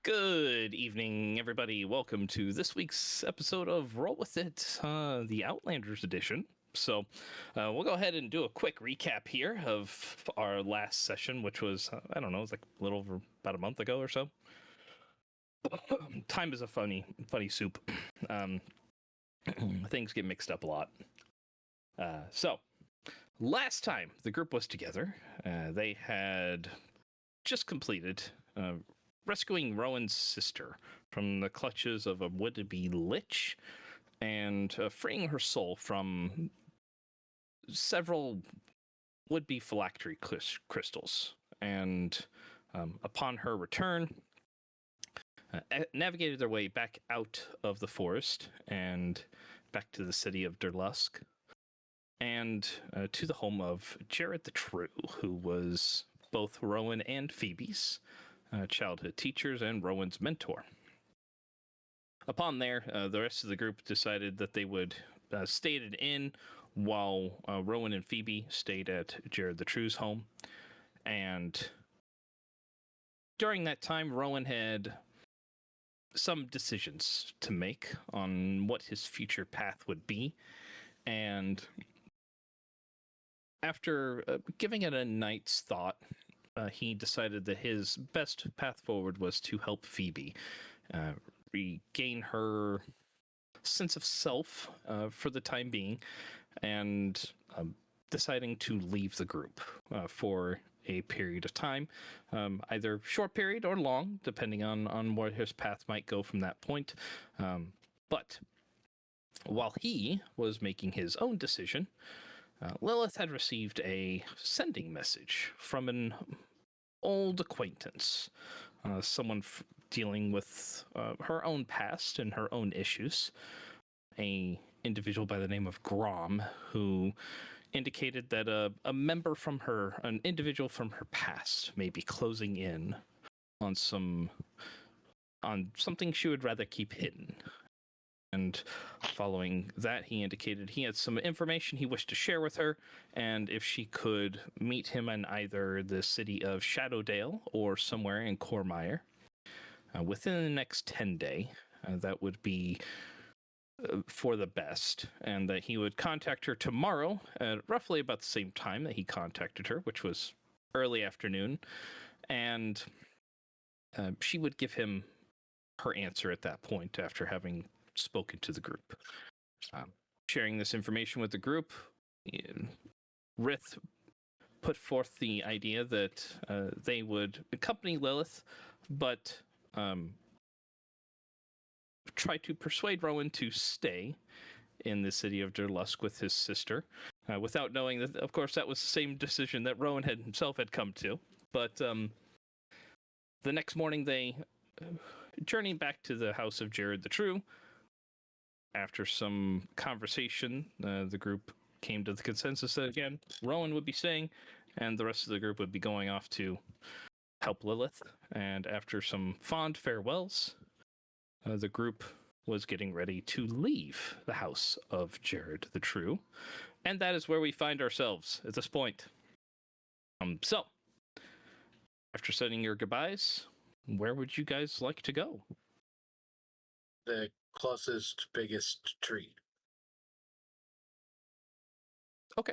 Good evening, everybody. Welcome to this week's episode of Roll With It, the Outlanders edition. So, we'll go ahead and do a quick recap here of our last session, which was, I don't know, it was like a little over about a month ago or so. Time is a funny soup. Things get mixed up a lot. So, last time the group was together, they had just completed rescuing Rowan's sister from the clutches of a would-be lich and freeing her soul from several would-be phylactery crystals. And upon her return, navigated their way back out of the forest and back to the city of Durlusk and to the home of Jared the True, who was both Rowan and Phoebe's childhood teachers and Rowan's mentor. Upon there, the rest of the group decided that they would stay at an inn while Rowan and Phoebe stayed at Jared the True's home. And during that time, Rowan had some decisions to make on what his future path would be. And after giving it a night's thought, he decided that his best path forward was to help Phoebe regain her sense of self for the time being, and deciding to leave the group for a period of time, either short period or long, depending on where his path might go from that point. But while he was making his own decision, Lilith had received a sending message from an old acquaintance, someone dealing with her own past and her own issues, a individual by the name of Grom, who indicated that an individual from her past may be closing in on something she would rather keep hidden. And following that, he indicated he had some information he wished to share with her, and if she could meet him in either the city of Shadowdale or somewhere in Cormire within the next 10 days, that would be for the best, and that he would contact her tomorrow at roughly about the same time that he contacted her, which was early afternoon, and she would give him her answer at that point after having spoken to the group. Sharing this information with the group, Rith put forth the idea that they would accompany Lilith, but try to persuade Rowan to stay in the city of Durlusk with his sister, without knowing that, of course, that was the same decision that Rowan himself had come to. But the next morning, they journeyed back to the house of Jared the True. After some conversation, the group came to the consensus that, again, Rowan would be staying, and the rest of the group would be going off to help Lilith. And after some fond farewells, the group was getting ready to leave the house of Jared the True. And that is where we find ourselves at this point. So, after saying your goodbyes, where would you guys like to go? The closest, biggest tree. Okay.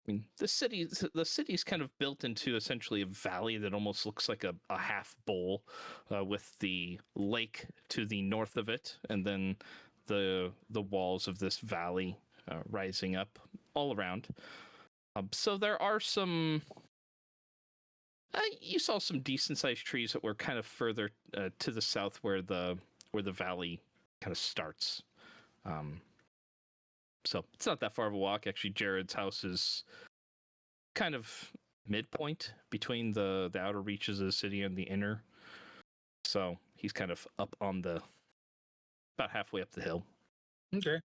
I mean, the city's kind of built into essentially a valley that almost looks like a half bowl, with the lake to the north of it, and then the walls of this valley rising up all around. So there are some. You saw some decent-sized trees that were kind of further to the south, where the valley kind of starts. So it's not that far of a walk. Actually, Jared's house is kind of midpoint between the outer reaches of the city and the inner. So he's kind of up on about halfway up the hill. Okay.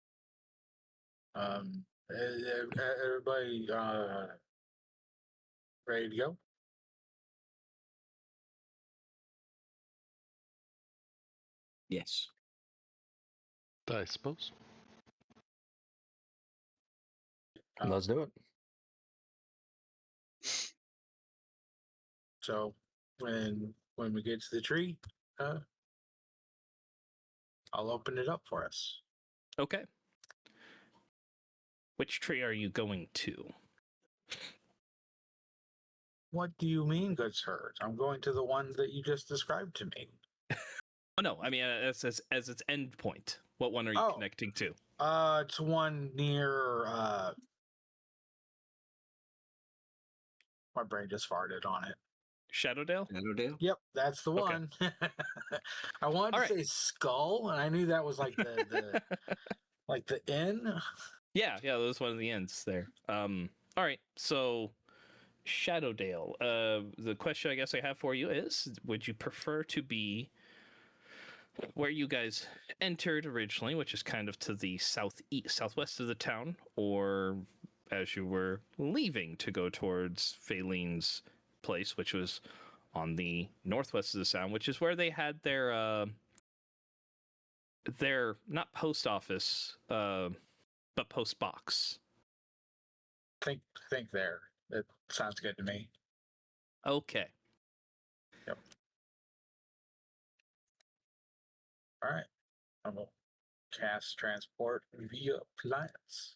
Everybody ready to go? Yes. I suppose. Let's do it. So And when we get to the tree, I'll open it up for us. Okay. Which tree are you going to? What do you mean, good sirs? I'm going to the one that you just described to me. Oh no, I mean as its end point. What one are you connecting to? It's one near. My brain just farted on it. Shadowdale? Shadowdale? Yep, that's the Okay. one. I wanted to say skull, and I knew that was like the like the inn. Yeah, that was one of the ends there. All right, so Shadowdale. The question I guess I have for you is: would you prefer to be where you guys entered originally, which is kind of to the southwest of the town, or as you were leaving to go towards Phalene's place, which was on the northwest of the town, which is where they had their not post office, but post box. Think there. That sounds good to me. Okay. Yep. All right. I will cast transport via appliance.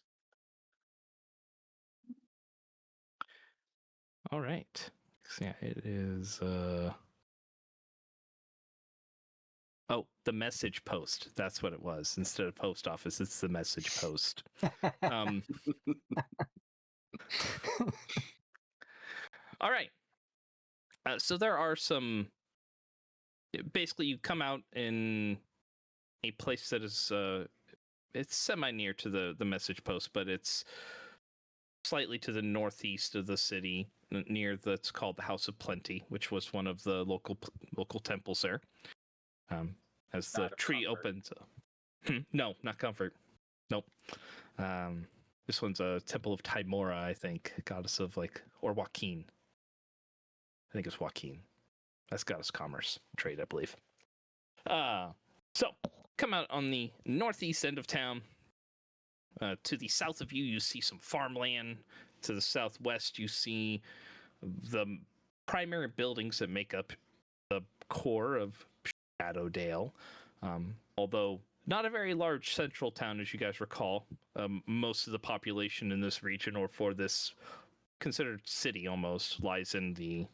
All right. So yeah, it is. Oh, the message post. That's what it was. Instead of post office, it's the message post. All right. So there are some. Basically, you come out in a place that is it's semi near to the message post, but it's slightly to the northeast of the city, near that's called the House of Plenty, which was one of the local temples there. As the tree opens. No, not Comfort. Nope. This one's a temple of Timora, I think, goddess of or Joaquin. I think it's Joaquin. That's goddess commerce, trade, I believe. So come out on the northeast end of town. To the south of you, you see some farmland. To the southwest, you see the primary buildings that make up the core of Shadowdale. Although not a very large central town, as you guys recall. Most of the population in this region, or for this considered city almost, lies in the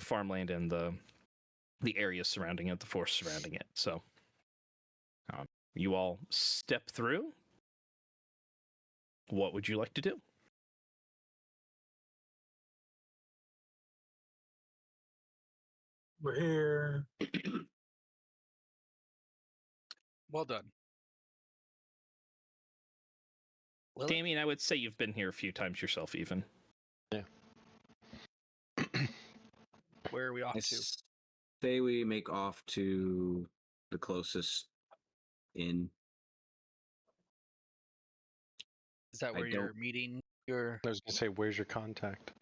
farmland and the area surrounding it, the forest surrounding it. So you all step through. What would you like to do? We're here. Well done. Lily? Damien, I would say you've been here a few times yourself, even. Yeah. Where are we off I to? say we make off to the closest inn. Is that I where you're don't- meeting your? I was gonna say, where's your contact?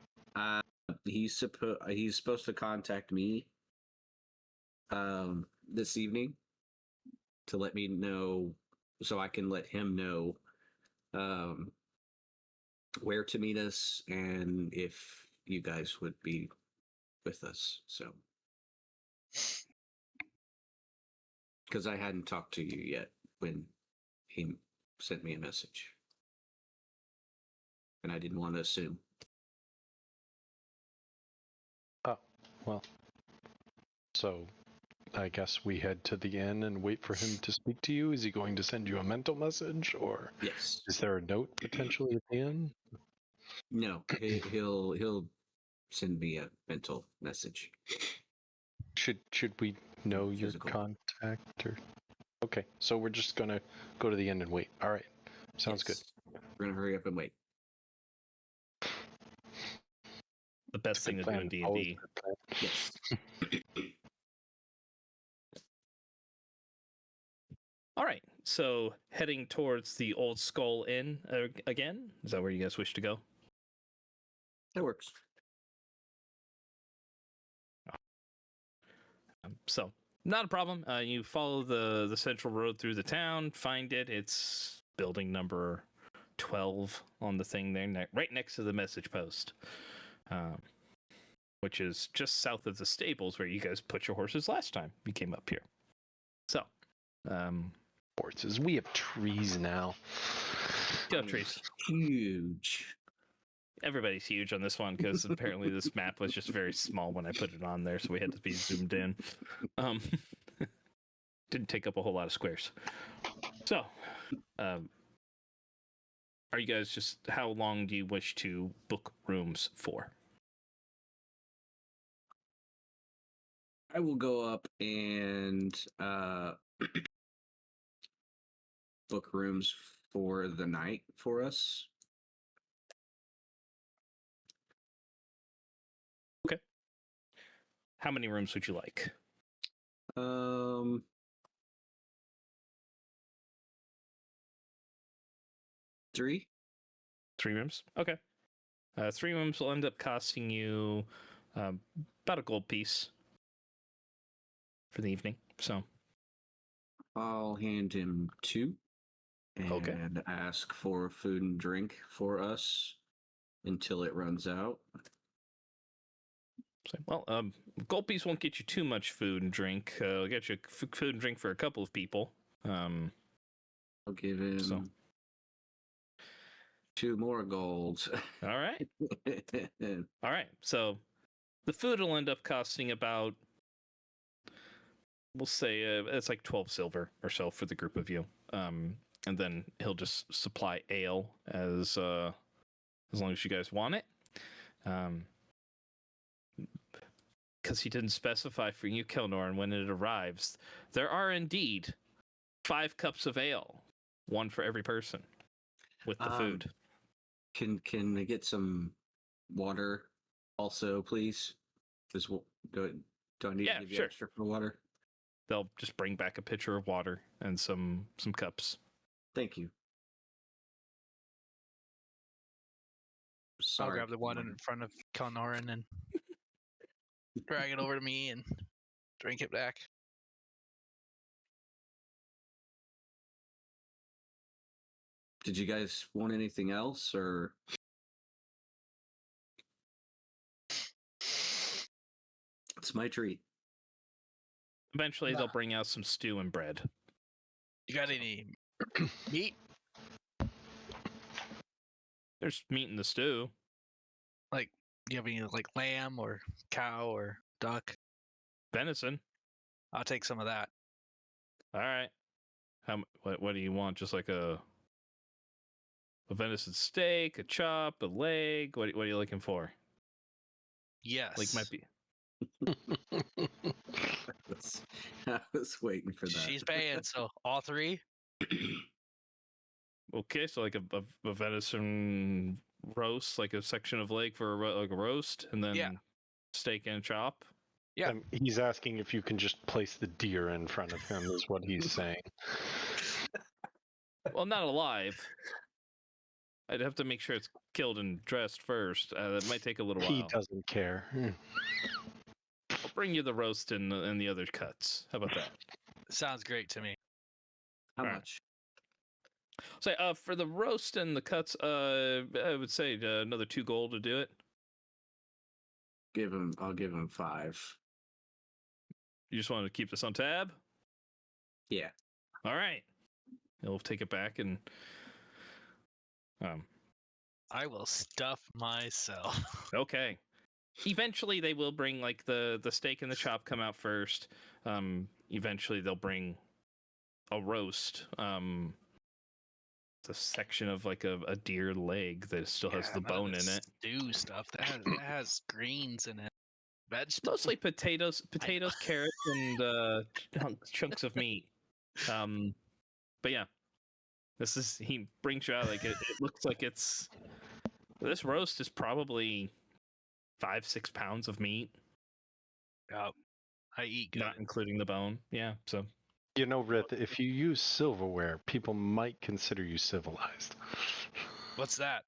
He's supposed to contact me this evening to let me know, so I can let him know where to meet us and if you guys would be with us. So, because I hadn't talked to you yet when he sent me a message, and I didn't want to assume. Oh, well. So, I guess we head to the inn and wait for him to speak to you. Is he going to send you a mental message, or Yes. is there a note potentially at the inn? No, he'll send me a mental message. Should we know your Physical. contact, or? Okay, so we're just gonna go to the inn and wait. All right, sounds good. Yes. We're gonna hurry up and wait. The best thing to do in D&D. Yes. All right, so heading towards the Old Skull Inn again. Is that where you guys wish to go? That works. So not a problem. You follow the central road through the town, find it. It's building number 12 on the thing there, right next to the message post. which is just south of the stables where you guys put your horses last time you came up here. So, Horses. We have trees now. go trees. Huge. Everybody's huge on this one because apparently this map was just very small when I put it on there, so we had to be zoomed in. Didn't take up a whole lot of squares. So, are you guys just, how long do you wish to book rooms for? I will go up and book rooms for the night for us. Okay. How many rooms would you like? 3. 3 rooms? Okay. 3 rooms will end up costing you about a gold piece for the evening. So I'll hand him 2 and ask for food and drink for us until it runs out. So, well, gold piece won't get you too much food and drink. It'll get you food and drink for a couple of people. I'll give him 2 more golds. All right. All right. So the food will end up costing about, we'll say it's like 12 silver or so for the group of you. And then he'll just supply ale as long as you guys want it. Because he didn't specify for you, Kelnor, and when it arrives, there are indeed 5 cups of ale, 1 for every person, with the food. Can I get some water also, please? Do I need to give you extra for water? They'll just bring back a pitcher of water and some cups. Thank you. I'll Sorry, grab the one in front of Kelnorin and drag it over to me and drink it back. Did you guys want anything else, or? It's my treat. Eventually, they'll bring out some stew and bread. You got any meat? There's meat in the stew. Like, do you have any like lamb or cow or duck? Venison. I'll take some of that. All right. What do you want? Just like a venison steak, a chop, a leg? What are you looking for? Yes. Like might be. I was waiting for that. She's paying, so all 3. Okay, so like a venison roast, like a section of leg for like a roast, and then steak and chop. Yeah. He's asking if you can just place the deer in front of him, is what he's saying. Well, not alive. I'd have to make sure it's killed and dressed first. That might take a little while. He doesn't care. I'll bring you the roast and the other cuts. How about that? Sounds great to me. How All right. much? So for the roast and the cuts, I would say another 2 gold to do it. I'll give him 5. You just wanted to keep this on tab? Yeah. All right. He'll take it back and I will stuff myself. okay. Eventually they will bring like the steak and the chop come out first. Eventually they'll bring a roast. The section of like a deer leg that still has the bone in it. Stew stuff that has greens in it. Vegetables. Mostly potatoes, carrots, and chunks of meat. But yeah, he brings you out like it looks like this roast is probably 5-6 pounds of meat. Yeah, I eat good. Not including the bone. Yeah, so. You know, Rith, if you use silverware, people might consider you civilized. What's that?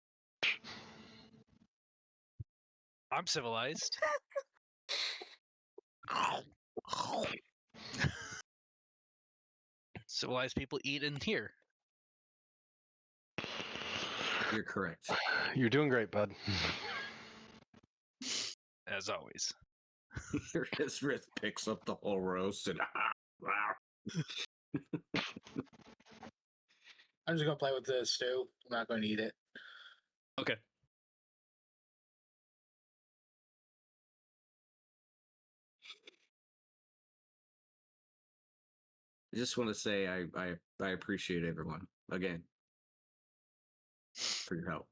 I'm civilized. Civilized people eat in here. You're correct. You're doing great, bud. as always. His wrist picks up the whole roast and I'm just gonna play with the stew. I'm not going to eat it. Okay. I just want to say I appreciate everyone again for your help.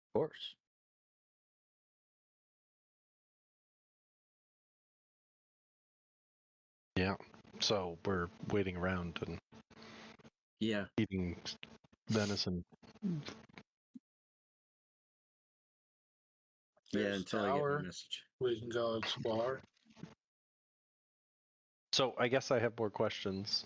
Of course. Yeah. So we're waiting around and Yeah. eating venison. Yeah, until I get Tower, the message. we can go explore. So I guess I have more questions.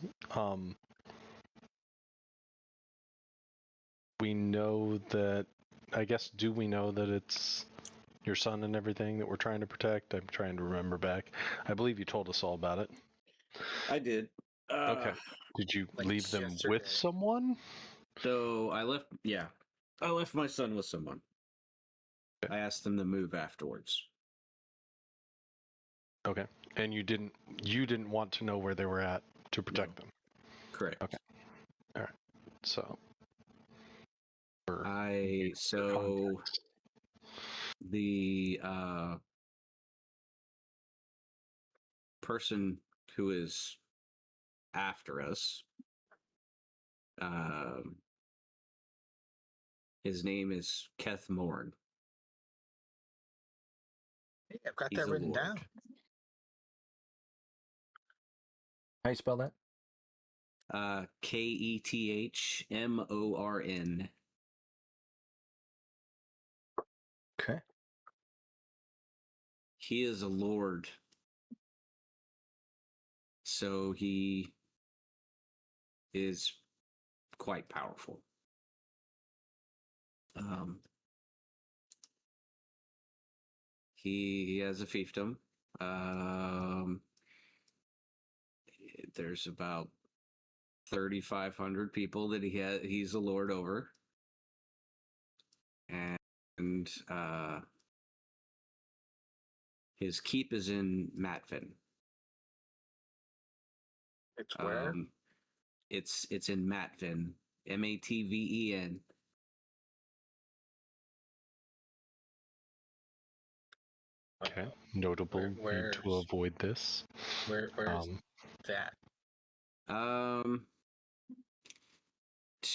We know that, I guess, do we know that it's your son and everything that we're trying to protect? I'm trying to remember back. I believe you told us all about it. I did. Okay. Did you like leave them with yesterday. someone? So I left my son with someone. Okay. I asked them to move afterwards. Okay. And you didn't want to know where they were at to protect them. Correct. Okay. All right. So the person who is after us, his name is Keth Morn. Hey, I've got He's that a written lord. down. How you spell that? Kethmorn. Okay. He is a lord. So he is quite powerful. He has a fiefdom. There's about 3,500 people that he's a lord over. And his keep is in Matvin. It's where? It's in Matvin. Matven. okay. Notable need to avoid this. Where's that?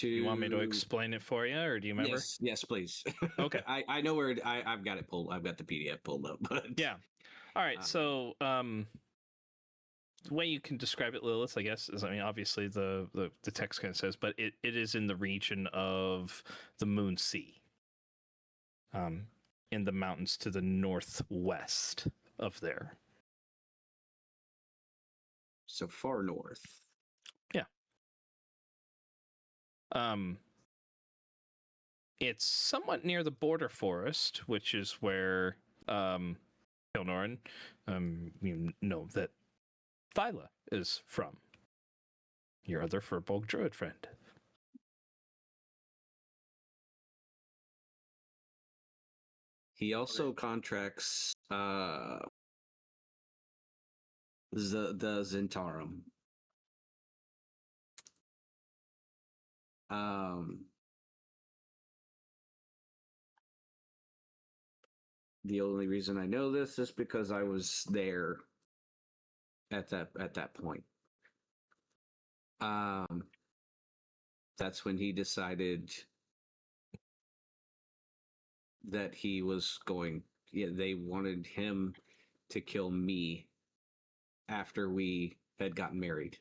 You want me to explain it for you, or do you remember? Yes, please. Okay. I know where I've got it pulled. I've got the PDF pulled up. But Yeah. All right. So, the way you can describe it, Lilith, I guess, is, I mean, obviously the text kind of says, but it is in the region of the Moon Sea, in the mountains to the northwest of there. So far north. Yeah. It's somewhat near the border forest, which is where Kilnoran, you know that Thyla is from. Your other Furbolg druid friend. He also contracts the Zentarum. The only reason I know this is because I was there at that point. That's when he decided that he was going. Yeah, they wanted him to kill me after we had gotten married,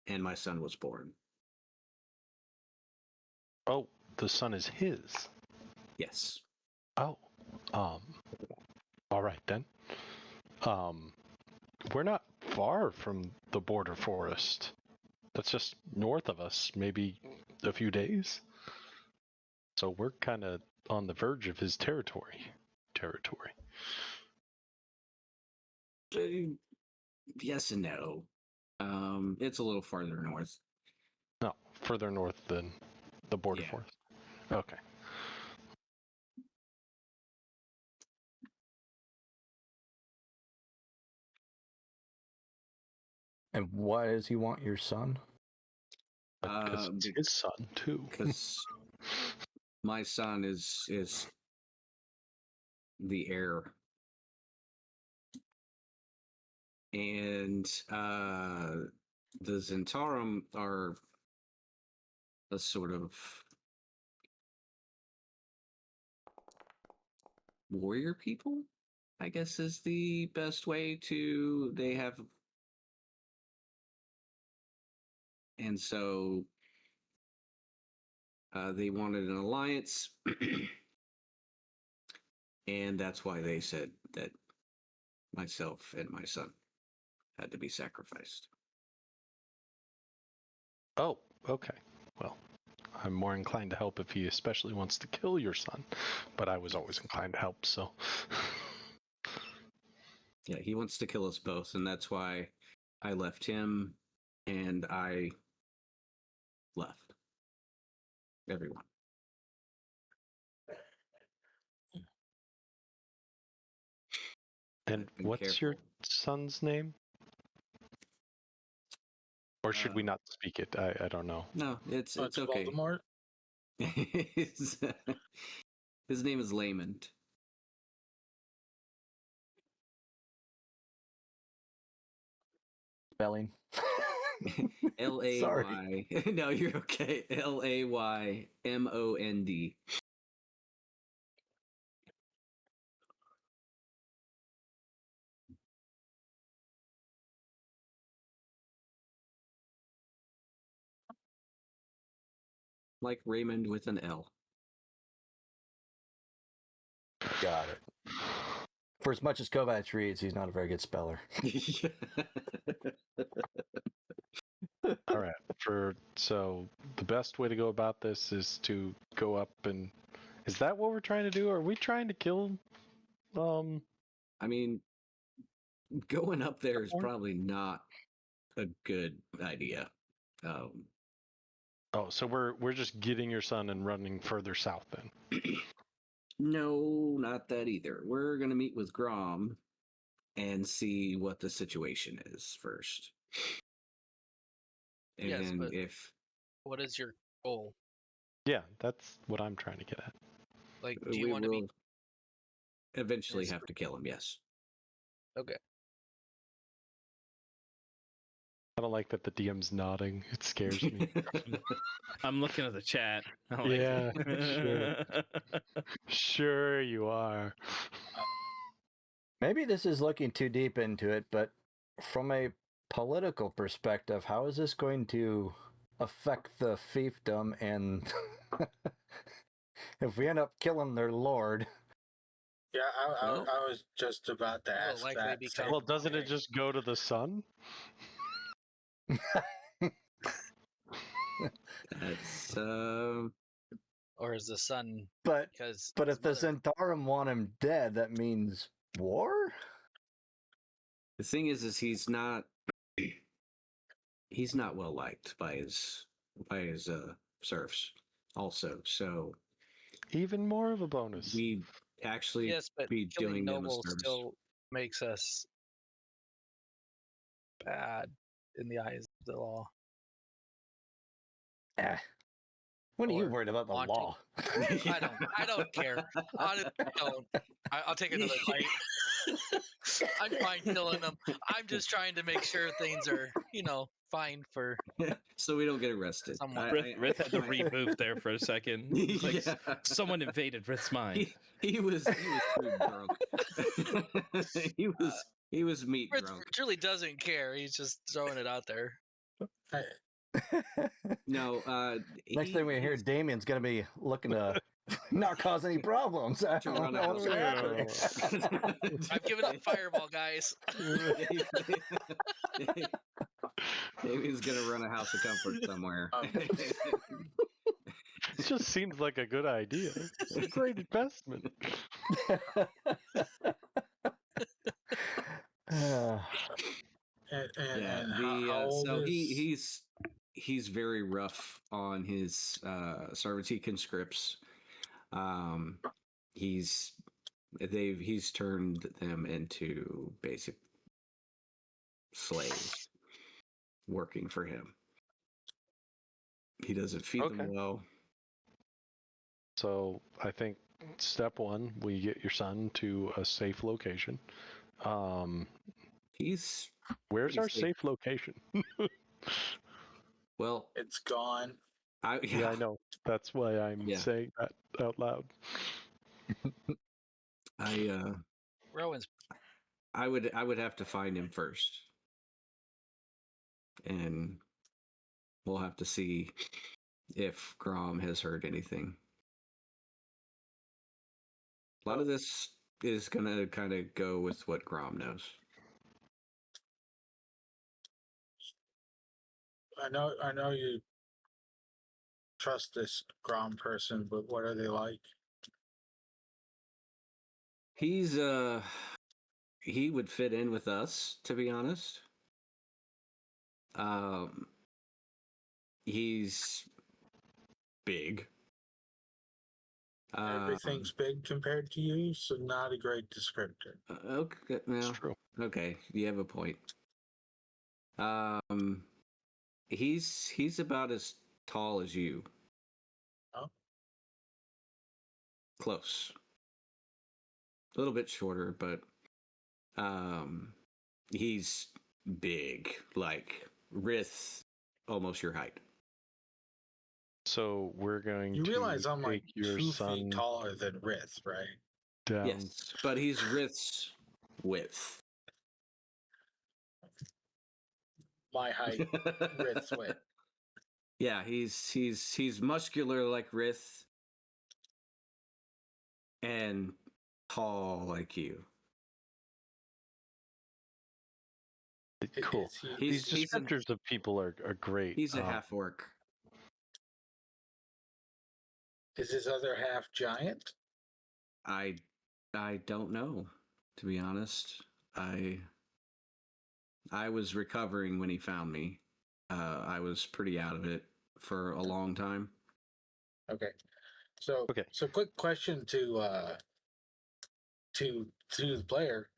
and my son was born. Oh, the son is his. Yes. Oh, all right then. We're not far from the border forest. That's just north of us, maybe a few days. So we're kind of on the verge of his territory. Yes and no. It's a little farther north. No, further north than the border forest. Okay. And why does he want your son? Because it's his son too. Because my son is the heir, and the Zentarum are a sort of warrior people, I guess is the best way to. They have, and so they wanted an alliance, and that's why they said that myself and my son had to be sacrificed. Oh, okay. Well, I'm more inclined to help if he especially wants to kill your son, but I was always inclined to help, so. Yeah, he wants to kill us both, and that's why I left him, and I left everyone. And what's your son's name? Or should we not speak it? I don't know. No, it's okay. Voldemort. his name is Lamond. Spelling. L-A-Y. No, you're okay. Laymond. Like Raymond with an L. Got it. For as much as Kovacs reads, he's not a very good speller. All right. So the best way to go about this is to go up and is that what we're trying to do? Are we trying to kill I mean, going up there is probably not a good idea. Oh, so we're just getting your son and running further south then. No, not that either. We're gonna meet with Grom and see what the situation is first. And Yes, then but if what is your goal? Yeah, that's what I'm trying to get at. Like, do you want to be eventually have to kill him, yes. okay? I don't like that the DM's nodding. It scares me. I'm looking at the chat. I'm Yeah, sure. Sure you are. Maybe this is looking too deep into it, but from a political perspective, how is this going to affect the fiefdom? And if we end up killing their lord, Yeah, I was just about to ask likely that. become- Well, doesn't it just go to the sun? That's Or is the sun? but Because if the Zentarum want him dead, that means war? the thing is he's not well liked by his serfs also. So Even more of a bonus. we actually yes, but be killing doing them a nobles service. still makes us bad in the eyes of the law. When are you Or worried about the wanting. law? I don't care. I don't. I'll take another fight. I'm fine killing them. I'm just trying to make sure things are, fine for So we don't get arrested. someone. Rith had to reboot there for a second. It's like someone invaded Rith's mind. He was food drunk. he was meat Fritz drunk. truly doesn't care. He's just throwing it out there. No, Next thing we hear, Damien's going to be looking to not cause any problems. I To don't run a know what's house. happening. I've given up Fireball, guys. Damien's gonna run a house of comfort somewhere. It just seems like a good idea. It's a great investment. How old so is... he's very rough on his servants. He conscripts. He's turned them into basic slaves. working for him. He doesn't feed them Okay. well. So I think step one, we get your son to a safe location. He's Where's pretty our safe. safe location? Well, It's gone. Yeah, I know. That's why I'm saying that out loud. Rowan's. I would have to find him first, and we'll have to see if Grom has heard anything. A lot of this is gonna kind of go with what Grom knows. I know you trust this Grom person, but what are they like? He's he would fit in with us, to be honest. He's big. Everything's big compared to you, so not a great descriptor. Okay, well, It's true. okay, you have a point. He's about as tall as you. Oh. Close. A little bit shorter, but he's big, like Rith, almost your height. So we're going You to realize I'm like take your 2 son feet taller than Rith, right? down. Yes, but he's Rith's width. My height, Rith's width. Yeah, he's muscular like Rith and tall like you. Cool. These descriptors of people are great. He's a half orc. Is his other half giant? I don't know, to be honest. I was recovering when he found me. I was pretty out of it for a long time. Okay. So quick question to the player.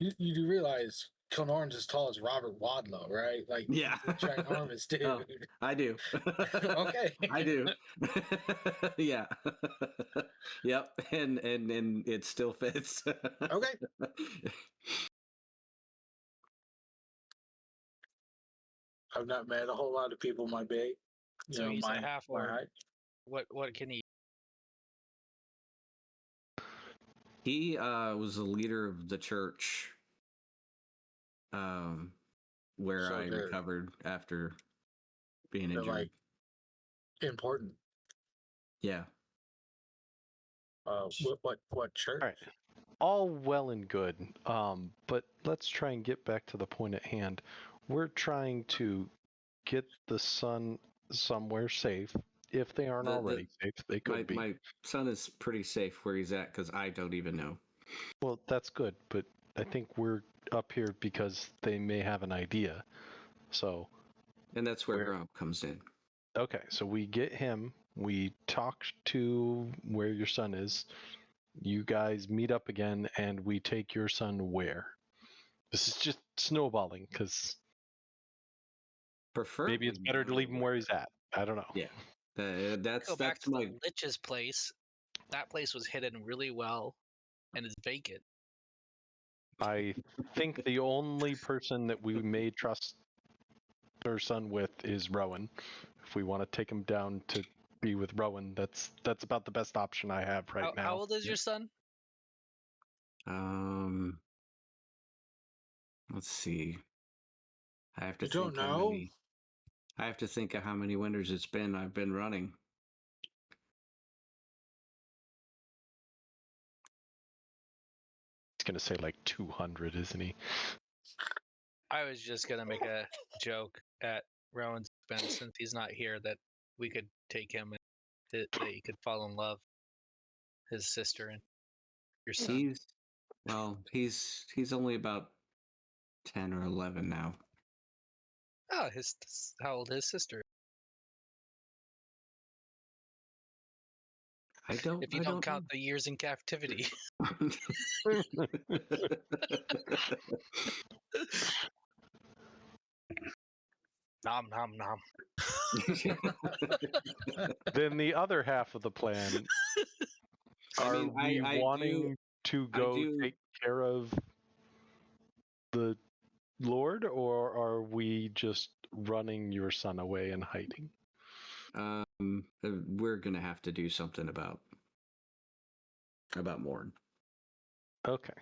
You do realize Kilnorn's as tall as Robert Wadlow, right? Like, yeah, ginormous dude. Oh, I do. Okay, I do. Yeah. Yep, and it still fits. Okay. I've not met a whole lot of people my big. So he's a half orc. height. What can he? He was the leader of the church, where So I recovered after being injured. Like important. Yeah. What church? All right. All well and good, but let's try and get back to the point at hand. We're trying to get the son somewhere safe. If they aren't already safe, they could be. My son is pretty safe where he's at because I don't even know. Well, that's good, but I think we're up here because they may have an idea. So. And that's where Grom comes in. Okay, so we get him. We talk to where your son is. You guys meet up again, and we take your son where? This is just snowballing because maybe it's better to leave him where he's at. I don't know. Yeah, that's Go back to my the Lich's place. That place was hidden really well, and it's vacant. I think the only person that we may trust our son with is Rowan. If we want to take him down to be with Rowan, that's about the best option I have right now. How old is your son? Let's see. I have to. You don't know? I have to think of how many winters it's been. I've been running. He's gonna say like 200, isn't he? I was just gonna make a joke at Rowan's expense since he's not here that we could take him and that he could fall in love. His sister and your son. He's only about 10 or 11 now. Oh, how old his sister? If you don't count the years in captivity. Nom nom nom. Then the other half of the plan, are we wanting to go take care of the Lord, or are we just running your son away and hiding? We're gonna have to do something about Morn. Okay.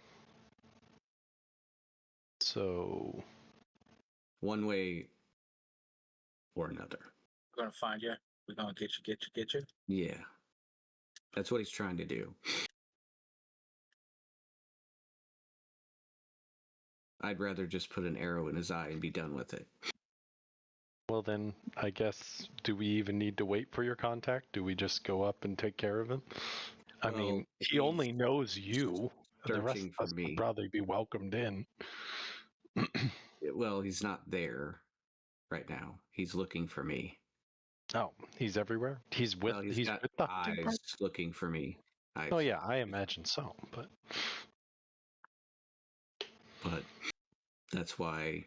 So, one way or another. We're gonna find you. We're gonna get you. Yeah, that's what he's trying to do. I'd rather just put an arrow in his eye and be done with it. Well then, I guess, do we even need to wait for your contact? Do we just go up and take care of him? I mean, he only knows you. The rest of us would probably be welcomed in. Well, he's not there right now. He's looking for me. Oh, he's everywhere? He's with, well, he's got with the eyes looking for me. Oh yeah, I imagine so, but that's why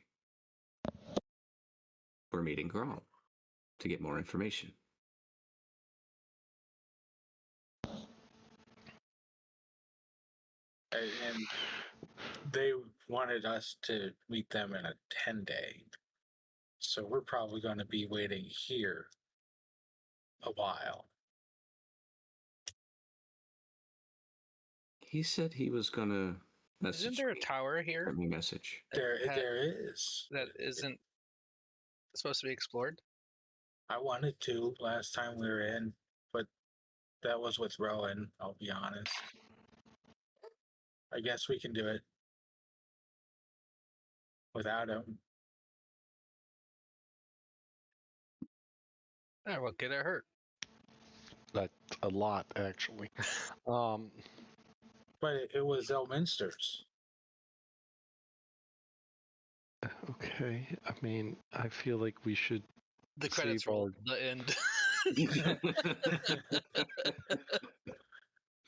we're meeting Grom, to get more information. And they wanted us to meet them in a 10-day. So we're probably going to be waiting here a while. He said he was going to message Isn't there a tower here? Send me a message. There is. That isn't supposed to be explored? I wanted to last time we were in, but that was with Rowan, I'll be honest. I guess we can do it without him. What could it hurt? that's a lot, actually. But it was Elminster's. Okay, I mean, I feel like we should The credits roll. The end.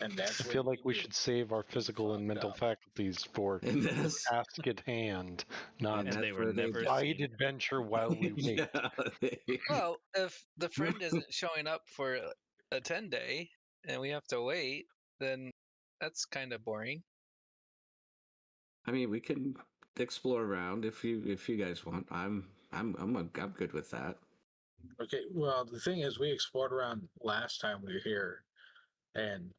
And that's I feel like we should save our physical and mental faculties for the task at hand, not And they were never side seen. adventure while we wait. Well, if the friend isn't showing up for a 10-day and we have to wait, then that's kind of boring. I mean, we can explore around if you guys want. I'm good with that. Okay, well, the thing is, we explored around last time we were here, and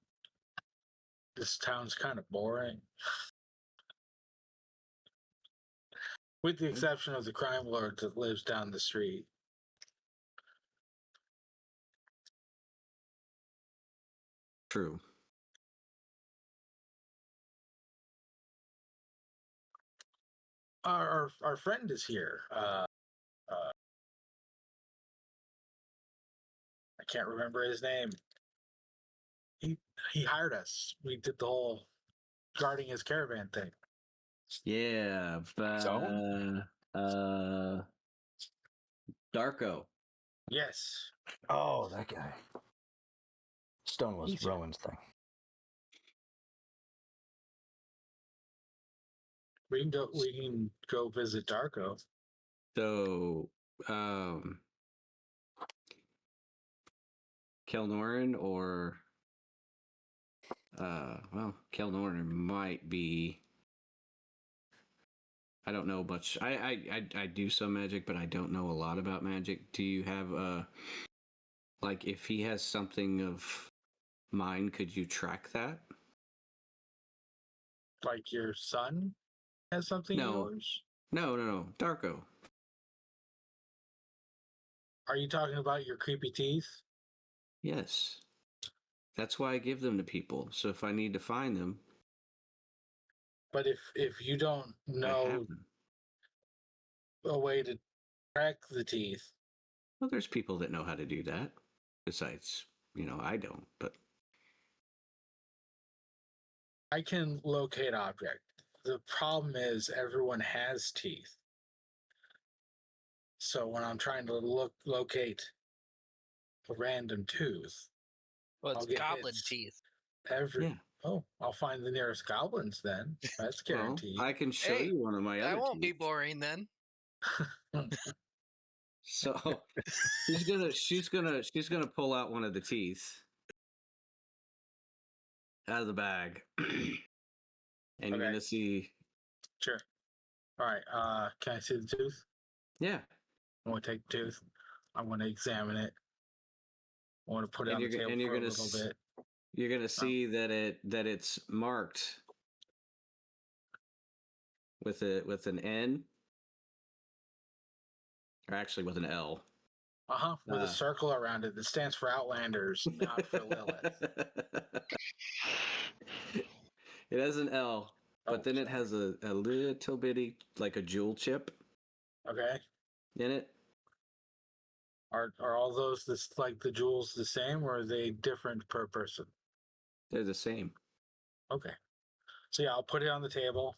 this town's kind of boring. With the exception of the crime lord that lives down the street. True. Our friend is here. I can't remember his name. He hired us. We did the whole guarding his caravan thing. Yeah, Darko. Yes. Oh, that guy. Stone was Rowan's thing. We can go visit Darko. So, Kelnorin or Kelnorin might be. I don't know much. I do some magic, but I don't know a lot about magic. Do you have like if he has something of mine, could you track that? Like your son has something of yours? No. Darko. Are you talking about your creepy teeth? Yes. That's why I give them to people. So if I need to find them. But if you don't know a way to track the teeth. Well, there's people that know how to do that. Besides, I don't, but. I can locate object. The problem is everyone has teeth. So when I'm trying to locate a random tooth. Well, it's goblin teeth. I'll find the nearest goblins then. That's guaranteed. Well, I can show you one of my other That won't teeth. be boring then. So she's gonna pull out one of the teeth out of the bag, and you're Okay. gonna see. Sure. All right. Can I see the tooth? Yeah, I want to take the tooth. I want to examine it. I want to put it and on the table you're for a gonna little bit. you're gonna see that it's marked with an N, or actually with an L. With a circle around it that stands for Outlanders, not for Lilith. It has an L, but then it sorry. has a little bitty, like a jewel chip Okay. in it. Are all those like the jewels the same, or are they different per person? They're the same. Okay. So yeah, I'll put it on the table.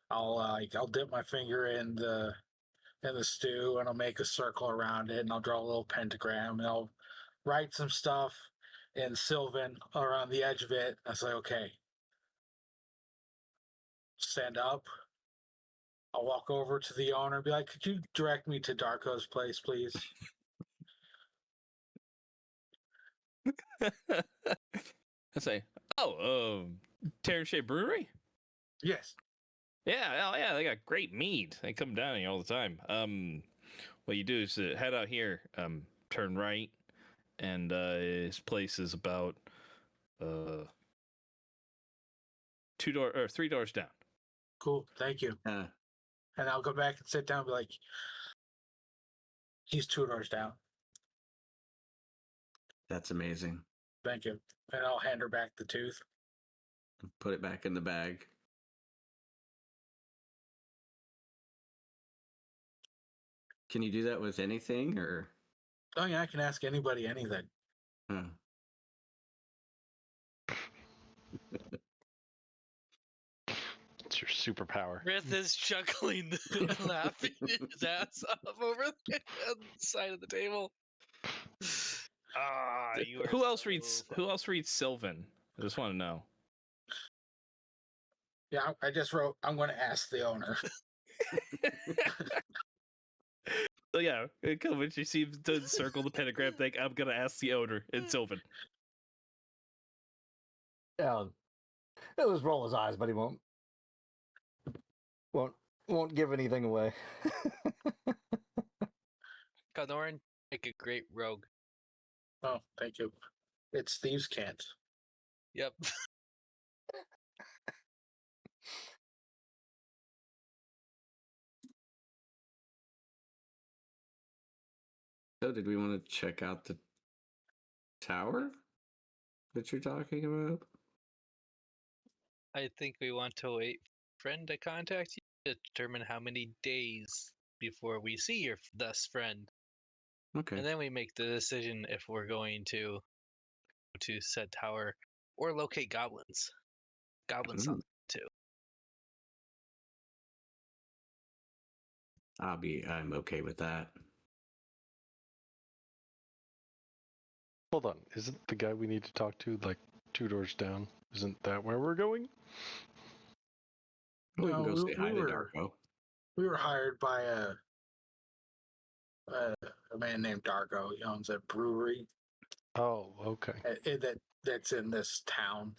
I'll dip my finger in the stew, and I'll make a circle around it, and I'll draw a little pentagram, and I'll write some stuff in Sylvan around the edge of it. I say, okay, stand up. I'll walk over to the owner and be like, could you direct me to Darko's place, please? I say, Terran Shea Brewery? Yes. Yeah, oh yeah, they got great mead. They come down here all the time. What you do is head out here, turn right, and his place is about 3 doors down. Cool. Thank you. And I'll go back and sit down and be like, he's 2 doors down. That's amazing. Thank you. And I'll hand her back the tooth. Put it back in the bag. Can you do that with anything, or? Oh yeah, I can ask anybody anything. Huh. It's your superpower. Rith is chuckling, laughing his ass off over there on the side of the table. Ah, you are Who else so reads? funny. Who else reads Sylvan? I just want to know. Yeah, I just wrote, I'm going to ask the owner. So yeah, come when you see the circle, the pentagram thing. I'm gonna ask the owner in Sylvan. Yeah, he'll just roll his eyes, but he won't give anything away. Kadoran, make a great rogue. Oh, thank you. It's thieves' can't. Yep. So, did we want to check out the tower that you're talking about? I think we want to wait for a friend to contact you to determine how many days before we see your thus friend. Okay. And then we make the decision if we're going to said tower or locate goblins. Goblins on too. I'm okay with that. Hold on, isn't the guy we need to talk to like 2 doors down? Isn't that where we're going? We can go No, say hi to Darko. We were hired by a man named Darko. He owns a brewery. Oh, okay. That's in this town.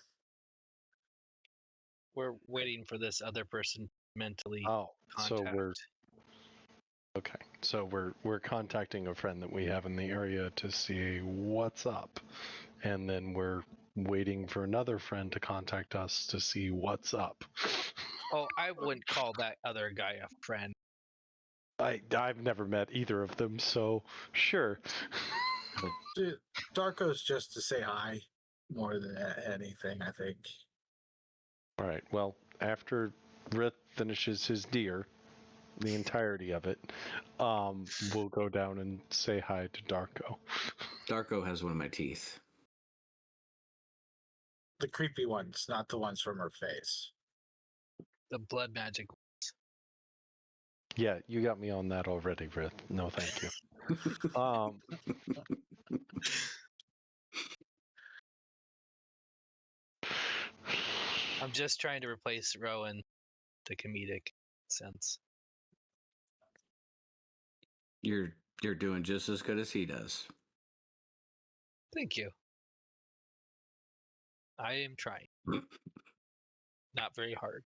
We're waiting for this other person mentally Oh, contact. so we're contacting a friend that we have in the area to see what's up, and then we're waiting for another friend to contact us to see what's up. Oh, I wouldn't call that other guy a friend. I've never met either of them, so sure. Darko's just to say hi more than anything, I think. All right. Well, after Rith finishes his deer, the entirety of it, we'll go down and say hi to Darko. Darko has one of my teeth. The creepy ones, not the ones from her face. The blood magic. Yeah, you got me on that already, Rith. No, thank you. I'm just trying to replace Rowan, the comedic sense. You're You're doing just as good as he does. Thank you. I am trying. Not very hard.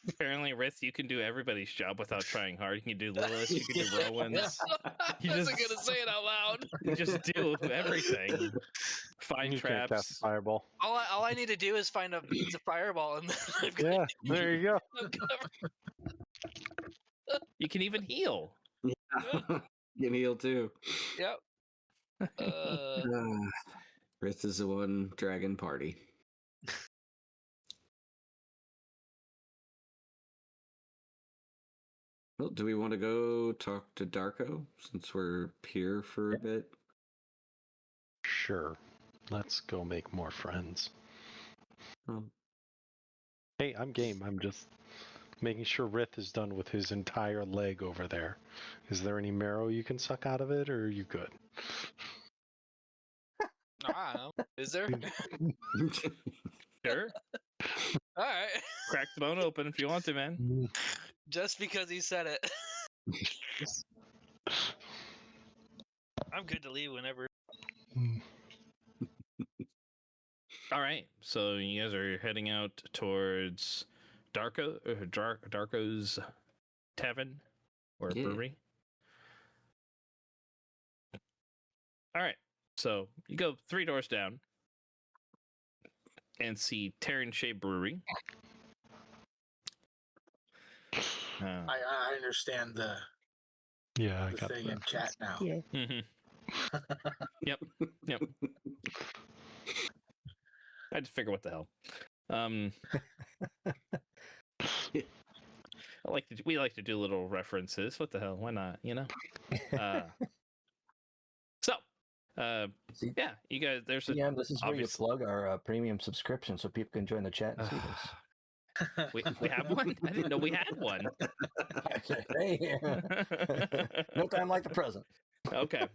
Apparently, Rith, you can do everybody's job without trying hard. You can do Lilith, you can do Rowan's. I You wasn't just- gonna say it out loud. You just do everything. Find You can't cast traps. fireball. All I need to do is find a means of fireball, and then I've got, Yeah, there you go. I'm covered. You can even heal. Can heal too. Yep. Rith is the one dragon party. Well, do we want to go talk to Darko since we're here for a bit? Sure. Let's go make more friends. Um, Hey, I'm game. I'm just making sure Rith is done with his entire leg over there. Is there any marrow you can suck out of it, or are you good? I don't know. Is there? Sure. All right. Crack the bone open if you want to, man. Just because he said it. I'm good to leave whenever. All right. So you guys are heading out towards Darko's tavern or Yeah. brewery. All right. So you go 3 doors down and see Terran Shea Brewery. I understand the Yeah, I got thing that. in chat now. Mhm. Yep. I had to figure what the hell. We like to do little references. What the hell? Why not? You know. See, Yeah, you guys. There's a PM, this is where you obvious- plug our premium subscription so people can join the chat and see this. we have one. I didn't know we had one. Hey, no time like the present. Okay.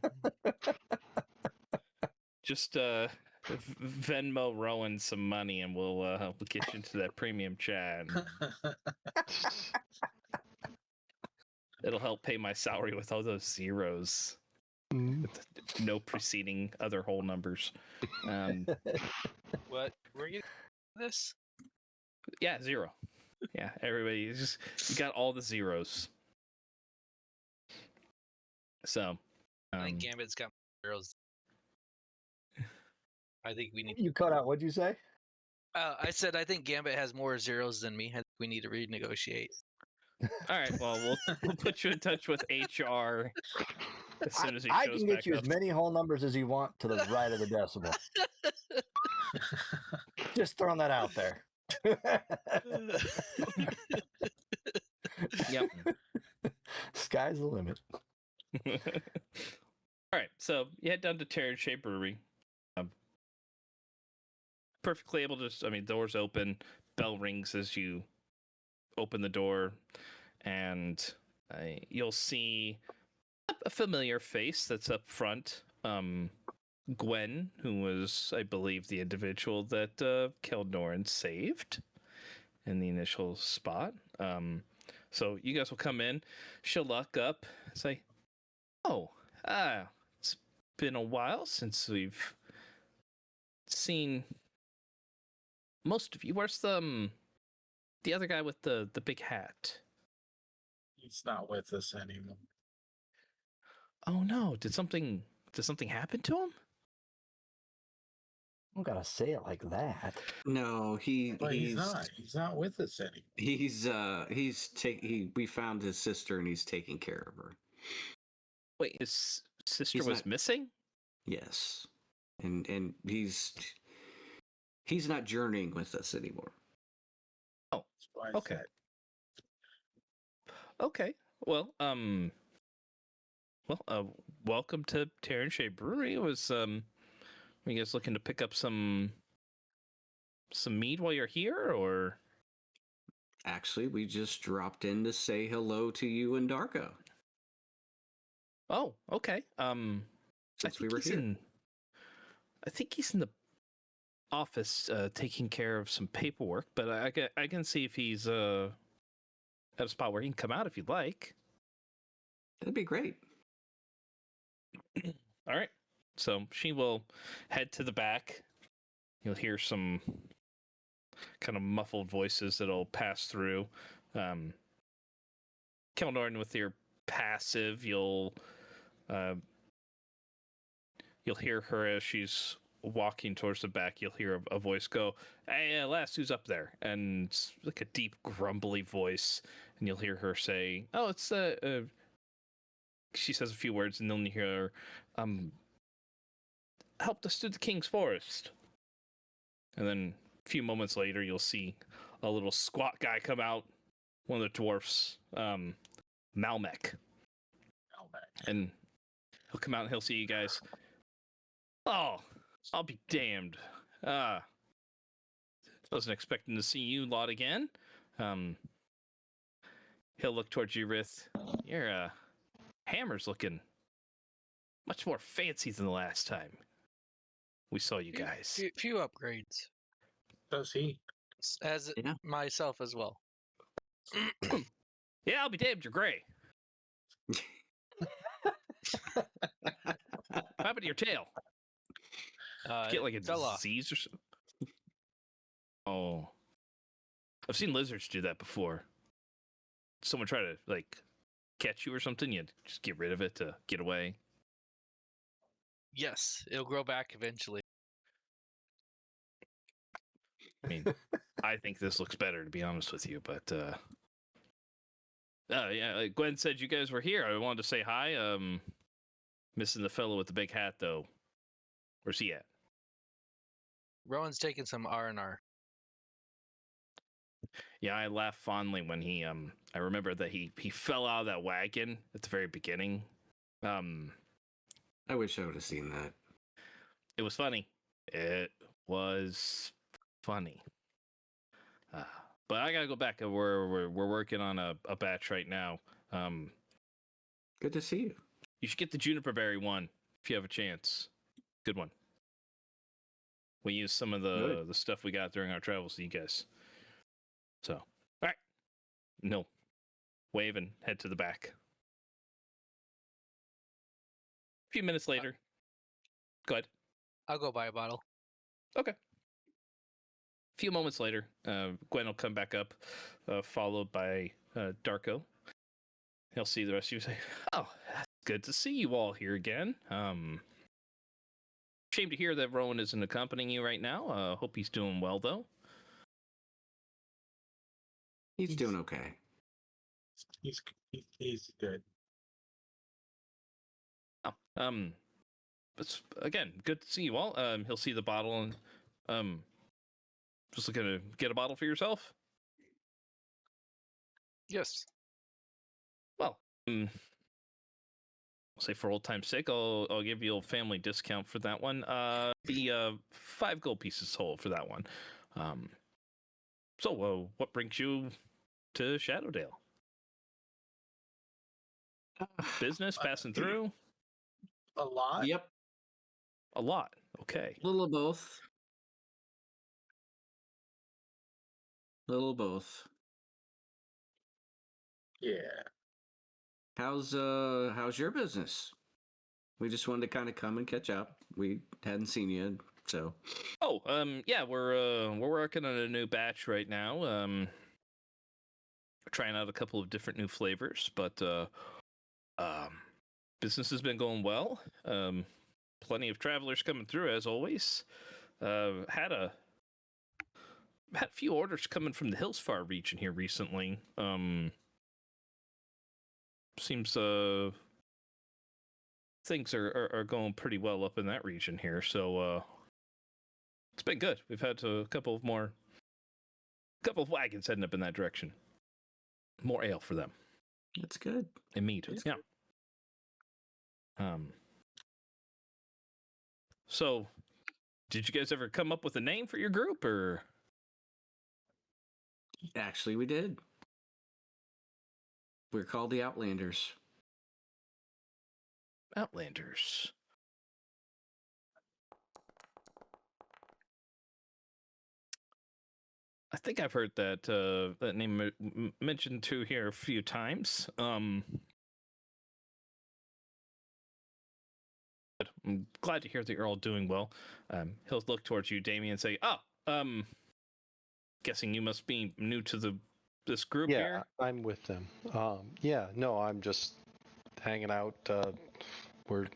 Just Venmo Rowan some money, and we'll get you into that premium chat. It'll help pay my salary with all those zeros, with no preceding other whole numbers. What? We're getting this? Yeah, 0. Yeah, everybody just you got all the zeros. So, I think Gambit's got zeros. I think we need. You cut out. What'd you say? I said I think Gambit has more zeros than me. I think we need to renegotiate. all right, well, we'll put you in touch with HR as soon as he I shows can back get you up. as many whole numbers as you want to the right of the decimal. Just throwing that out there. Yep. Sky's the limit. All right, so you head down to Terran Shea Brewery. Perfectly able to. Doors open, bell rings as you open the door, and you'll see a familiar face that's up front. Gwen, who was, I believe, the individual that Keldnoran saved in the initial spot. So you guys will come in. She'll lock up and say, "Oh, it's been a while since we've seen most of you. Where's the other guy with the big hat?" He's not with us anymore. Oh no! Did something happen to him? I don't gotta say it like that. No, But he's not. He's not with us anymore. We found his sister and he's taking care of her. Wait, his sister He's was not- missing? Yes, and he's not journeying with us anymore. That's why I Okay. said, Okay. Well, welcome to Terran Shea Brewery. Were you guys looking to pick up some mead while you're here, or? Actually, we just dropped in to say hello to you and Darko. Oh, okay. Since we were he's here. I think he's in the office taking care of some paperwork, but I can see if he's at a spot where he can come out if you'd like. That'd be great. All right. So she will head to the back. You'll hear some kind of muffled voices that'll pass through. Kelnorn, with your passive, you'll hear her as she's walking towards the back. You'll hear a voice go, "Hey, lass, who's up there?" And it's like a deep, grumbly voice. And you'll hear her say, "Oh, it's she says a few words, and then you hear her, helped us through the King's Forest." And then a few moments later, you'll see a little squat guy come out, one of the dwarfs, Malmec. And he'll come out and he'll see you guys. "Oh, I'll be damned. Wasn't expecting to see you lot again." He'll look towards you, Rith. Your hammer's looking much more fancy than the last time we saw you guys. Few upgrades. Does he? As Yeah. myself as well. Yeah, I'll be damned, you're gray. What happened to your tail? Get like a fell off. disease or something? Oh. I've seen lizards do that before. Someone try to, like, catch you or something, you just get rid of it to get away. Yes, it'll grow back eventually. I mean, I think this looks better, to be honest with you, but, yeah, like Gwen said you guys were here. I wanted to say hi. Missing the fellow with the big hat, though. Where's he at? Rowan's taking some R&R. Yeah, I laughed fondly when he, I remember that he fell out of that wagon at the very beginning. I wish I would have seen that. It was funny. It was funny. But I gotta go back. We're working on a batch right now. Good to see you. You should get the juniper berry one if you have a chance. Good one. We used some of the stuff we got during our travels to you guys. So, all right. No. Wave and head to the back. A few minutes later. Go ahead. I'll go buy a bottle. Okay. A few moments later, Gwen will come back up, followed by Darko. He'll see the rest of you and say, "Oh, that's good to see you all here again. Shame to hear that Rowan isn't accompanying you right now. Hope he's doing well, though." He's doing okay. He's good. Oh, but again, good to see you all. He'll see the bottle and just looking to get a bottle for yourself. Yes. Well, I'll say for old time's sake, I'll give you a family discount for that one. Be 5 gold pieces whole for that one. So, what brings you to Shadowdale? Business passing through? A lot? Yep. A lot. Okay. Little of both. Little of both. Yeah. How's your business? We just wanted to kind of come and catch up. We hadn't seen you, so. Oh, yeah, we're working on a new batch right now. We're trying out a couple of different new flavors, but business has been going well. Plenty of travelers coming through as always. Had a few orders coming from the Hillsfar region here recently. Seems things are going pretty well up in that region here, so it's been good. We've had a couple of wagons heading up in that direction. More ale for them. That's good. And meat. Yeah. So, did you guys ever come up with a name for your group, or? Actually, we did. We're called the Outlanders. Outlanders. I think I've heard that name mentioned too here a few times. But I'm glad to hear that you're all doing well. He'll look towards you, Damien, and say, "Oh, guessing you must be new to this group Yeah, here." I'm with them. Yeah, no, I'm just hanging out. We're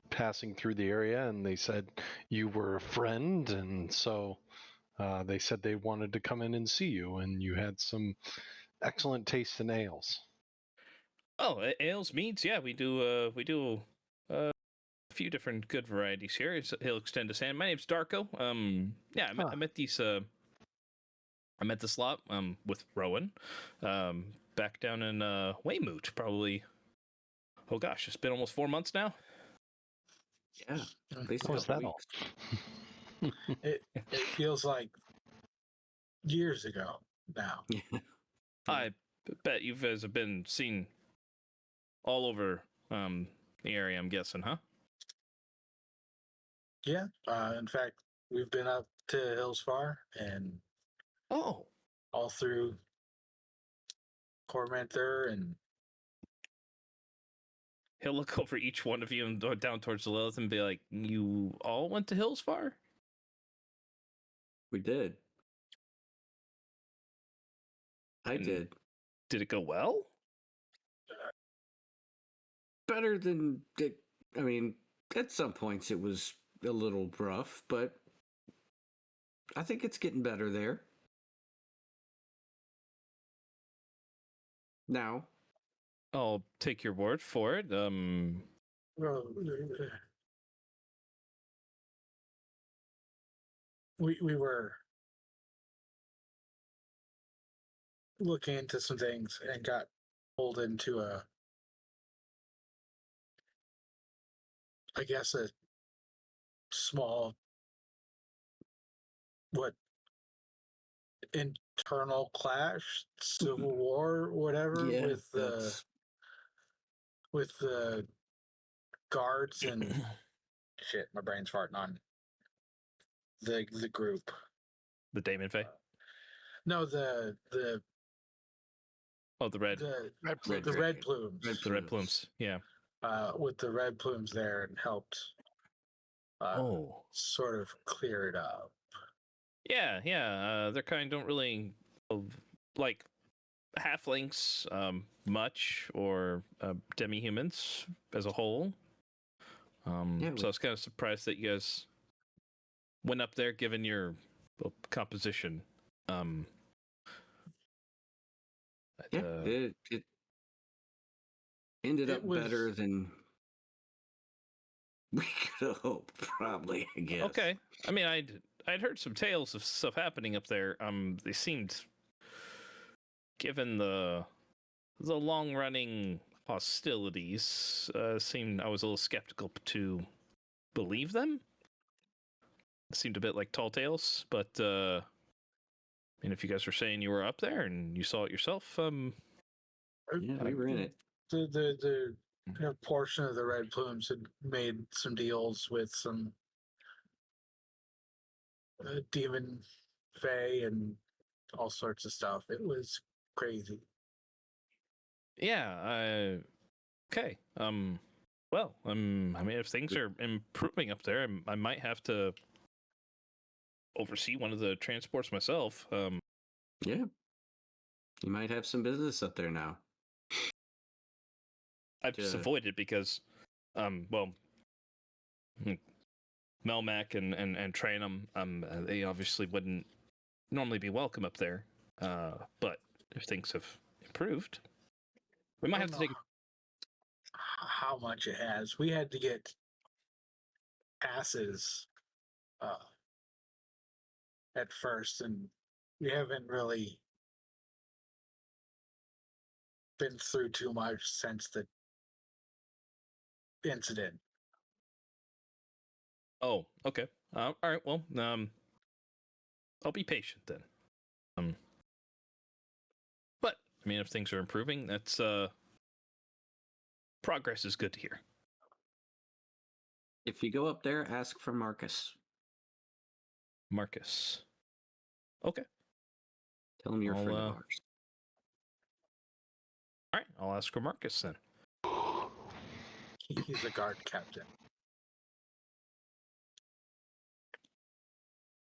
passing through the area, and they said you were a friend, and so they said they wanted to come in and see you, and you had some excellent taste in ales. Oh, ales, meads, yeah, we do. We do a few different good varieties here. He'll extend his hand. My name's Darko. Yeah, I met these. I met this lot with Rowan, back down in Weymouth. Probably. Oh gosh, it's been almost 4 months now. Yeah, at least a How was couple that all? weeks. It feels like years ago now. I bet you guys have been seen all over the area. I'm guessing, huh? Yeah. In fact, we've been up to Hills Far and Oh, all through Cormanther and he'll look over each one of you and go down towards the Lilith and be like, "You all went to Hillsfar?" We did. I And did. Did it go well? Better than it. I mean, at some points it was a little rough, but I think it's getting better there. Now, I'll take your word for it. well, we were looking into some things and got pulled into I guess a small internal clash, civil war, whatever, yeah, with the guards and shit. My brain's farting on the group. The Damon Fae? No, the Oh, the red. Red Red the Dragon. red plumes. The red plumes. Yeah. With the red plumes there and helped Oh. sort of clear it up. Yeah, yeah. Their kind don't really like halflings much, or demi-humans as a whole. Yeah, So I was kind of surprised that you guys went up there, given your composition. Yeah, it ended It up was- better than we could have hoped, probably, I guess. Okay. I mean, I'd heard some tales of stuff happening up there. They seemed, given the long-running hostilities, seemed I was a little skeptical to believe them. It seemed a bit like tall tales, but I mean, if you guys were saying you were up there and you saw it yourself, Yeah, we were in it. The portion of the red plumes had made some deals with some demon fae and all sorts of stuff. It was crazy. yeah. Okay. Well, I mean, if things are improving up there, I might have to oversee one of the transports myself. Yeah. You might have some business up there now. I've just Yeah. avoided because, well, Melmac and Tranum, they obviously wouldn't normally be welcome up there. But if things have improved, we might I have don't to take. know how much it has. We had to get passes at first, and we haven't really been through too much since the incident. Oh, okay. All right. Well, I'll be patient then. But I mean, if things are improving, that's progress is good to hear. If you go up there, ask for Marcus. Marcus. Okay. Tell him you're a I'll, friend of uh, ours. All right, I'll ask for Marcus then. He's a guard captain.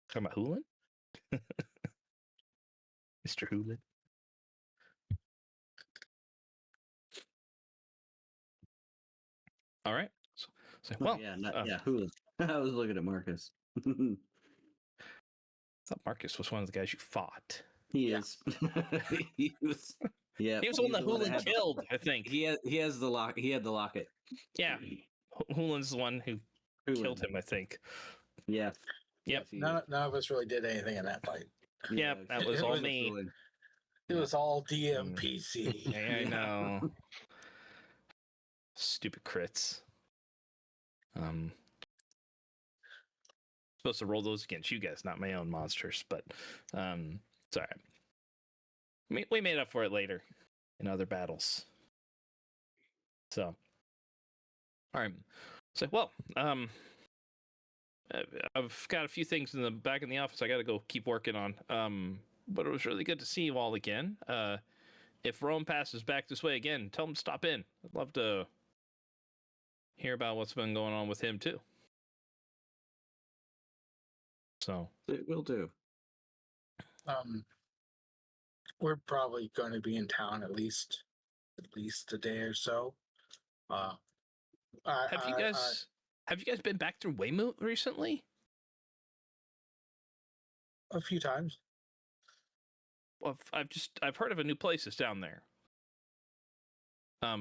Talking about Hoolan? Mr. Hoolan? All right. So well, yeah, who? I was looking at Marcus. I thought Marcus was one of the guys you fought. He is. he was. Yeah, He was the one that he's Hoolan had- killed, I think. He has the lock. He had the locket. Yeah. Hoolan's the one who killed him, I think. Yeah. Yep. Yes, None of us really did anything in that fight. Yep, that was It all was me. It was all DMPC. I know. Stupid crits. Supposed to roll those against you guys, not my own monsters, but it's all right. We made up for it later in other battles. So, all right. So, well, I've got a few things in the back in the office I got to go keep working on. But it was really good to see you all again. If Rome passes back this way again, tell him to stop in. I'd love to hear about what's been going on with him too. So It will do. We're probably going to be in town at least a day or so. have you guys been back through Weymouth recently? A few times. Well, I've heard of a new place that's down there.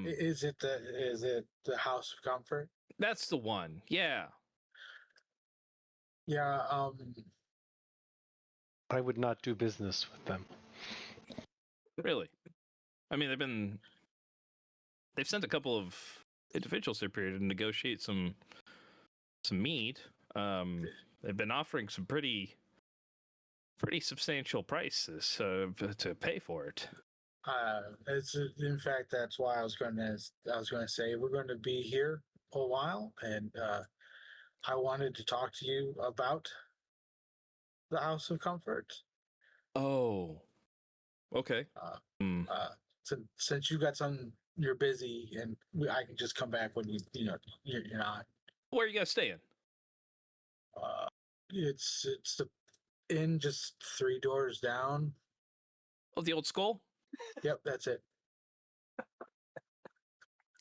Is it the House of Comfort? That's the one. Yeah. Yeah. I would not do business with them. Really? I mean, they've sent a couple of individuals here period to negotiate some meat. They've been offering some pretty substantial prices to pay for it. It's in fact that's why I was going to say we're going to be here a while, and I wanted to talk to you about the House of Comfort. Oh, okay. Since you got you're busy, and I can just come back when you're not. Where are you guys staying? It's the inn just 3 doors down. Oh, the Old Skull? Yep, that's it.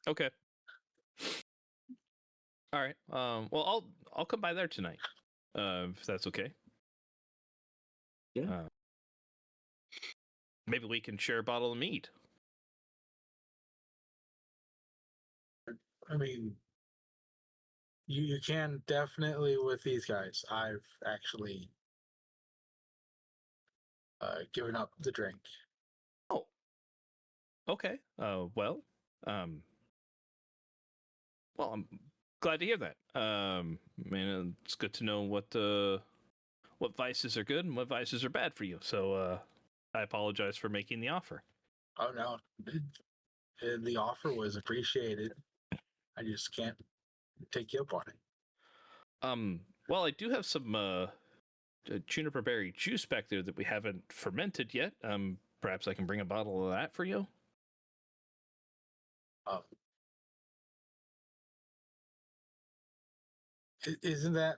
Okay. All right. Well, I'll come by there tonight, if that's okay. Yeah. Maybe we can share a bottle of mead. I mean, you can definitely with these guys. I've actually given up the drink. Oh. Okay. Well, I'm glad to hear that. It's good to know what vices are good and what vices are bad for you. So, I apologize for making the offer. Oh no, the offer was appreciated. I just can't take you up on it. Well, I do have some juniper berry juice back there that we haven't fermented yet. Perhaps I can bring a bottle of that for you. Isn't that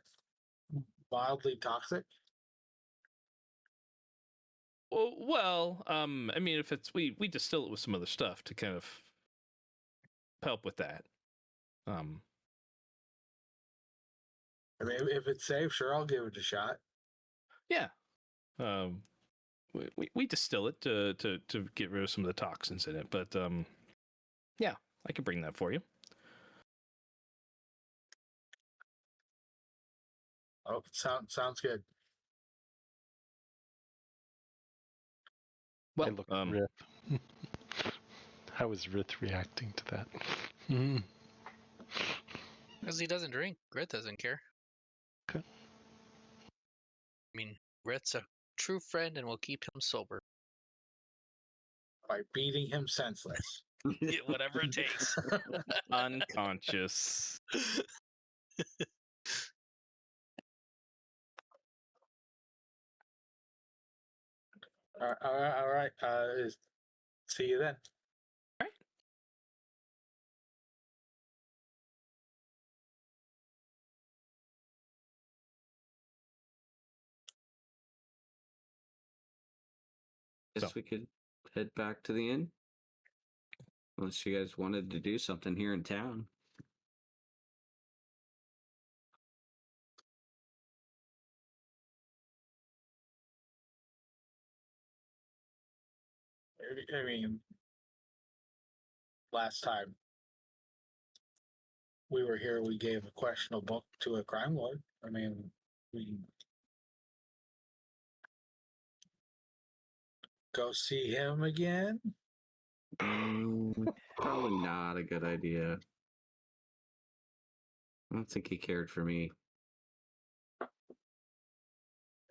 mildly toxic? Well, I mean, if it's we distill it with some other stuff to kind of help with that. I mean, if it's safe, sure, I'll give it a shot. Yeah. We distill it to get rid of some of the toxins in it, but yeah, I can bring that for you. Oh, sounds good. Well, I looked at Rith. How is Rith reacting to that? Because he doesn't drink. Grit doesn't care. Okay. I mean, Grit's a true friend and will keep him sober. By beating him senseless. Yeah, whatever it takes. unconscious. All right. See you then. All right. Guess So- we could head back to the inn. Unless you guys wanted to do something here in town. I mean, last time we were here, we gave a questionable book to a crime lord. I mean, we go see him again. Probably not a good idea. I don't think he cared for me. I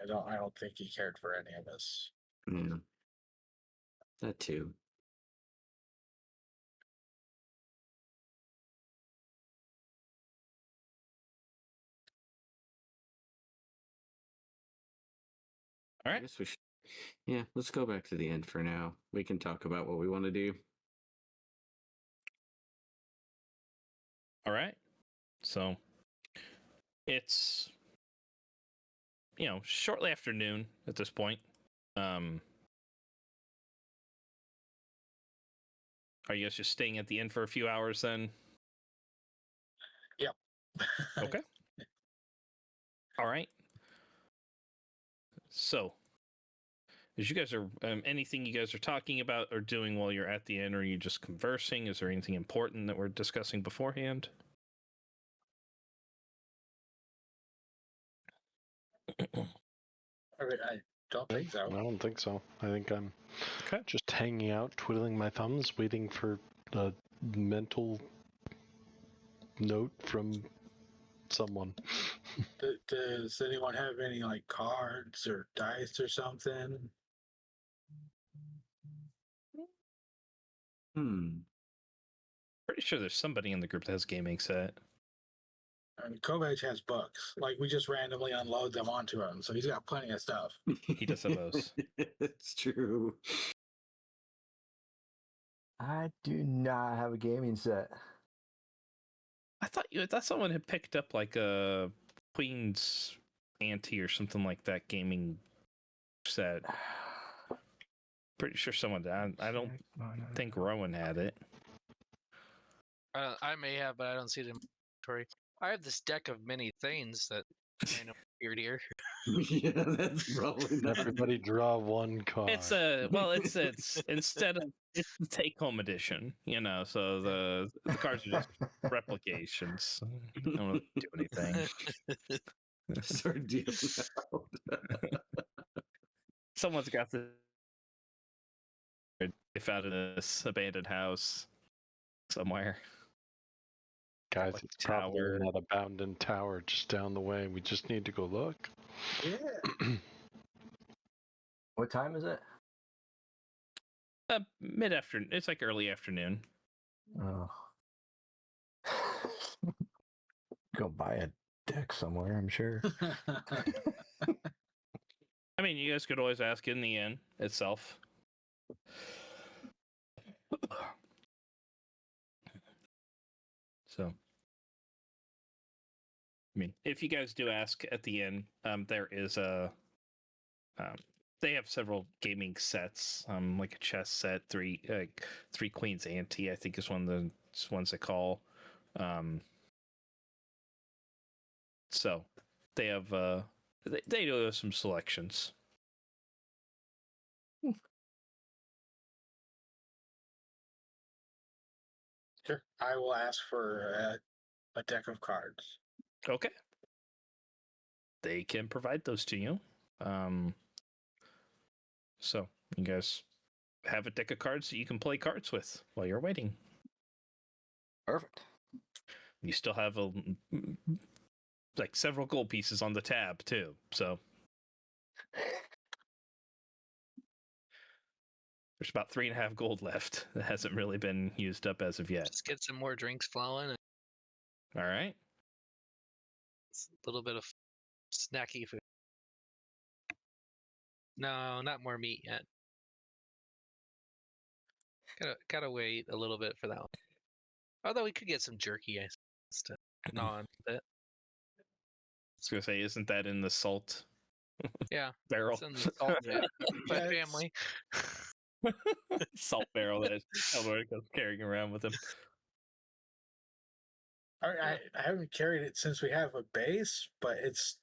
don't think he cared for any of us. Yeah. That too. All I right. guess we should. Yeah, let's go back to the end for now. We can talk about what we want to do. All right. So it's shortly after noon at this point. Are you guys just staying at the inn for a few hours then? Yep. Okay. All right. So, as you guys are, anything you guys are talking about or doing while you're at the inn, or are you just conversing? Is there anything important that we're discussing beforehand? I don't think so. I don't think so. I think I'm Okay. just hanging out, twiddling my thumbs, waiting for a mental note from someone. Does anyone have any like cards or dice or something? Pretty sure there's somebody in the group that has gaming set. I mean, Kovac has books. Like we just randomly unload them onto him, so he's got plenty of stuff. He does have those. It's true. I do not have a gaming set. I thought someone had picked up like a Queen's Ante or something like that gaming set. Pretty sure someone did. I don't think Rowan had it. I may have, but I don't see it in my inventory. I have this deck of many things that I know appeared here. Yeah, that's probably not. Everybody draw one card. It's it's instead of it's the take home edition, so the cards are just replications. I don't really do anything. Start dealing out. Someone's got the they found in this abandoned house somewhere. Guys, like it's probably tower. in that abandoned tower just down the way. We just need to go look. Yeah. What time is it? Mid afternoon. It's like early afternoon. Oh. Go buy a deck somewhere, I'm sure. I mean, you guys could always ask in the inn itself. So, I mean, if you guys do ask at the inn, there is they have several gaming sets, like a chess set, three Queen's Ante, I think is one of the ones they call. So they have they do have some selections. Sure. I will ask for a deck of cards. Okay. They can provide those to you. So you guys have a deck of cards that you can play cards with while you're waiting. Perfect. You still have like several gold pieces on the tab too. So there's about 3.5 gold left that hasn't really been used up as of yet. Just get some more drinks flowing and All right. a little bit of snacky food. No, not more meat yet. Gotta wait a little bit for that one. Although we could get some jerky ice to gnaw on a bit. I was gonna say, isn't that in the salt Yeah, barrel? it's in the salt Yeah, family. Salt barrel that Eldor goes carrying around with him. I haven't carried it since we have a base, but it's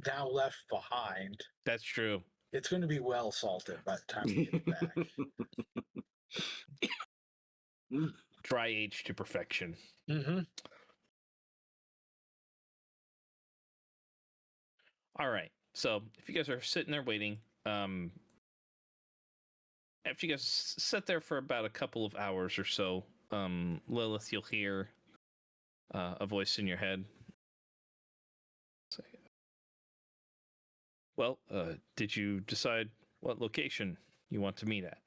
now left behind. That's true. It's going to be well salted by the time we get back. Dry aged to perfection. Mm-hmm. All right. So if you guys are sitting there waiting, after you guys sit there for about a couple of hours or so, Lilith, you'll hear a voice in your head. Say, well, did you decide what location you want to meet at?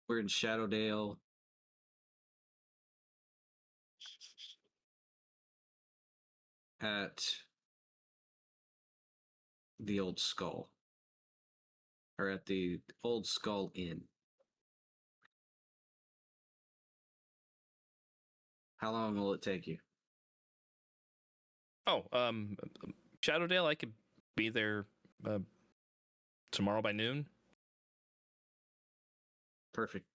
We're in Shadowdale. At the Old Skull. Or at the Old Skull Inn. How long will it take you? Oh, Shadowdale, I could be there tomorrow by noon. Perfect.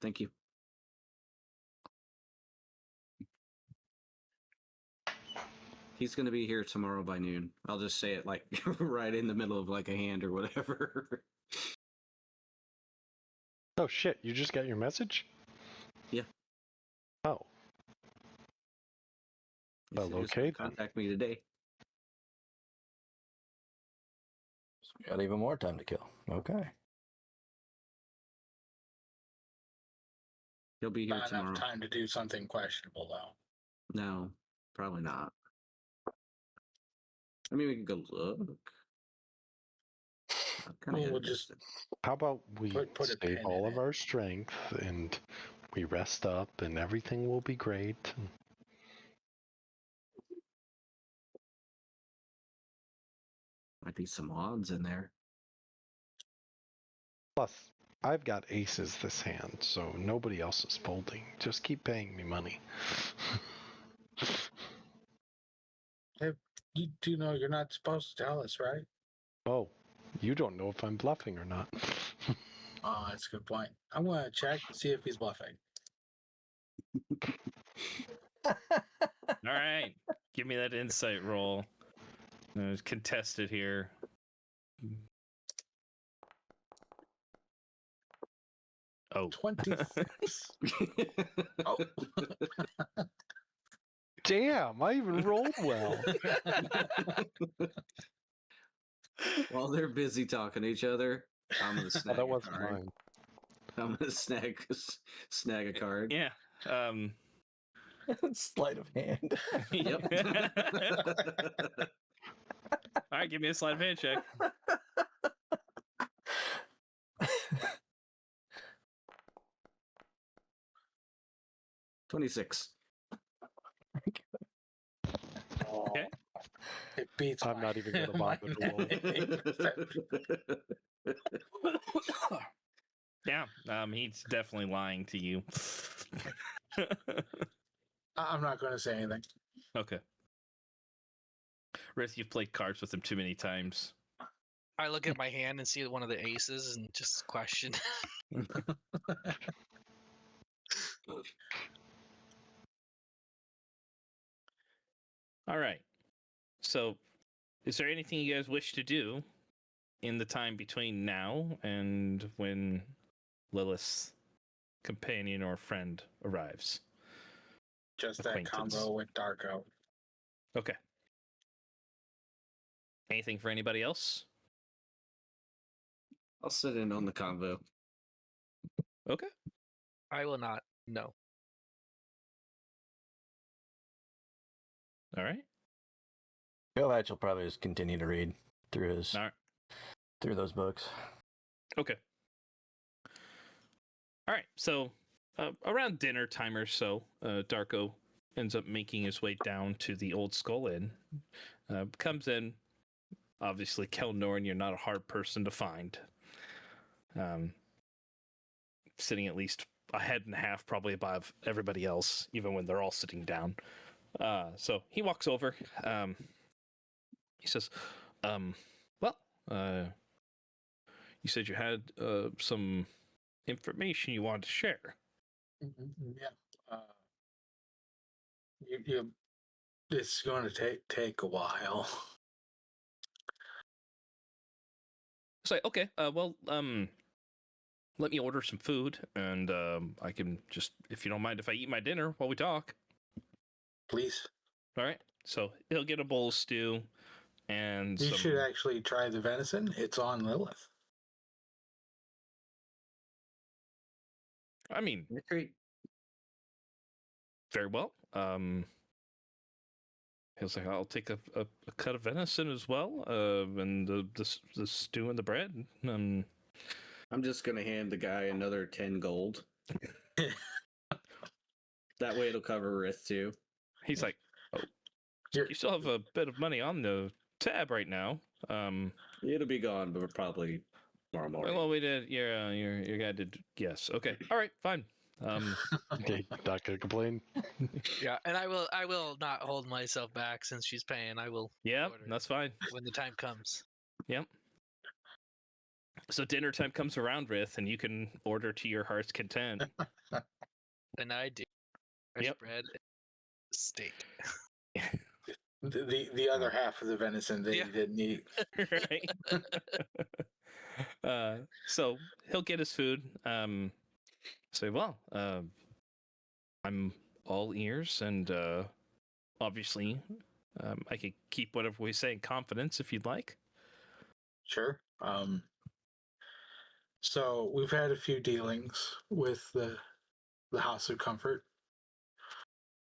Thank you. He's going to be here tomorrow by noon. I'll just say it like right in the middle of like a hand or whatever. Oh shit, you just got your message? Yeah. Oh. He Well, said he was gonna okay then. contact me today. So we got even more time to kill. Okay. He'll be here Not tomorrow. enough time to do something questionable, though. No, probably not. I mean, we can go look. Well, we'll just How about we Put a save pin all in of it. our strength and we rest up and everything will be great. Might be some odds in there. Plus, I've got aces this hand, so nobody else is folding. Just keep paying me money. you do know you're not supposed to tell us, right? Oh, you don't know if I'm bluffing or not. Oh, that's a good point. I'm going to check to see if he's bluffing. All right. Give me that insight roll. It's contested here. Oh. 26. Oh. Damn, I even rolled well. While they're busy talking to each other, I'm gonna Oh, snag that a wasn't card. mine. I'm gonna snag a card. Yeah. Sleight of hand. Yep. All right, give me a sleight of hand check. $26. Okay. It beats I'm my- not even gonna my bother to roll. Yeah. He's definitely lying to you. I'm not going to say anything. Okay. Riz, you've played cards with him too many times. I look at my hand and see one of the aces and just question. All right. So, is there anything you guys wish to do in the time between now and when Lilith's companion or friend arrives? Just that Acquaintance. combo with Darko. Okay. Anything for anybody else? I'll sit in on the convo. Okay. I will not. No. All right. Kovac will probably just continue to read through All right. through those books. Okay. All right. So around dinner time or so, Darko ends up making his way down to the Old Skull Inn. Comes in. Obviously, Kelnorn, you're not a hard person to find. sitting at least a head and a half probably above everybody else, even when they're all sitting down. So he walks over. He says, well, you said you had some information you wanted to share. Yeah. It's going to take a while. It's like, okay, well, let me order some food, and I can just, if you don't mind if I eat my dinner while we talk. Please. All right. So he'll get a bowl of stew, and You should actually try the venison. It's on Lilith. I mean, Great. very well. He was like, I'll take a cut of venison as well, and the stew and the bread. I'm just gonna hand the guy another 10 gold. That way it'll cover Rith too. He's like, oh, you still have a bit of money on the tab right now. It'll be gone, but probably tomorrow morning. Well, we did. Your guy did. Yes. Okay. All right. Fine. Okay, not gonna complain. Yeah, and I will not hold myself back since she's paying. I will. Yeah, order that's fine. when the time comes. Yep. So dinner time comes around, Rith, and you can order to your heart's content. And I do. Fresh Yep. bread, steak. The other half of the venison that you didn't eat. Right. So he'll get his food. Say, well, I'm all ears, and obviously, I could keep whatever we say in confidence if you'd like. Sure. So we've had a few dealings with the House of Comfort.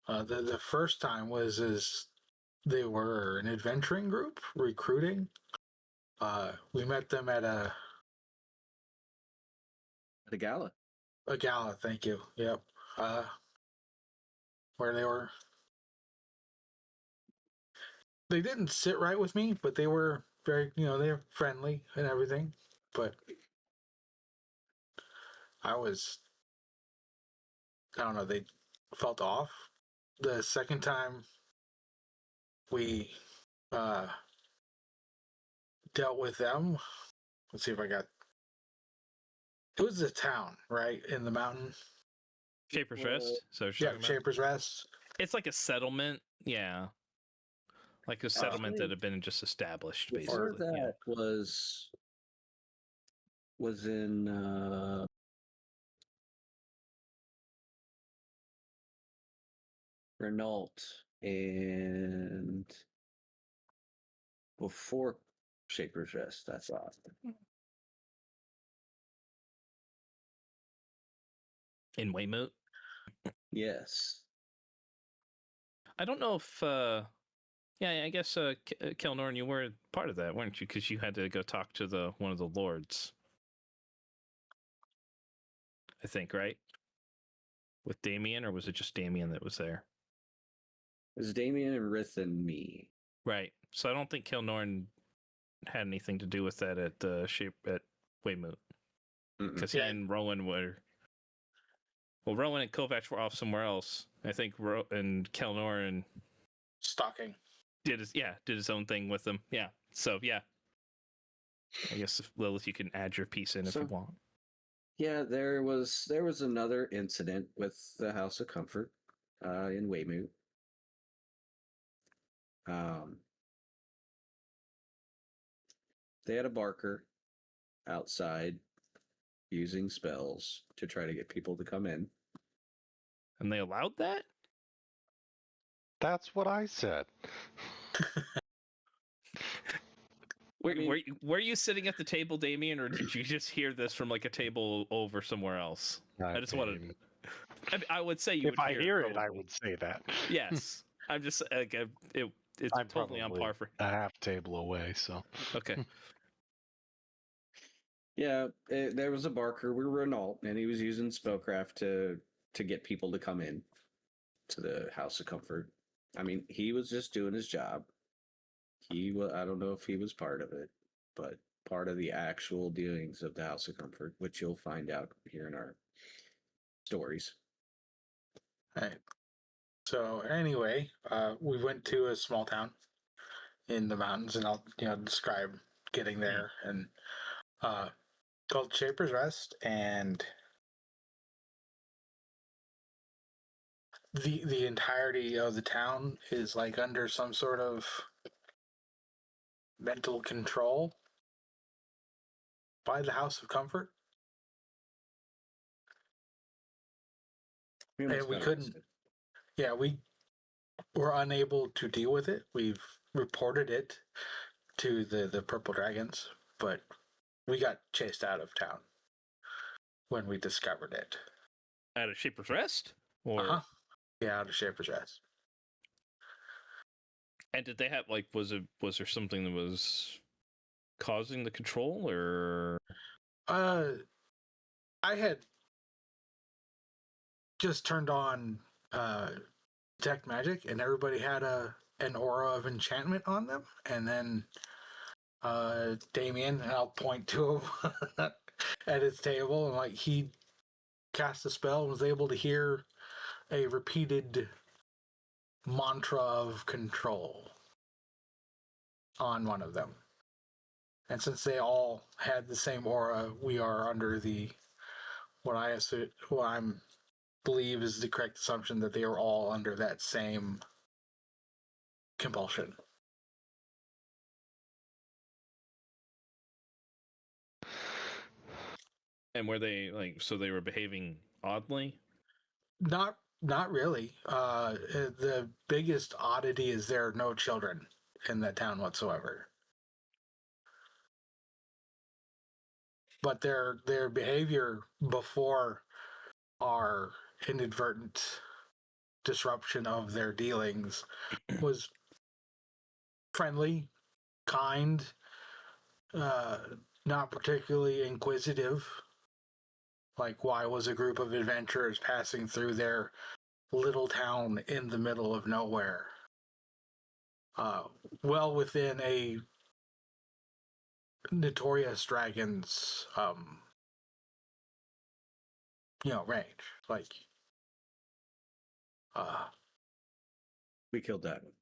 The first time was they were an adventuring group recruiting. We met them at The gala. a gala. Thank you. Yep. Where they didn't sit right with me, but they were very, they're friendly and everything. But I don't know, they felt off. The second time we dealt with them, let's see if I got. It was a town, right, in the mountain. Shaper's Rest. So Yeah, Shaper's Rest. It's like a settlement. Yeah. Like a settlement that had been just established, basically. Before that was in Renault, and before Shaper's Rest, that's awesome. In Weymouth. Yes. I don't know if yeah, I guess Kelnorn, you were part of that, weren't you? Because you had to go talk to one of the lords. I think, right? With Damien, or was it just Damien that was there? It was Damien and Rith and me. Right. So I don't think Kelnorn had anything to do with that at Weymouth. Because he and Rowan were. Well, Rowan and Kovac were off somewhere else. I think and Kelnorn Stalking. did his own thing with them. Yeah. So yeah. I guess Lilith, you can add your piece in if you want. Yeah, there was another incident with the House of Comfort in Weymouth. They had a barker outside using spells to try to get people to come in. And they allowed that? That's what I said. Were you sitting at the table, Damien, or did you just hear this from like a table over somewhere else? I just wanted. I would say you. If I hear it, I would say that. Yes, I'm just like it's I'm totally on par for a half table away. So okay. Yeah, there was a barker. We were Renault, and he was using spellcraft to get people to come in to the House of Comfort. I mean, he was just doing his job. I don't know if he was part of it, but part of the actual dealings of the House of Comfort, which you'll find out here in our stories. Right. So anyway, we went to a small town in the mountains, and I'll describe getting there, and called Shaper's Rest, and the entirety of the town is like under some sort of mental control by the House of Comfort. And we couldn't. Yeah, we were unable to deal with it. We've reported it to the Purple Dragons, but we got chased out of town when we discovered it. Out of Shaper's Rest? Or Yeah, out of Shaper's Rest. And did they have was there something that was causing the control, or I had just turned on detect magic, and everybody had an aura of enchantment on them, and then Damien, and I'll point to him at his table, and he cast a spell and was able to hear a repeated mantra of control on one of them. And since they all had the same aura, we are under what I believe is the correct assumption that they are all under that same compulsion. and were they so they were behaving oddly? Not really. The biggest oddity is there are no children in that town whatsoever. But their behavior before our inadvertent disruption of their dealings was friendly, kind, not particularly inquisitive. Why was a group of adventurers passing through their little town in the middle of nowhere? Well within a notorious dragon's, range. We killed that one.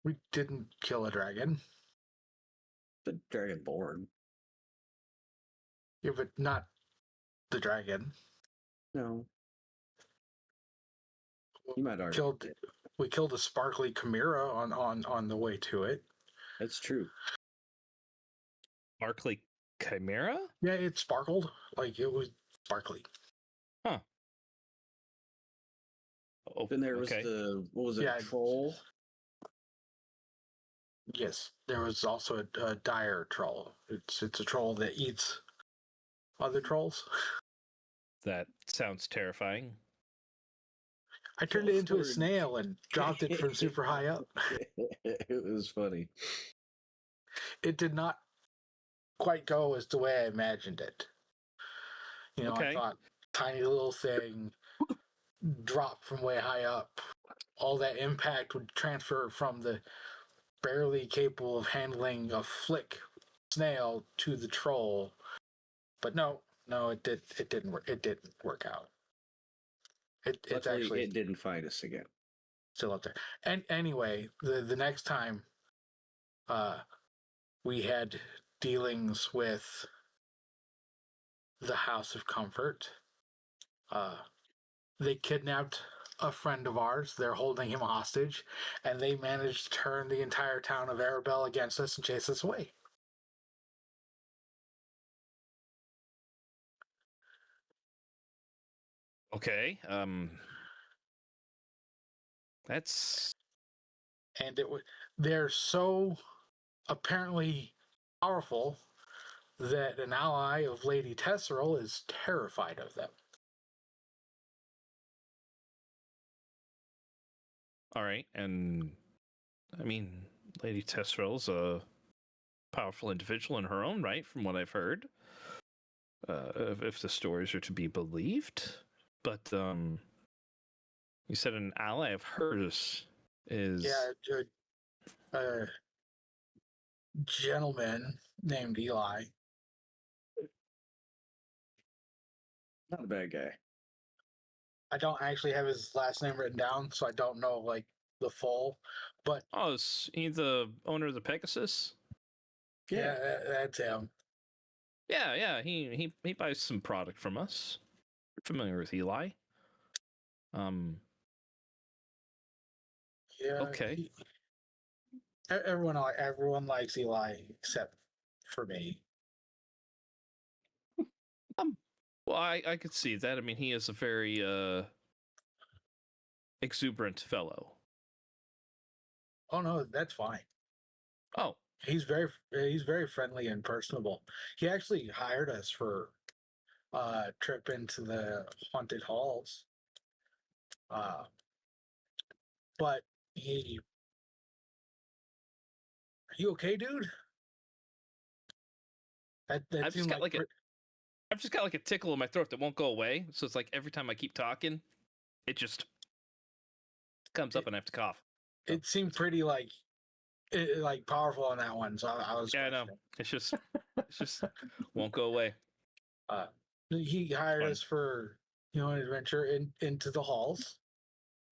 We didn't kill a dragon. The Dragonborn. Yeah, but not the dragon. No. You might already We killed a sparkly chimera on the way to it. That's true. Sparkly chimera? Yeah, it sparkled. It was sparkly. Huh. Oh, Then there was what was it, troll? Yes, there was also a dire troll. It's a troll that eats other trolls. That sounds terrifying. I turned it into a snail and dropped it from super high up. It was funny. It did not quite go as the way I imagined it. I thought tiny little thing, drop from way high up. All that impact would transfer from the barely capable of handling a flick snail to the troll. But no, it didn't work. It didn't work out. It's actually, it didn't find us again. Still up there. And anyway, the next time we had dealings with the House of Comfort, they kidnapped a friend of ours. They're holding him hostage, and they managed to turn the entire town of Arabelle against us and chase us away. Okay. That's. And they're so apparently powerful that an ally of Lady Tesseril is terrified of them. All right, and I mean, Lady Tesseril's a powerful individual in her own right, from what I've heard. If the stories are to be believed, but you said an ally of hers is gentleman named Eli. Not a bad guy. I don't actually have his last name written down, so I don't know like the full. But Oh, is he the owner of the Pegasus? yeah, that's him. Yeah. He buys some product from us. Familiar with Eli? Yeah. Okay. Everyone likes Eli except for me. Well, I could see that. I mean, he is a very exuberant fellow. Oh no, that's fine. Oh, He's very friendly and personable. He actually hired us for a trip into the haunted halls. But he, are you okay, dude? That I've just seemed got like I've just got like a tickle in my throat that won't go away. So it's like every time I keep talking, it just comes up and I have to cough. it seemed pretty like powerful on that one. So I was Yeah, I know. questioning. It's just won't go away. He hired Fun. us for an adventure into the halls,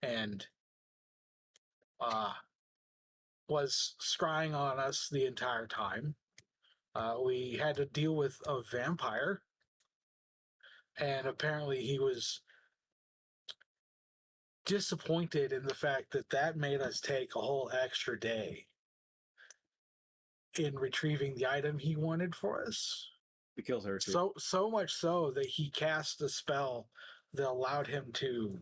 and was scrying on us the entire time. We had to deal with a vampire, and apparently he was disappointed in the fact that made us take a whole extra day in retrieving the item he wanted for us. It kills her too. So much so that he cast a spell that allowed him to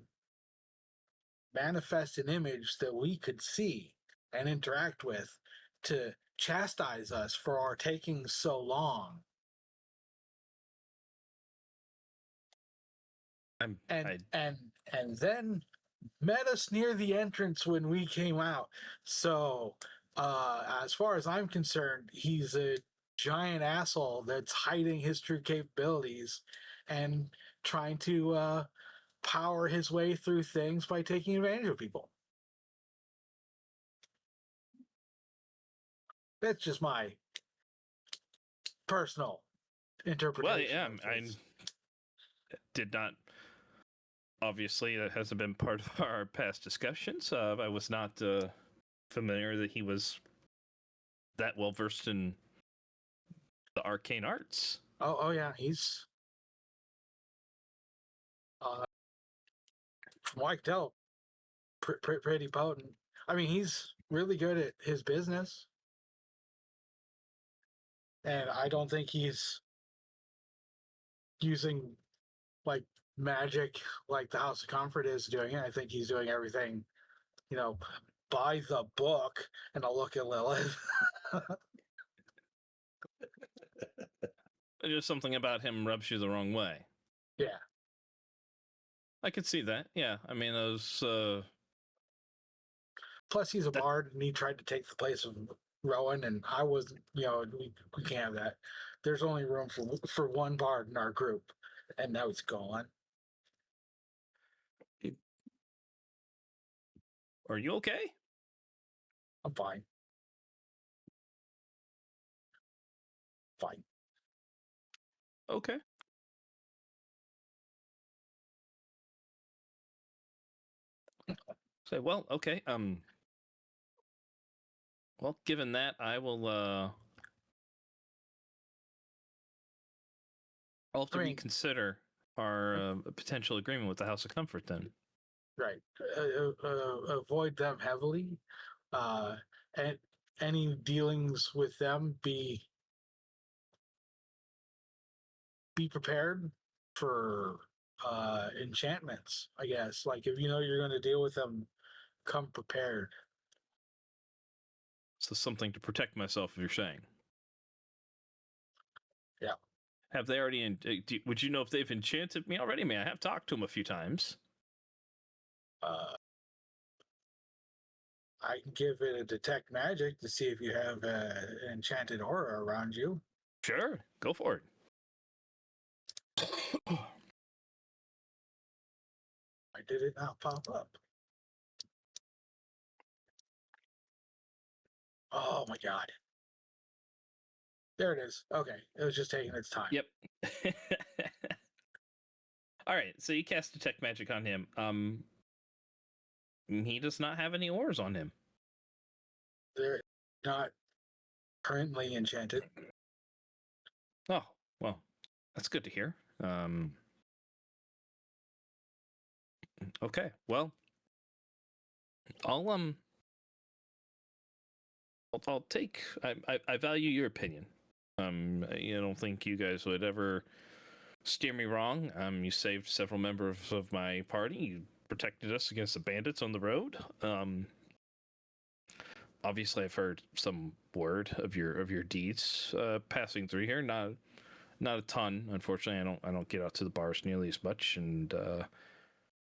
manifest an image that we could see and interact with to chastise us for our taking so long. And then met us near the entrance when we came out. So, as far as I'm concerned, he's a giant asshole that's hiding his true capabilities and trying to power his way through things by taking advantage of people. That's just my personal interpretation. Well, yeah, I did not. Obviously, that hasn't been part of our past discussions. I was not familiar that he was that well versed in the arcane arts. Oh yeah, he's from what I can tell, pretty potent. I mean, he's really good at his business, and I don't think he's using like magic like the House of Comfort is doing it. I think he's doing everything, by the book. And I'll look at Lilith. Just something about him rubs you the wrong way. Yeah. I could see that. Yeah, I mean, those. Plus, he's a bard, and he tried to take the place of Rowan, and I wasn't. We can't have that. There's only room for one bard in our group, and now he's gone. Are you okay? I'm fine. Fine. Okay. So, well, okay. Well, given that, I will. I'll have to reconsider our potential agreement with the House of Comfort then. Right. Avoid them heavily. And any dealings with them, be prepared for enchantments, I guess. Like, if you know you're going to deal with them, come prepared. So something to protect myself, if you're saying. Yeah. Have they already? Would you know if they've enchanted me already? I mean, I have talked to them a few times. I can give it a detect magic to see if you have an enchanted aura around you. Sure, go for it. Why did it not pop up? Oh my god. There it is. Okay, it was just taking its time. Yep. All right, so you cast detect magic on him. He does not have any ores on him. They're not currently enchanted. Oh, well, that's good to hear. Okay, well, I'll I'll take. I value your opinion. I don't think you guys would ever steer me wrong. You saved several members of my party. You protected us against the bandits on the road. Obviously, I've heard some word of your deeds passing through here. Not a ton, unfortunately. I don't get out to the bars nearly as much, and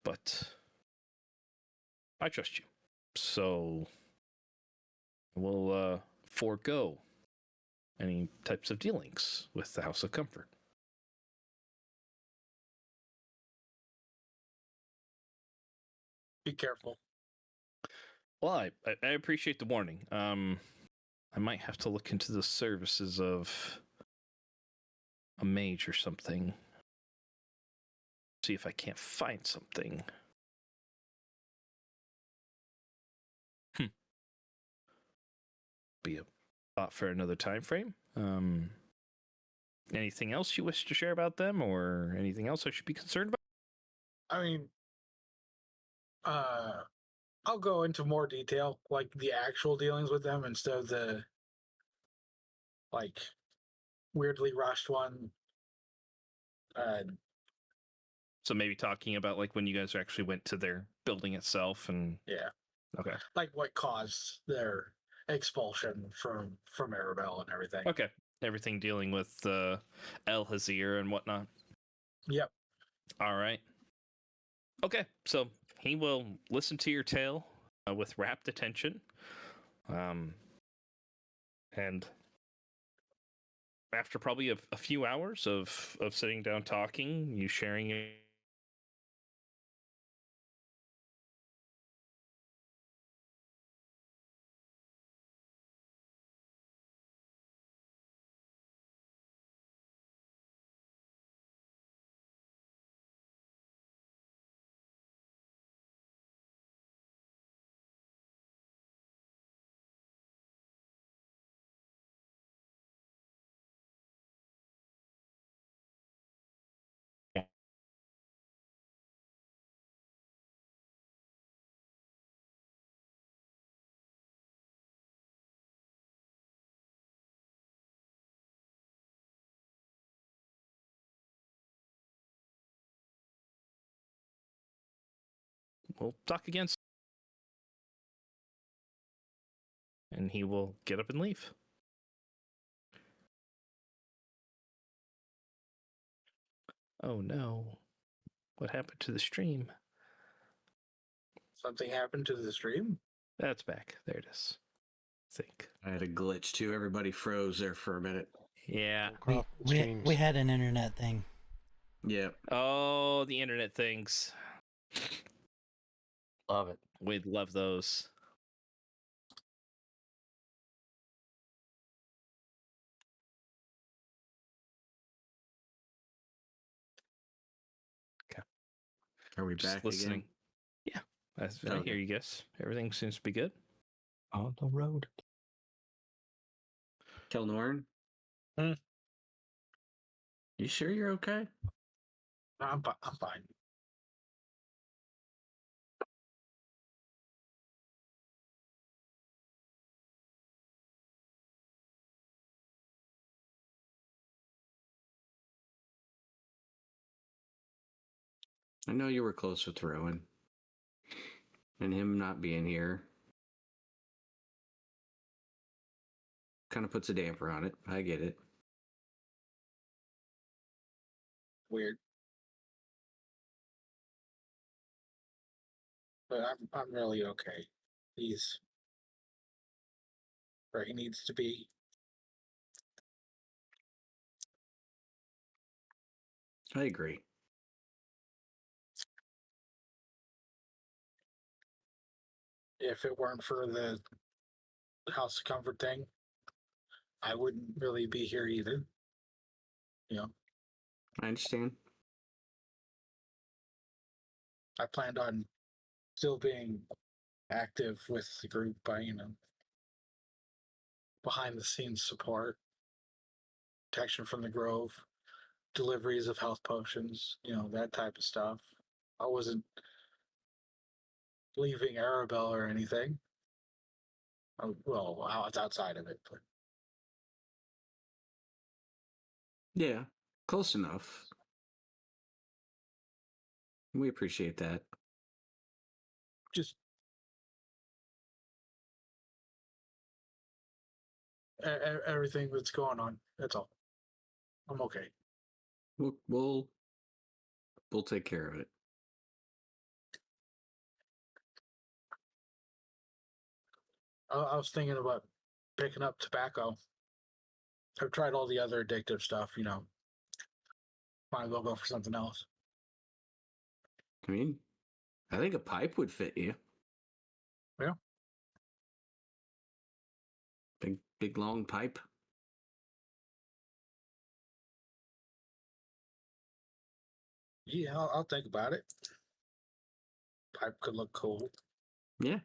but I trust you, so we'll forego any types of dealings with the House of Comfort. Be careful. Well, I appreciate the warning. I might have to look into the services of a mage or something. See if I can't find something. Be a thought for another time frame. Anything else you wish to share about them, or anything else I should be concerned about? I mean, I'll go into more detail, like the actual dealings with them instead of the like weirdly rushed one. So maybe talking about like when you guys actually went to their building itself, and Yeah, okay, like what caused their expulsion from Arabelle and everything. okay, everything dealing with El Hazir and whatnot. Yep. All right. Okay, so he will listen to your tale with rapt attention, and after probably a few hours of sitting down talking, you sharing it. We'll talk again. And he will get up and leave. Oh no. What happened to the stream? Something happened to the stream. That's back. There it is. I think. I had a glitch too. Everybody froze there for a minute. Yeah. We had an internet thing. Yep. Oh, the internet things. Love it. We'd love those. Okay. Are we Just back listening. again? Yeah. I Okay. hear you guys. Everything seems to be good. On the road. Kelnorn? Hmm? You sure you're okay? I'm fine. I know you were close with Rowan. And him not being here kind of puts a damper on it. I get it. Weird. But I'm really okay. He's where he needs to be. I agree. If it weren't for the House of Comfort thing, I wouldn't really be here either. I understand. I planned on still being active with the group by, behind the scenes support, protection from the Grove, deliveries of health potions, that type of stuff. I wasn't leaving Arabelle or anything. Well, it's outside of it, but Yeah, close enough. We appreciate that. just everything that's going on. That's all. I'm okay. We'll take care of it. I was thinking about picking up tobacco. I've tried all the other addictive stuff, Might as well go for something else. I mean, I think a pipe would fit you. Yeah. Big long pipe. Yeah, I'll think about it. Pipe could look cool. Yeah.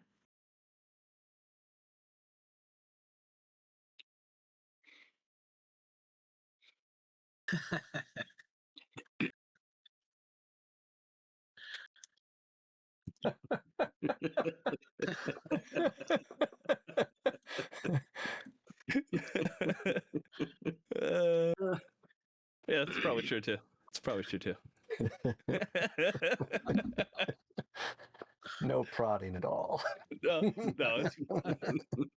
Yeah, that's probably true too. No prodding at all. No.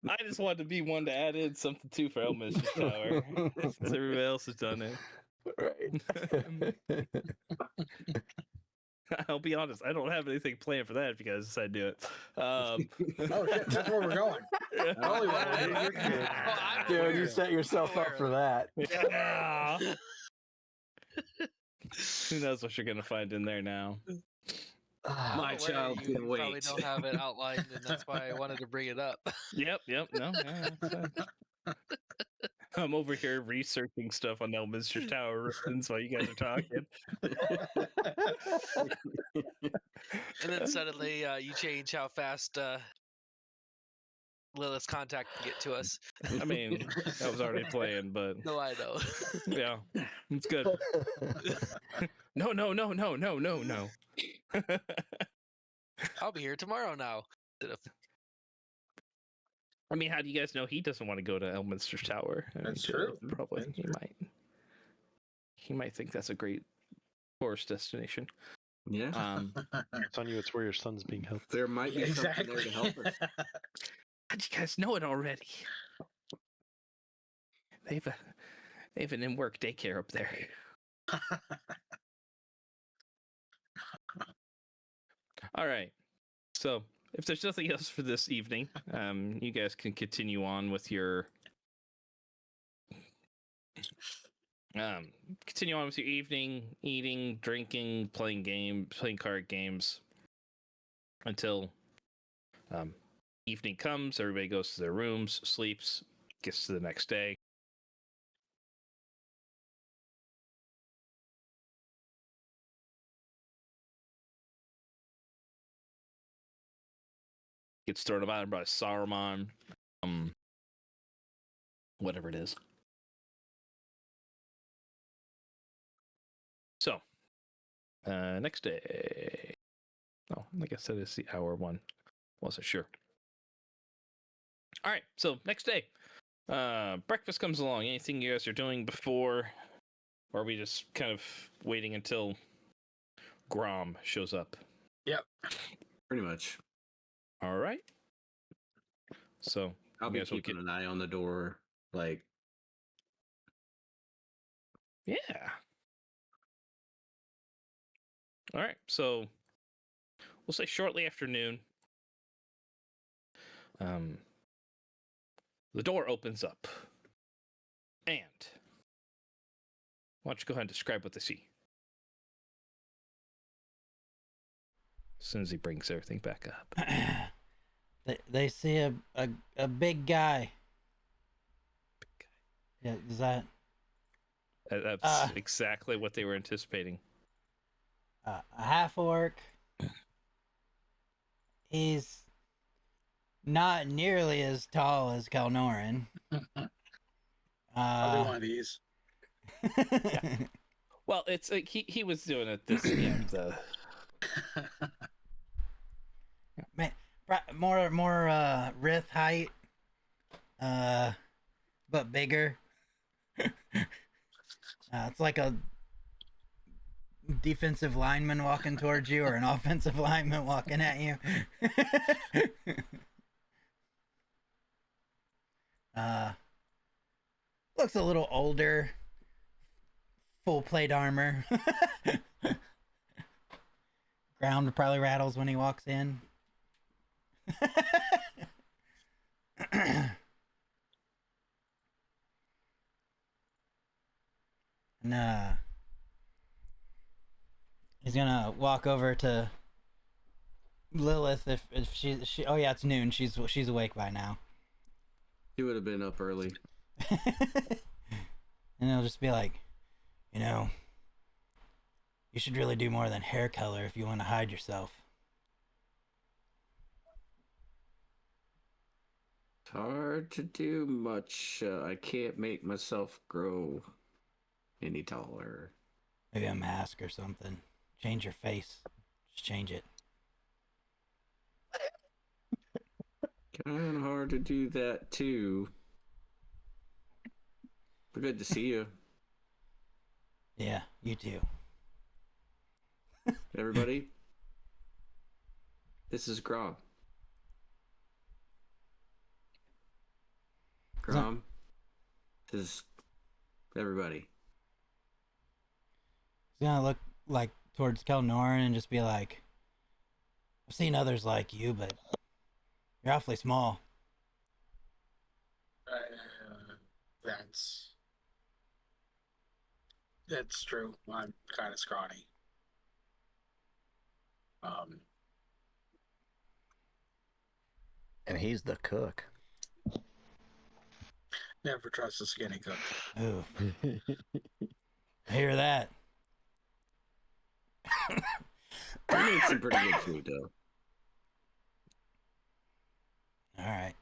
I just wanted to be one to add in something too for Elminster's Tower, since everybody else has done it. Right. I'll be honest, I don't have anything planned for that if you guys decide to do it. Oh shit, that's where we're going. Dude, you set yourself up for that. Yeah. Who knows what you're gonna find in there now? My child you can probably wait. don't have it outlined, and that's why I wanted to bring it up. Yep. No. I'm over here researching stuff on Elminster's Tower ruins while you guys are talking. And then suddenly you change how fast Lilith's contact can get to us. I mean, that was already planned, but No, I know. yeah, it's good. No. I'll be here tomorrow now. I mean, how do you guys know he doesn't want to go to Elminster's Tower? That's true. Probably he might think that's a great tourist destination. Yeah. It's on you. It's where your son's being held. There might be something there to help us. How'd you guys know it already? They have an in-work daycare up there. All right. So if there's nothing else for this evening, you guys can continue on with your evening, eating, drinking, playing card games until evening comes. Everybody goes to their rooms, sleeps, gets to the next day. Gets thrown about by Saruman, whatever it is. So, next day. Oh, like I said, it's the hour one. Wasn't sure. All right, so next day. Breakfast comes along. Anything you guys are doing before? Or are we just kind of waiting until Grom shows up? Yep. Pretty much. All right. So I'll you be guys will keeping an eye on the door, like. Yeah. All right. So we'll say shortly after noon. The door opens up. And why don't you go ahead and describe what they see? As soon as he brings everything back up. They see a big guy. Yeah, is that That's exactly what they were anticipating. a half orc? He's not nearly as tall as Kalnoran. I'll do one of these. Well, it's like he was doing it this the more Rith height, but bigger. It's like a defensive lineman walking towards you or an offensive lineman walking at you. Looks a little older. Full plate armor. Ground probably rattles when he walks in. And he's gonna walk over to Lilith if she oh yeah, it's noon. She's awake by now. He would have been up early. And he'll just be like, you know, you should really do more than hair color if you want to hide yourself. It's hard to do much. I can't make myself grow any taller. Maybe a mask or something. Change your face. Just change it. Kind of hard to do that too. But good to see you. Yeah, you too. Everybody, this is Grom. Grom, this is everybody. He's gonna look like towards Kelnoran and just be like, I've seen others like you, but you're awfully small. That's true. I'm kind of scrawny. And he's the cook. Never trust a skinny cook. Ooh. I hear that. He made some pretty good food though. All right.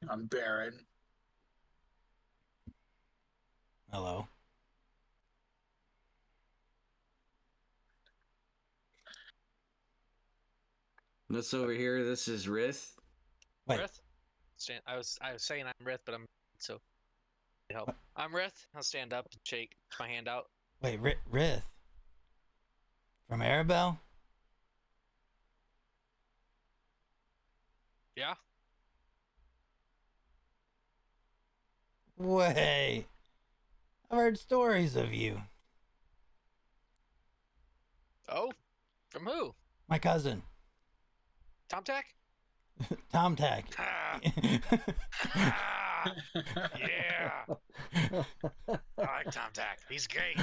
I'm Baron. Hello. This over here, this is Rith. Wait. Rith? I was saying I'm Rith, but I'm so help. I'm Rith. I'll stand up and shake my hand out. Wait, Rith. From Arabelle? Yeah. Wait. I've heard stories of you. Oh, from who? My cousin. Tomtac? Tomtac. Ah. Ah. Yeah. I like Tomtac. He's great.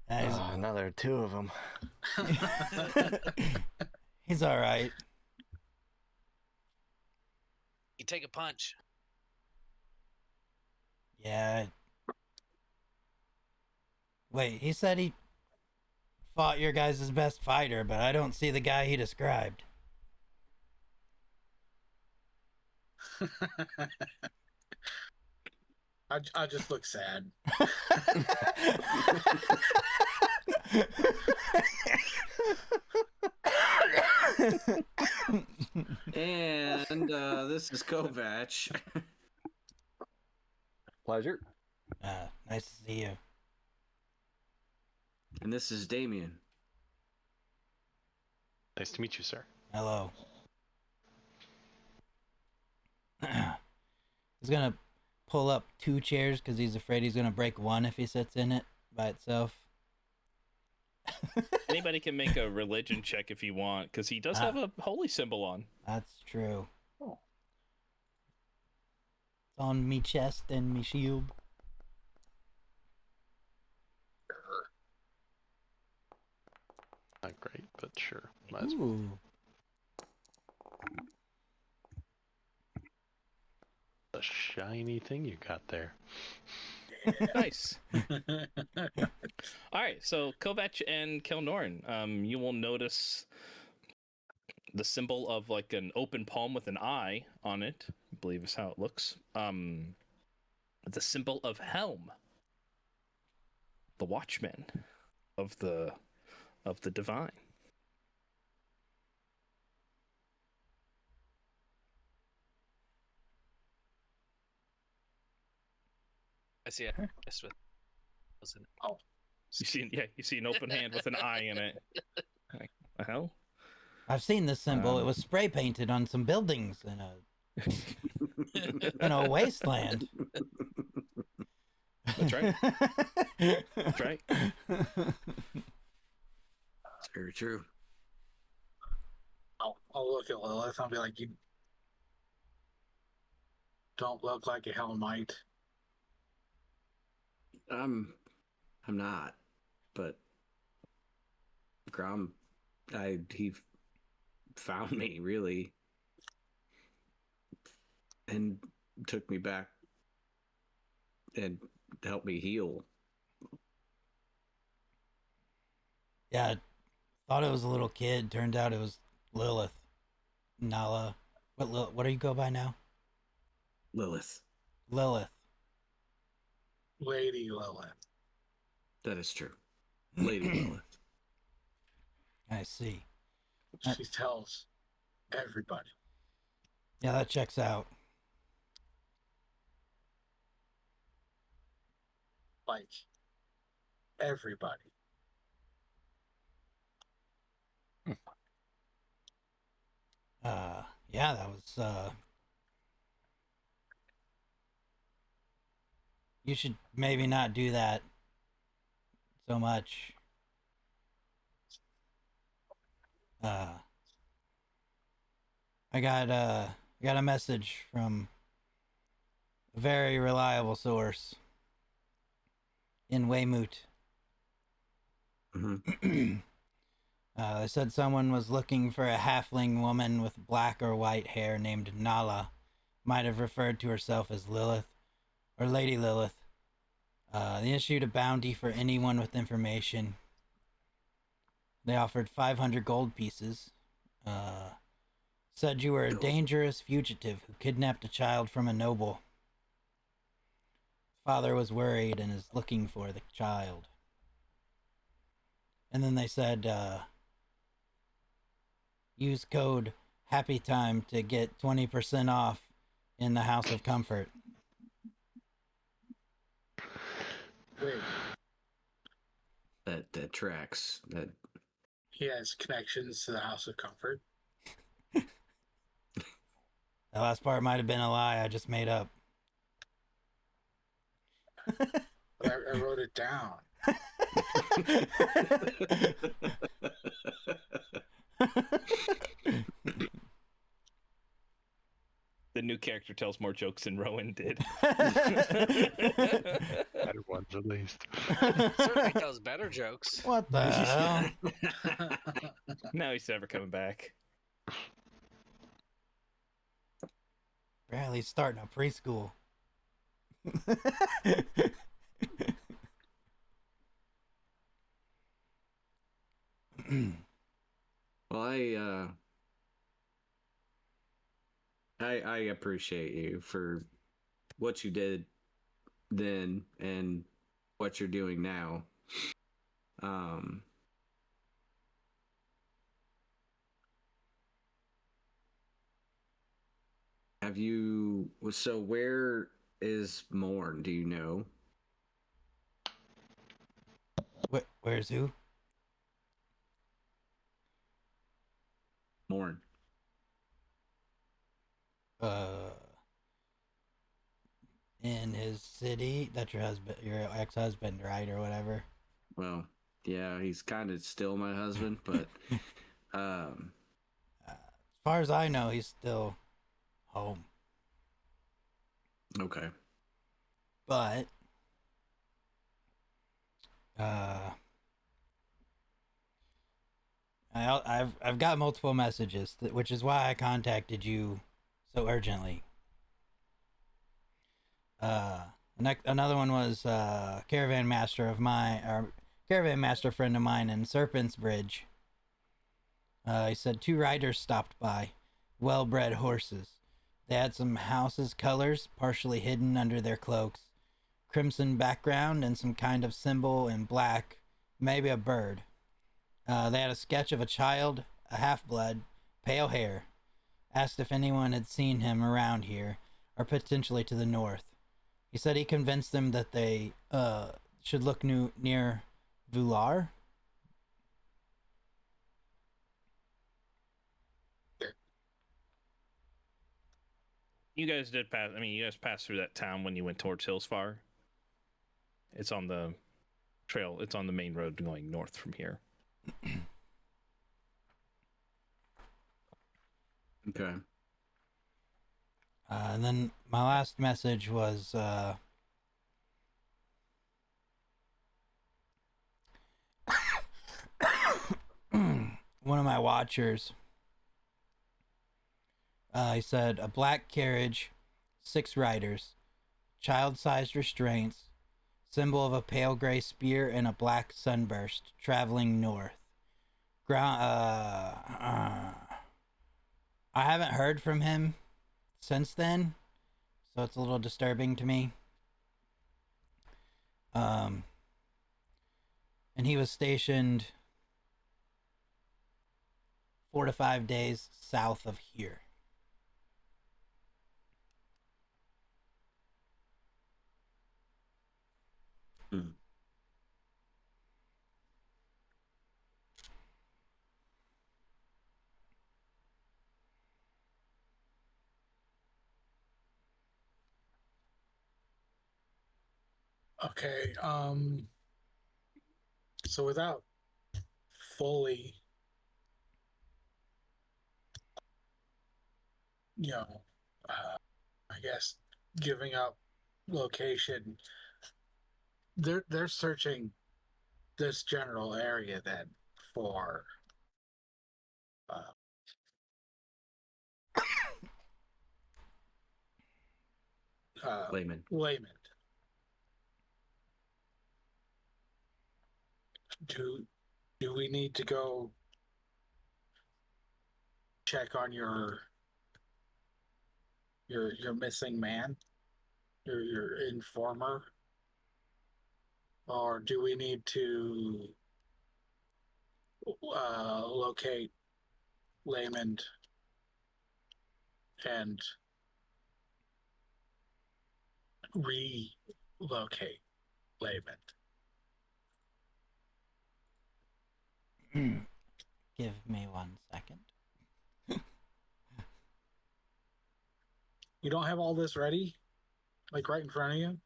Another two of them. He's all right. You take a punch. Yeah. Wait, he said he fought your guys' best fighter, but I don't see the guy he described. I just look sad. And this is Kovac. Pleasure. Nice to see you. And this is Damien. Nice to meet you, sir. Hello. He's gonna pull up 2 chairs because he's afraid he's gonna break one if he sits in it by itself. Anybody can make a religion check if you want, because he does have a holy symbol on. That's true. Oh. It's on me chest and me shield. Not great, but sure. Might as well. Ooh. shiny thing you got there. Nice. All right, so Kovac and Kelnorin, you will notice the symbol of like an open palm with an eye on it, I believe is how it looks. The symbol of Helm, the watchman of the divine. I see it. Yes, with listen. Oh, You see an open hand with an eye in it. Like, the hell? I've seen this symbol. It was spray painted on some buildings in a wasteland. That's right. That's right. It's very true. I'll look at Lilith. I'll be like, you don't look like a Helmite. I'm not, but Grom, he found me really, and took me back and helped me heal. Yeah, I thought it was a little kid. Turned out it was Lilith. Nala. What do you go by now? Lilith. Lilith. Lady Lilith. That is true. Lady Lilith. I see. She tells everybody. Yeah, that checks out. Like, everybody. Yeah, that was, you should maybe not do that so much. I got a message from a very reliable source in Weymouth. Mm-hmm. They said someone was looking for a halfling woman with black or white hair named Nala. Might have referred to herself as Lilith or Lady Lilith. They issued a bounty for anyone with information. They offered 500 gold pieces. Said you were a dangerous fugitive who kidnapped a child from a noble. Father was worried and is looking for the child. And then they said, use code HAPPYTIME to get 20% off in the House of Comfort. Wait, That tracks. That he has connections to the House of Comfort. The last part might have been a lie I just made up. I wrote it down. The new character tells more jokes than Rowan did. Better ones, at least. Certainly tells better jokes. What the hell? Now he's never coming back. Apparently he's starting a preschool. Well, I appreciate you for what you did then and what you're doing now. So where is Morn, do you know? Where's who? Morn. In his city. That's your ex-husband, right, or whatever. Well, yeah, he's kind of still my husband, but as far as I know, he's still home. Okay. But I've got multiple messages, which is why I contacted you so urgently. Another one was caravan master friend of mine in Serpent's Bridge. He said 2 riders stopped by, well-bred horses. They had some houses' colors partially hidden under their cloaks, crimson background and some kind of symbol in black, maybe a bird. They had a sketch of a child, a half-blood, pale hair. Asked if anyone had seen him around here, or potentially to the north. He said he convinced them that they should look near Vular. You guys did pass. I mean, you guys passed through that town when you went towards Hillsfar. It's on the trail. It's on the main road going north from here. Okay. And then my last message was one of my watchers. He said, a black carriage, 6 riders, child-sized restraints, symbol of a pale gray spear and a black sunburst, traveling north. I haven't heard from him since then, so it's a little disturbing to me. And he was stationed 4 to 5 days south of here. Okay. So without fully, I guess giving up location, they're searching this general area then for Layman. Do we need to go check on your missing man, your informer, or do we need to locate Layman and relocate Layman? Give me 1 second. You don't have all this ready? Like right in front of you?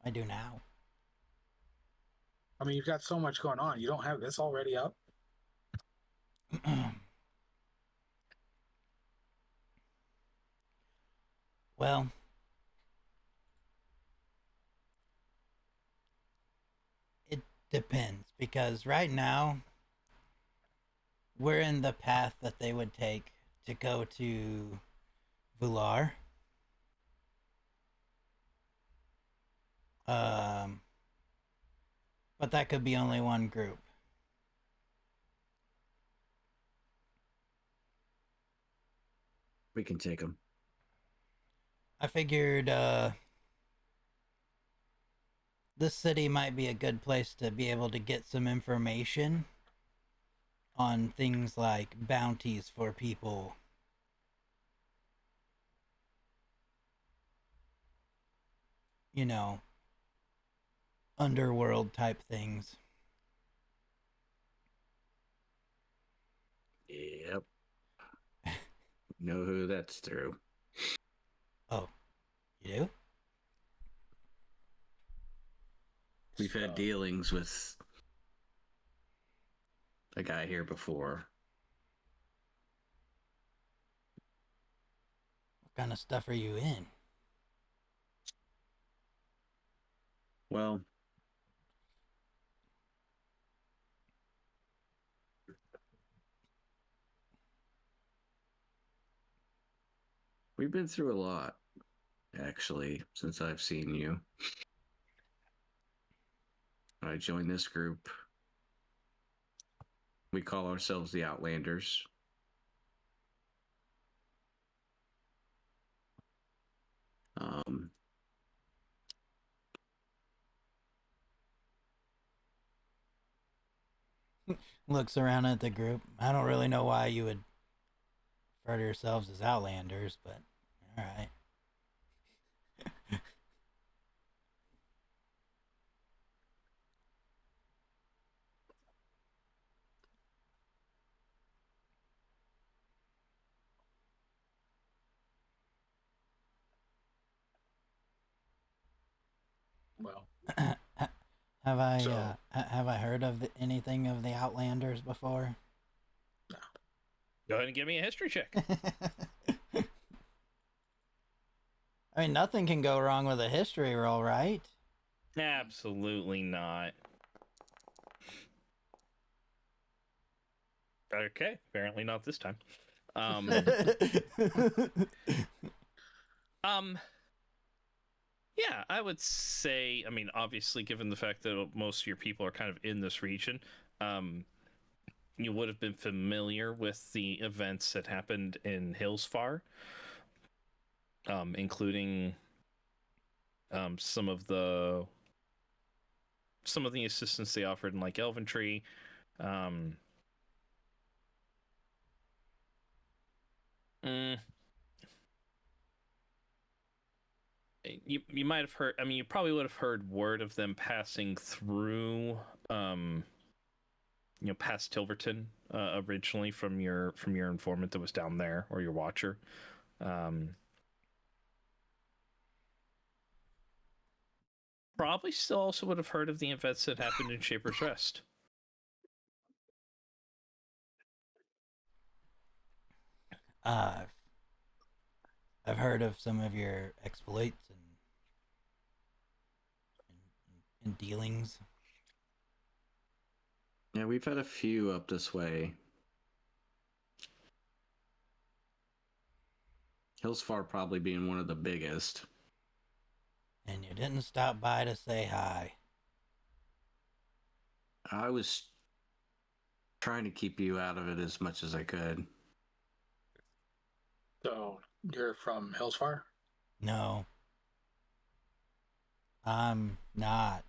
I do now. I mean, you've got so much going on. You don't have this already up? Well, it depends, because right now we're in the path that they would take to go to Vular. But that could be only one group. We can take them. I figured this city might be a good place to be able to get some information on things like bounties for people. You know, underworld type things. Yep. Know who that's through. Oh, you do? We've had dealings with a guy here before. What kind of stuff are you in? Well, we've been through a lot. actually, since I've seen you. I joined this group. We call ourselves the Outlanders. Um, Looks around at the group. I don't really know why you would refer to yourselves as Outlanders, but all right. Well, Have I So- have I heard of anything of the Outlanders before? Go ahead and give me a history check. I mean, nothing can go wrong with a history roll, right? Absolutely not. Okay, apparently not this time. Yeah, I would say, I mean, obviously, given the fact that most of your people are kind of in this region, you would have been familiar with the events that happened in Hillsfar, including some of the assistance they offered in like Elventree. You might have heard. I mean, you probably would have heard word of them passing through, past Tilverton originally from your informant that was down there, or your watcher. Probably still also would have heard of the events that happened in Shaper's Rest. I've heard of some of your exploits and dealings. yeah, we've had a few up this way. Hillsfar probably being one of the biggest. And you didn't stop by to say hi. I was trying to keep you out of it as much as I could. So you're from Hillsfar? No. I'm not.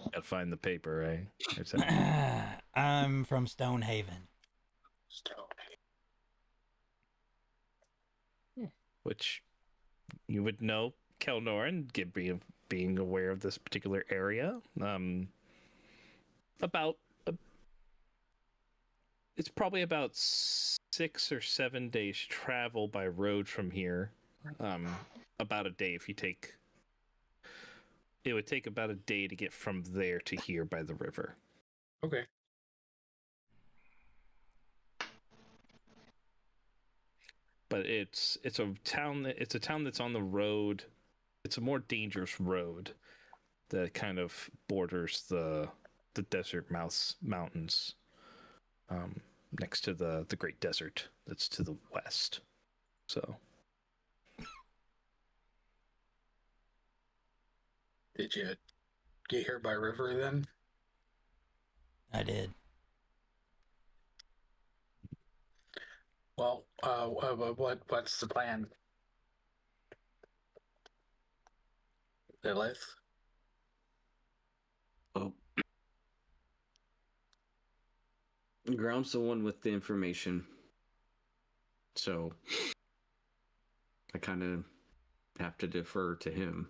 Gotta find the paper, right? Or something. I'm from Stonehaven. Which you would know Kelnoran, being aware of this particular area. It's probably about 6 or 7 days travel by road from here. About a day if you take. It would take about a day to get from there to here by the river. Okay. But it's a town that's on the road. It's a more dangerous road that kind of borders the desert mountains, next to the Great Desert that's to the west. So Did you get here by river then? I did. Well, what's the plan? Lilith? Oh. Ground's the one with the information. So I kind of have to defer to him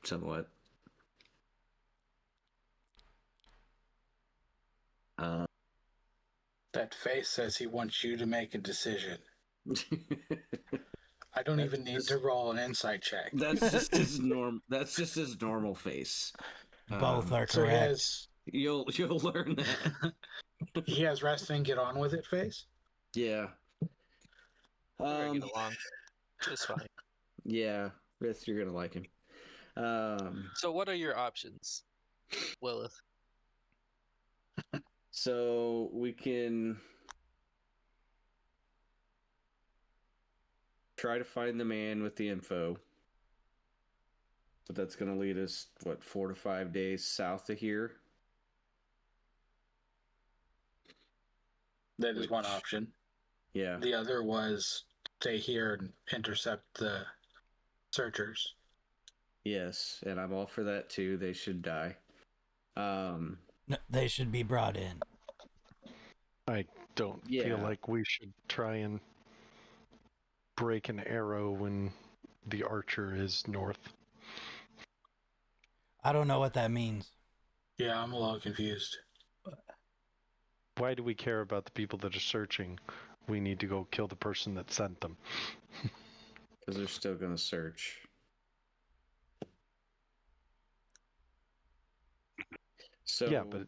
somewhat. That face says he wants you to make a decision. I don't even need to roll an insight check. That's just his That's just his normal face. Both are So he correct. has You'll learn that. he has rest and get on with it face. Yeah. We're gonna get along just fine. Yeah, Rith, you're gonna like him. So, what are your options, Lilith? So we can. try to find the man with the info. But that's going to lead us, 4 to 5 days south of here? That is one Which- option. Yeah. The other was stay here and intercept the searchers. Yes, and I'm all for that too. They should die. No, they should be brought in. I don't feel like we should try and break an arrow when the archer is north. I don't know what that means. Yeah, I'm a little confused. Why do we care about the people that are searching? We need to go kill the person that sent them. Because they're still going to search. So Yeah, but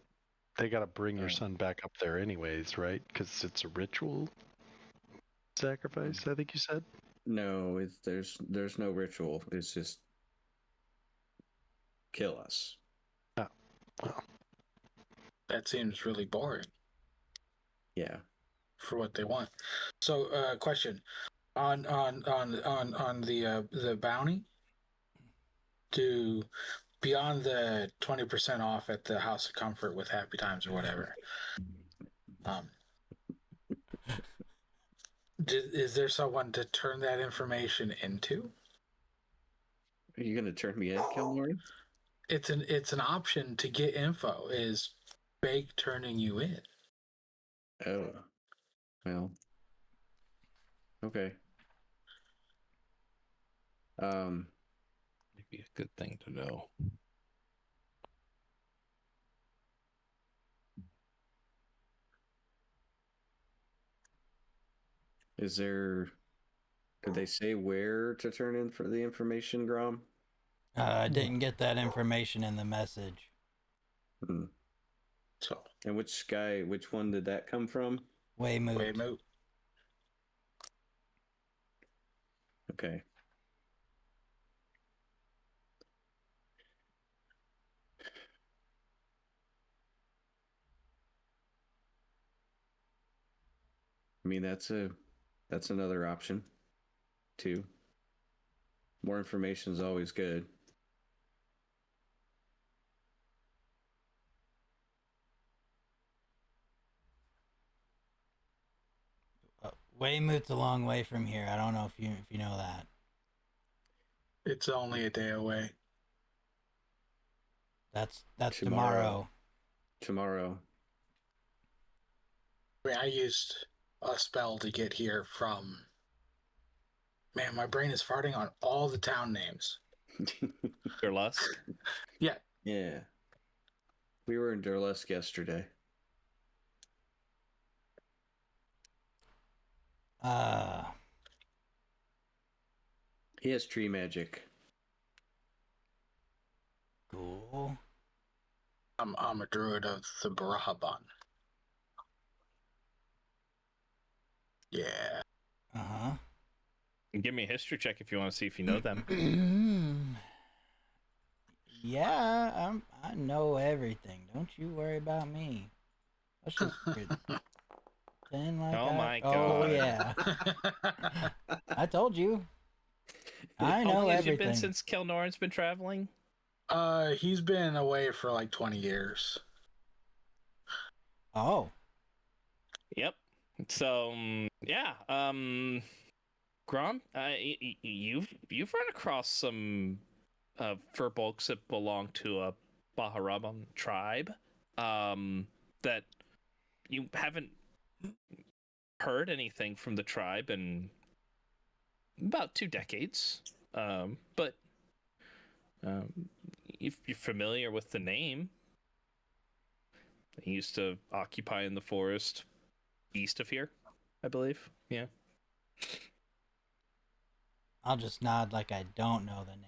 they got to bring your son back up there anyways, right? Because it's a ritual sacrifice, I think you said? No, there's no ritual. It's just kill us. Oh, well. That seems really boring Yeah. for what they want. So, question on the bounty. Do beyond the 20% off at the House of Comfort with Happy Times or whatever. Is there someone to turn that information into? Are you going to turn me in, Kilmore? It's an option to get info. Is Bake turning you in? Oh, well, okay. Maybe a good thing to know. Did they say where to turn in for the information, Grom? I didn't get that information in the message. So, and which one did that come from? Waymoot. Okay. I mean, that's another option, too. More information is always good. Waymoot's a long way from here. I don't know if you know that. It's only a day away. That's tomorrow. Tomorrow. I mean, I used a spell to get here from. Man, my brain is farting on all the town names. Durlusk? Yeah. Yeah. We were in Durlusk yesterday. He has tree magic. Cool. I'm a druid of the Barahaban. Yeah. Uh-huh. Give me a history check if you want to see if you know them. Yeah, I know everything. Don't you worry about me. Let's just pretend like Oh my Oh God. yeah. I told you. I know How long has everything. it been since Kelnoran's been traveling? He's been away for like 20 years. Oh. Yep. So yeah, Grom, you've run across some furbolgs that belong to a Baharaban tribe that you haven't heard anything from the tribe in about 2 decades. But if you're familiar with the name, they used to occupy in the forest east of here, I believe. Yeah. I'll just nod like I don't know the name.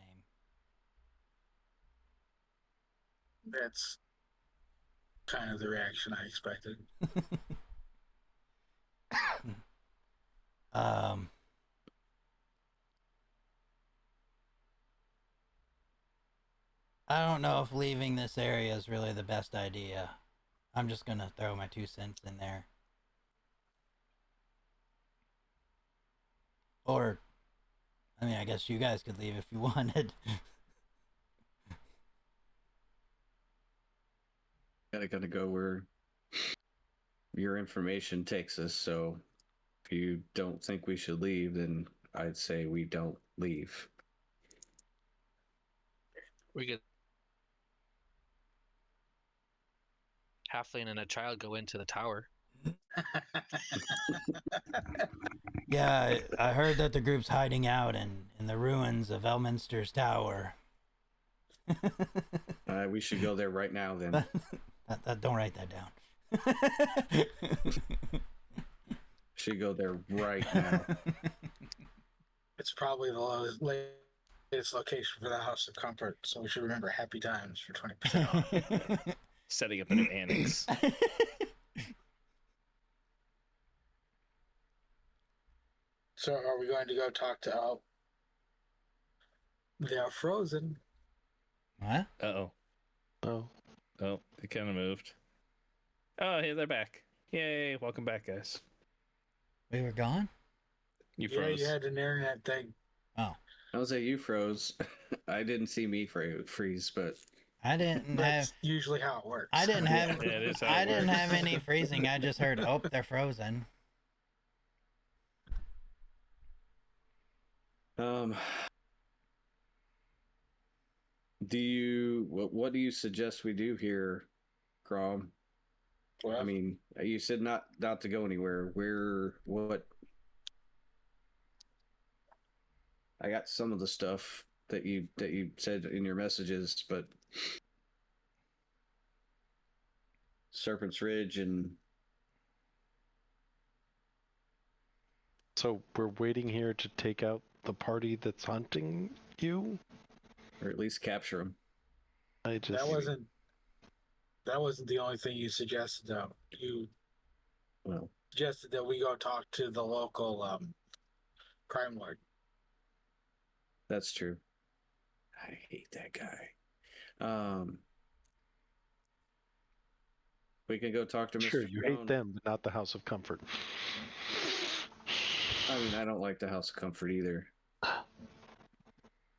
That's kind of the reaction I expected. I don't know if leaving this area is really the best idea. I'm just gonna throw my 2 cents in there. Or I mean, I guess you guys could leave if you wanted. Gotta go where your information takes us. So if you don't think we should leave, then I'd say we don't leave. We could halfling and a child go into the tower. Yeah, I heard that the group's hiding out in the ruins of Elminster's tower. We should go there right now then. Don't write that down. Should go there right now. It's probably the latest location for the House of Comfort, so we should remember Happy Times for 20% off. Setting up a new annex. So are we going to go talk to Al? They are frozen. What? Uh-oh. Oh, Oh, they kind of moved. Oh, hey, they're back. Yay, welcome back, guys. We were gone? You Yeah, froze. you had an internet thing. Oh. I was say you froze. I didn't see me freeze, but I didn't That's usually how it works. I didn't have Yeah, it is how I it didn't works. have any freezing. I just heard, oh, they're frozen. What do you suggest we do here, Grom? Well, I mean, you said not to go anywhere. What? I got some of the stuff that you said in your messages, but Serpent's Ridge and so we're waiting here to take out the party that's hunting you? or at least capture them. that wasn't the only thing you suggested, though. You suggested that we go talk to the local crime lord. That's true. I hate that guy. We can go talk to Mr. Sure, you Stone. hate them, but not the House of Comfort. I mean, I don't like the House of Comfort either.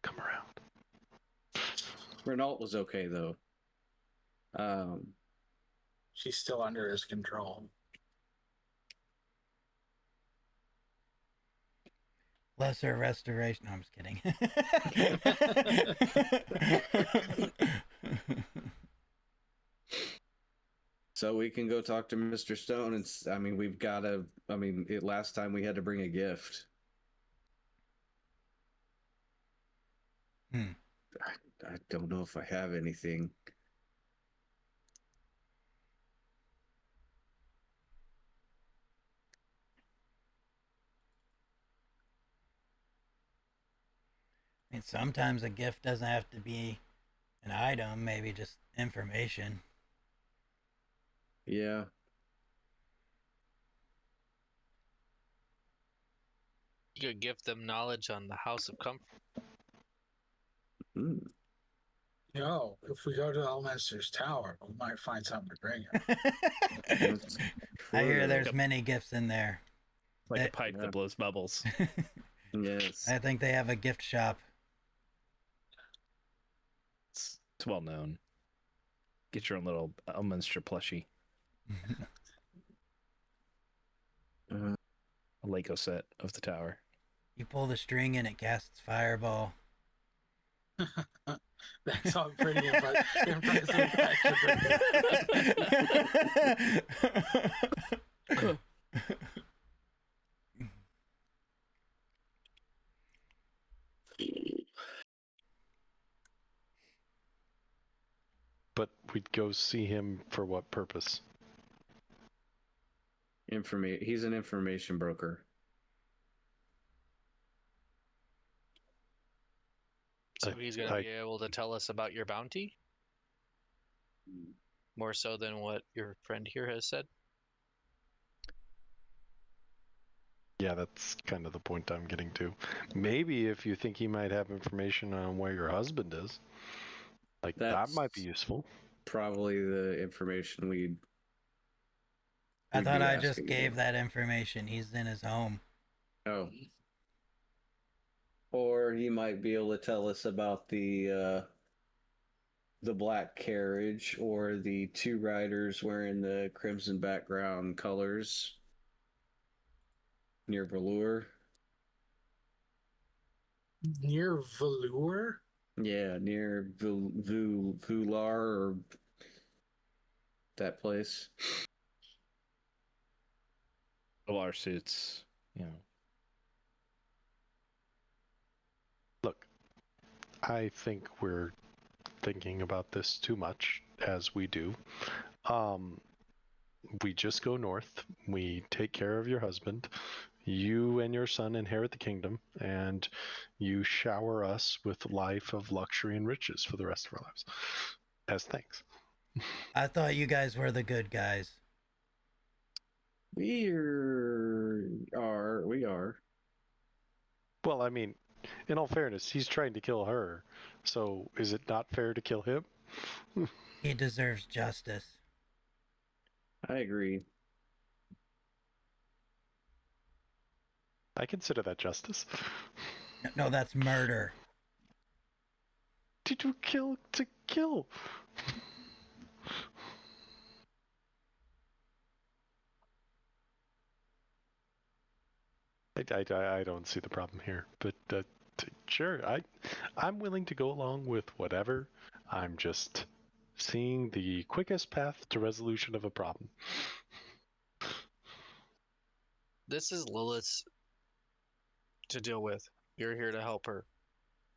Come around. Renault was okay though. She's still under his control. Lesser restoration. No, I'm just kidding. So we can go talk to Mr. Stone, and I mean, we've got to. I mean, last time we had to bring a gift. I don't know if I have anything. I mean, sometimes a gift doesn't have to be an item, maybe just information. Yeah. You could give them knowledge on the House of Comfort. Hmm. Yo, if we go to Elminster's tower, we might find something to bring him. That's I hear true. there's many gifts in there. Like a That- pipe that blows bubbles. Yes. I think they have a gift shop. It's well known. Get your own little Elminster plushie. A Lego set of the tower. You pull the string and it casts fireball. That's all pretty impressive, actually. But we'd go see him for what purpose? He's an information broker. So he's going to be able to tell us about your bounty? More so than what your friend here has said? Yeah, that's kind of the point I'm getting to. Maybe if you think he might have information on where your husband is, like that might be useful. Probably the information we'd I We'd thought be I just asking gave him. that information. He's in his home. Oh, Or he might be able to tell us about the black carriage or the two riders wearing the crimson background colors near Velour. Near Velour? Yeah, near Vular or that place. Our suits, you know. Look, I think we're thinking about this too much, as we do. We just go north. We take care of your husband. You and your son inherit the kingdom, and you shower us with life of luxury and riches for the rest of our lives. As thanks. I thought you guys were the good guys. We are. Well, I mean, in all fairness, he's trying to kill her. So is it not fair to kill him? He deserves justice. I agree. I consider that justice. No, that's murder. Did you kill to kill? I don't see the problem here, but sure, I'm willing to go along with whatever. I'm just seeing the quickest path to resolution of a problem. This is Lilith's to deal with. You're here to help her.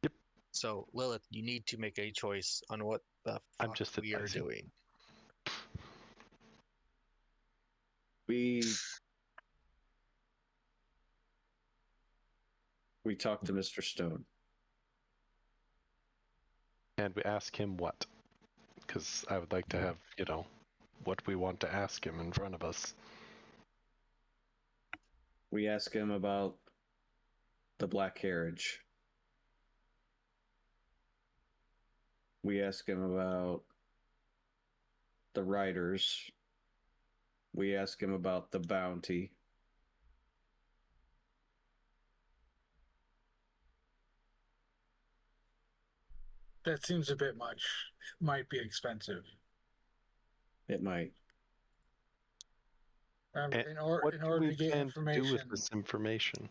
Yep. So, Lilith, you need to make a choice on what the I'm fuck just we are advising. doing. We talked to Mr. Stone. And we ask him what? Because I would like to have, what we want to ask him in front of us. We ask him about the black carriage. We ask him about the riders. We ask him about the bounty. That seems a bit much. It might be expensive. It might. In order to get plan to do with information, this information?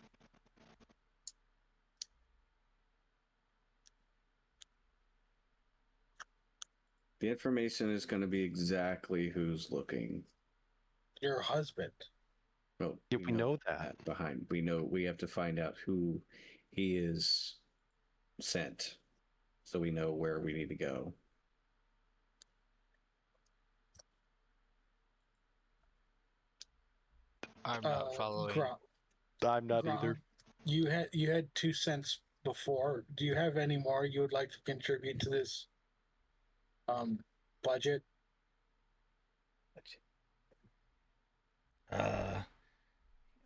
The information is going to be exactly who's looking. your husband. Well, Yeah, we know that. behind. We have to find out who he is sent, so we know where we need to go. I'm not following. I'm not Gron, either. You had 2 cents before. Do you have any more you would like to contribute to this budget?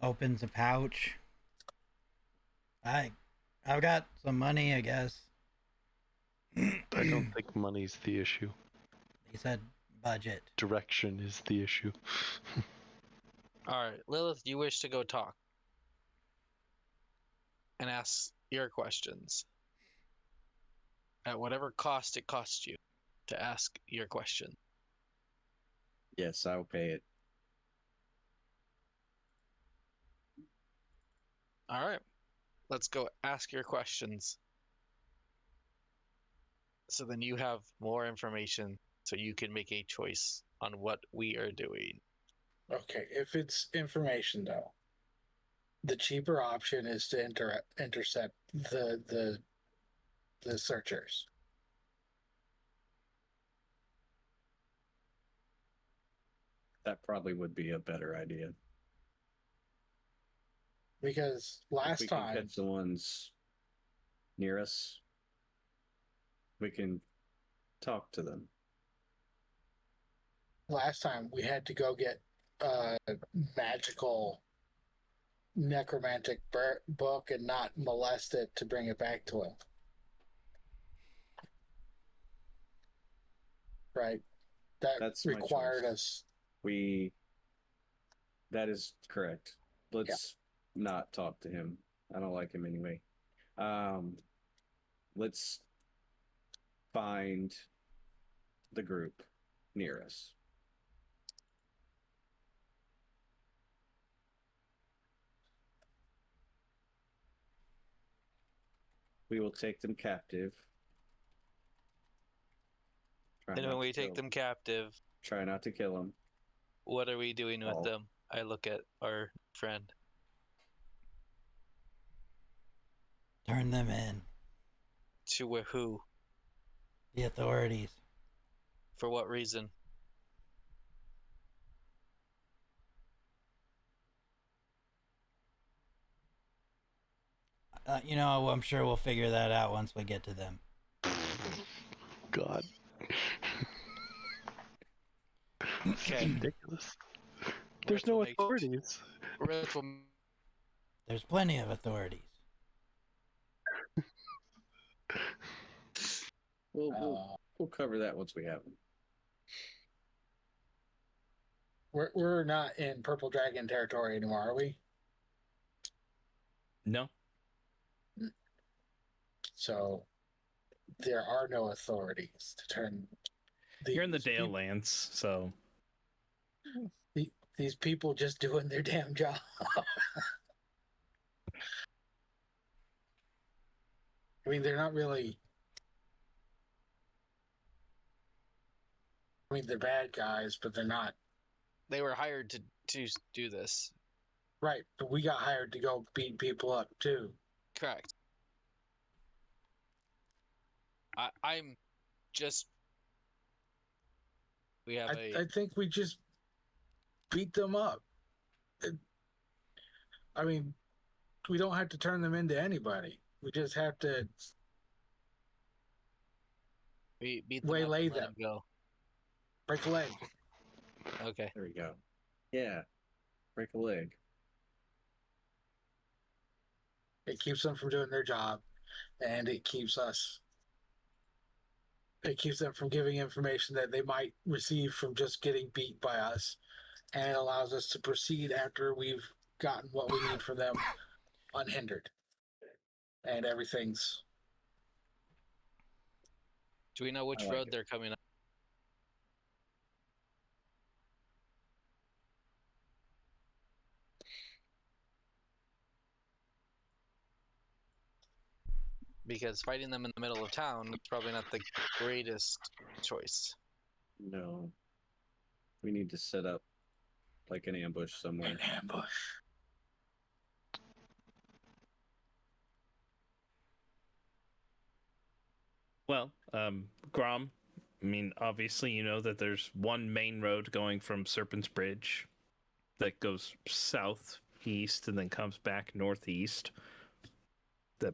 Opens a pouch. I've got some money, I guess. I don't think money's the issue. He said budget. Direction is the issue. All right, Lilith, you wish to go talk and ask your questions at whatever cost it costs you to ask your question. Yes, I'll pay it. All right, let's go ask your questions. So then you have more information so you can make a choice on what we are doing. Okay, if it's information though, the cheaper option is to intercept the searchers. That probably would be a better idea. Because If last we can time, catch the ones near us, we can talk to them. we had to go get a magical necromantic book and not molest it to bring it back to him. Right? That's my required choice. us. That is correct. Let's not talk to him. I don't like him anyway. Let's find the group near us. We will take them captive. Try And not when to we take kill them captive, Try not to kill them. what are we doing with Oh. them? I look at our friend. Turn them in. To who? The authorities. For what reason? I'm sure we'll figure that out once we get to them. God. Okay. Ridiculous. There's Rith no will make- authorities. Rith will There's plenty of authorities. We'll cover that once we have them. We're not in Purple Dragon territory anymore, are we? No. So there are no authorities to turn. You're in the these Dale peop- Lands, so These people just doing their damn job. I mean, they're not really. I mean, they're bad guys, but they're not. They were hired to do this. Right, but we got hired to go beat people up too. Correct. I'm just. We have I think we just beat them up. I mean, we don't have to turn them into anybody. We just have to we beat them waylay up and let them. go. Break a leg. Okay. There we go. Yeah. Break a leg. It keeps them from doing their job, and it keeps us. It keeps them from giving information that they might receive from just getting beat by us, and it allows us to proceed after we've gotten what we need from them unhindered, and everything's. Do we know which I like road it. they're coming up? Because fighting them in the middle of town is probably not the greatest choice. No. We need to set up like an ambush somewhere. An ambush. well, Grom. I mean, obviously, you know that there's one main road going from Serpent's Bridge that goes southeast and then comes back northeast. That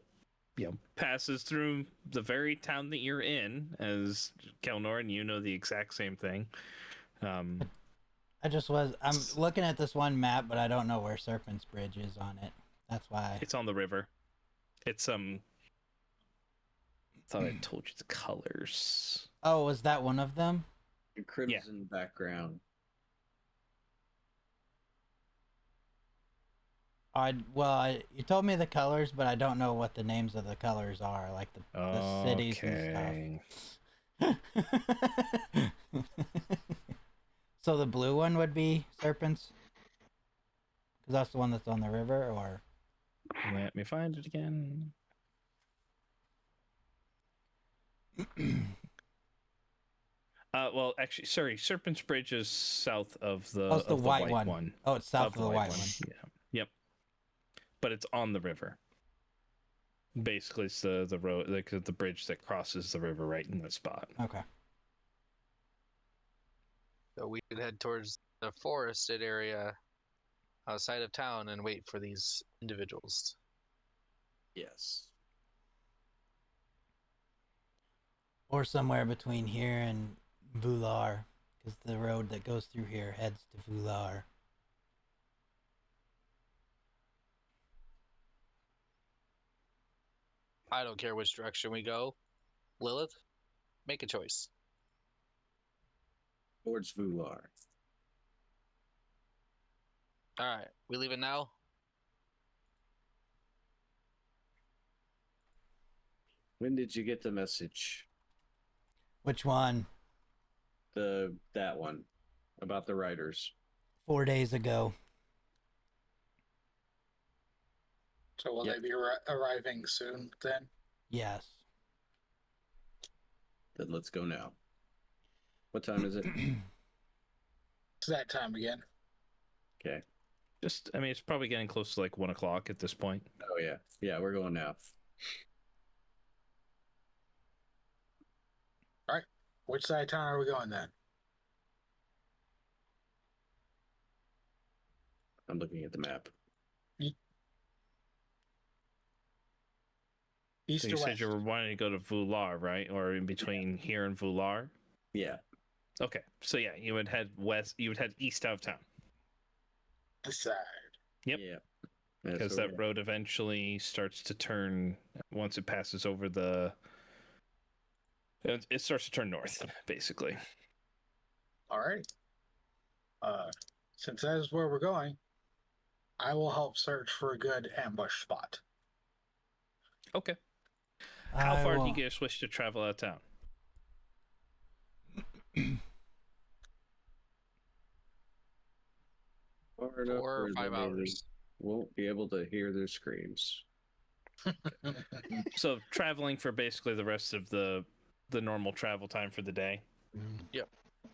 passes through the very town that you're in, as Kelnor, and you know the exact same thing. I'm looking at this one map, but I don't know where Serpent's Bridge is on it. That's why. It's on the river. It's thought I told you the colors. Oh, was that one of them? A crimson background. You told me the colors, but I don't know what the names of the colors are, like the cities and stuff. So the blue one would be Serpents? Because that's the one that's on the river, or? Let me find it again. Well, actually, sorry. Serpent's Bridge is south of the. Oh, it's the white one. Oh, it's south of the white one. Yeah. Yep. But it's on the river. Basically, it's the road, like the bridge that crosses the river right in that spot. Okay. So we could head towards the forested area outside of town and wait for these individuals. Yes. Or somewhere between here and Vular, because the road that goes through here heads to Vular. I don't care which direction we go. Lilith, make a choice. Towards Vular. All right, we leaving now? When did you get the message? Which one? That one about the writers. 4 days ago. So will Yep. they be arriving soon then? Yes. Then let's go now. What time is it? It's that time again. Okay. I mean, it's probably getting close to like 1 o'clock at this point. Oh yeah. Yeah, we're going now. Which side of town are we going then? I'm looking at the map. East So or you said west? you were wanting to go to Voular, right? Or in between here and Voular? Yeah. Okay. So yeah, you would head west. You would head east out of town. This side. Yep. Yeah. Because that road eventually starts to turn once it passes over it starts to turn north, basically. All right. Since that is where we're going, I will help search for a good ambush spot. Okay. How I far do will- you guys wish to travel out of town? Far enough 4 or where 5 they hours. won't be able to hear their screams. So traveling for basically the rest of the normal travel time for the day. Yep.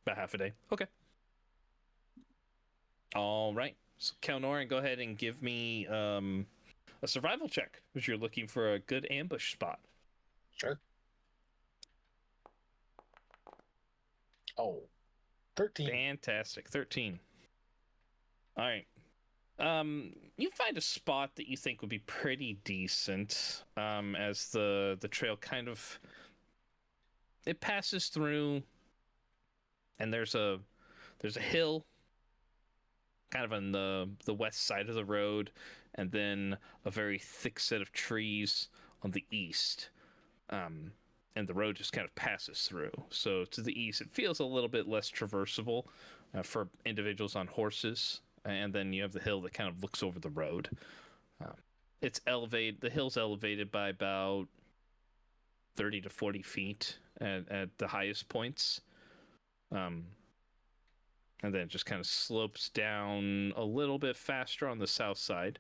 About half a day. Okay. All right. So Kalnoran, go ahead and give me a survival check because you're looking for a good ambush spot. Sure. Oh, 13. Fantastic. 13. All right. You find a spot that you think would be pretty decent, as the trail kind of it passes through, and there's a hill kind of on the west side of the road, and then a very thick set of trees on the east. And the road just kind of passes through. So to the east, it feels a little bit less traversable for individuals on horses. And then you have the hill that kind of looks over the road. It's elevated. The hill's elevated by about 30 to 40 feet at the highest points. And then it just kind of slopes down a little bit faster on the south side,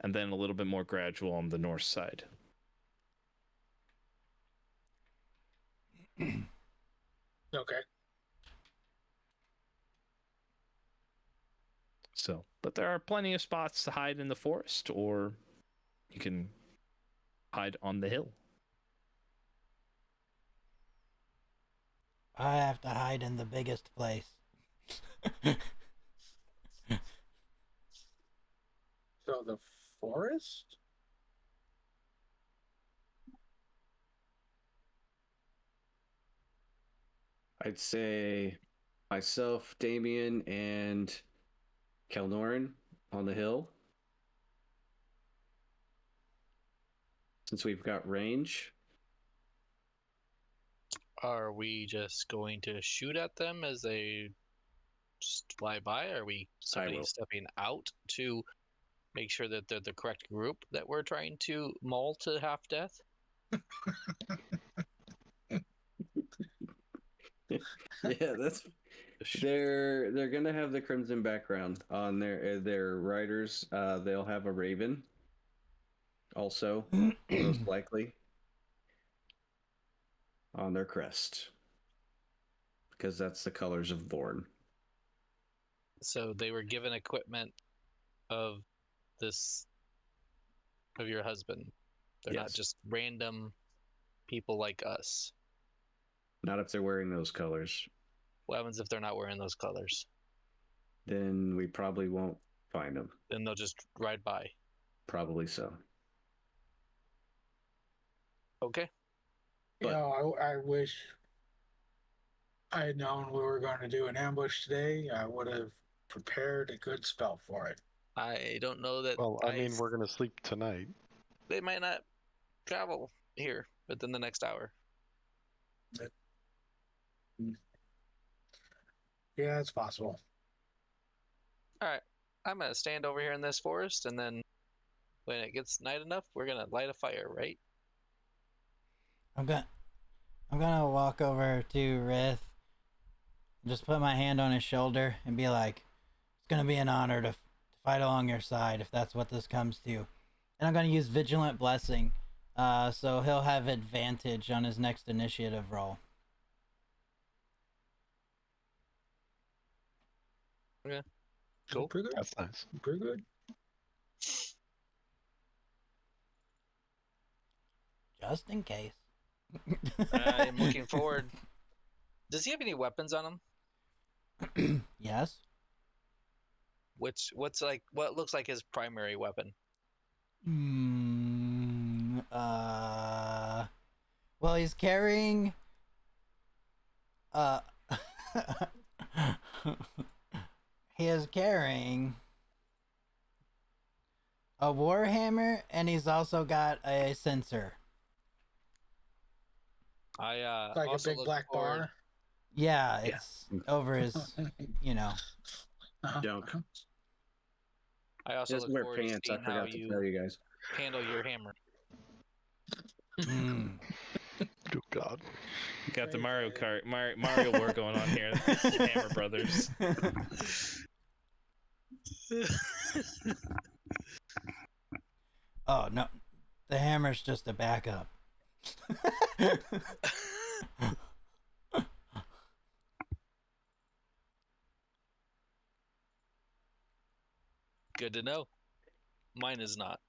and then a little bit more gradual on the north side. Okay. So, but there are plenty of spots to hide in the forest, or you can hide on the hill. I have to hide in the biggest place. So the forest? I'd say myself, Damien, and Kalnoran on the hill. Since we've got range. Are we just going to shoot at them as they just fly by? Are we somebody will. stepping out to make sure that they're the correct group that we're trying to maul to half death? Yeah, that's they're gonna have the crimson background on their riders. They'll have a raven. Also, most likely on their crest, because that's the colors of Born. So they were given equipment of your husband. They're not Yes. just random people like us. Not if they're wearing those colors. What happens if they're not wearing those colors? Then we probably won't find them. Then they'll just ride by. Probably so. Okay. You But- know, I wish I had known we were going to do an ambush today. I would have prepared a good spell for it. I don't know that. Well, I mean, we're gonna sleep tonight. They might not travel here within the next hour. Yeah, it's possible. All right. I'm gonna stand over here in this forest, and then when it gets night enough, we're gonna light a fire, right? I'm gonna walk over to Rith, just put my hand on his shoulder, and be like, "It's gonna be an honor to fight along your side if that's what this comes to." And I'm gonna use Vigilant Blessing, so he'll have advantage on his next initiative roll. Cool. Pretty good. That's nice. Pretty good. Just in case. I'm looking forward. Does he have any weapons on him? Yes. What looks like his primary weapon? Well, he's carrying. He is carrying a warhammer, and he's also got a censer. I Like a also big look black forward- bar. Yeah, it's over his, you know. Junk. I also Just look wear forward to pants. I seeing how forgot to tell you you guys. handle your hammer. Mm. Oh God. You got the Right, Mario war going on here. The Hammer Brothers. Oh no, the hammer's just a backup. Good to know. Mine is not.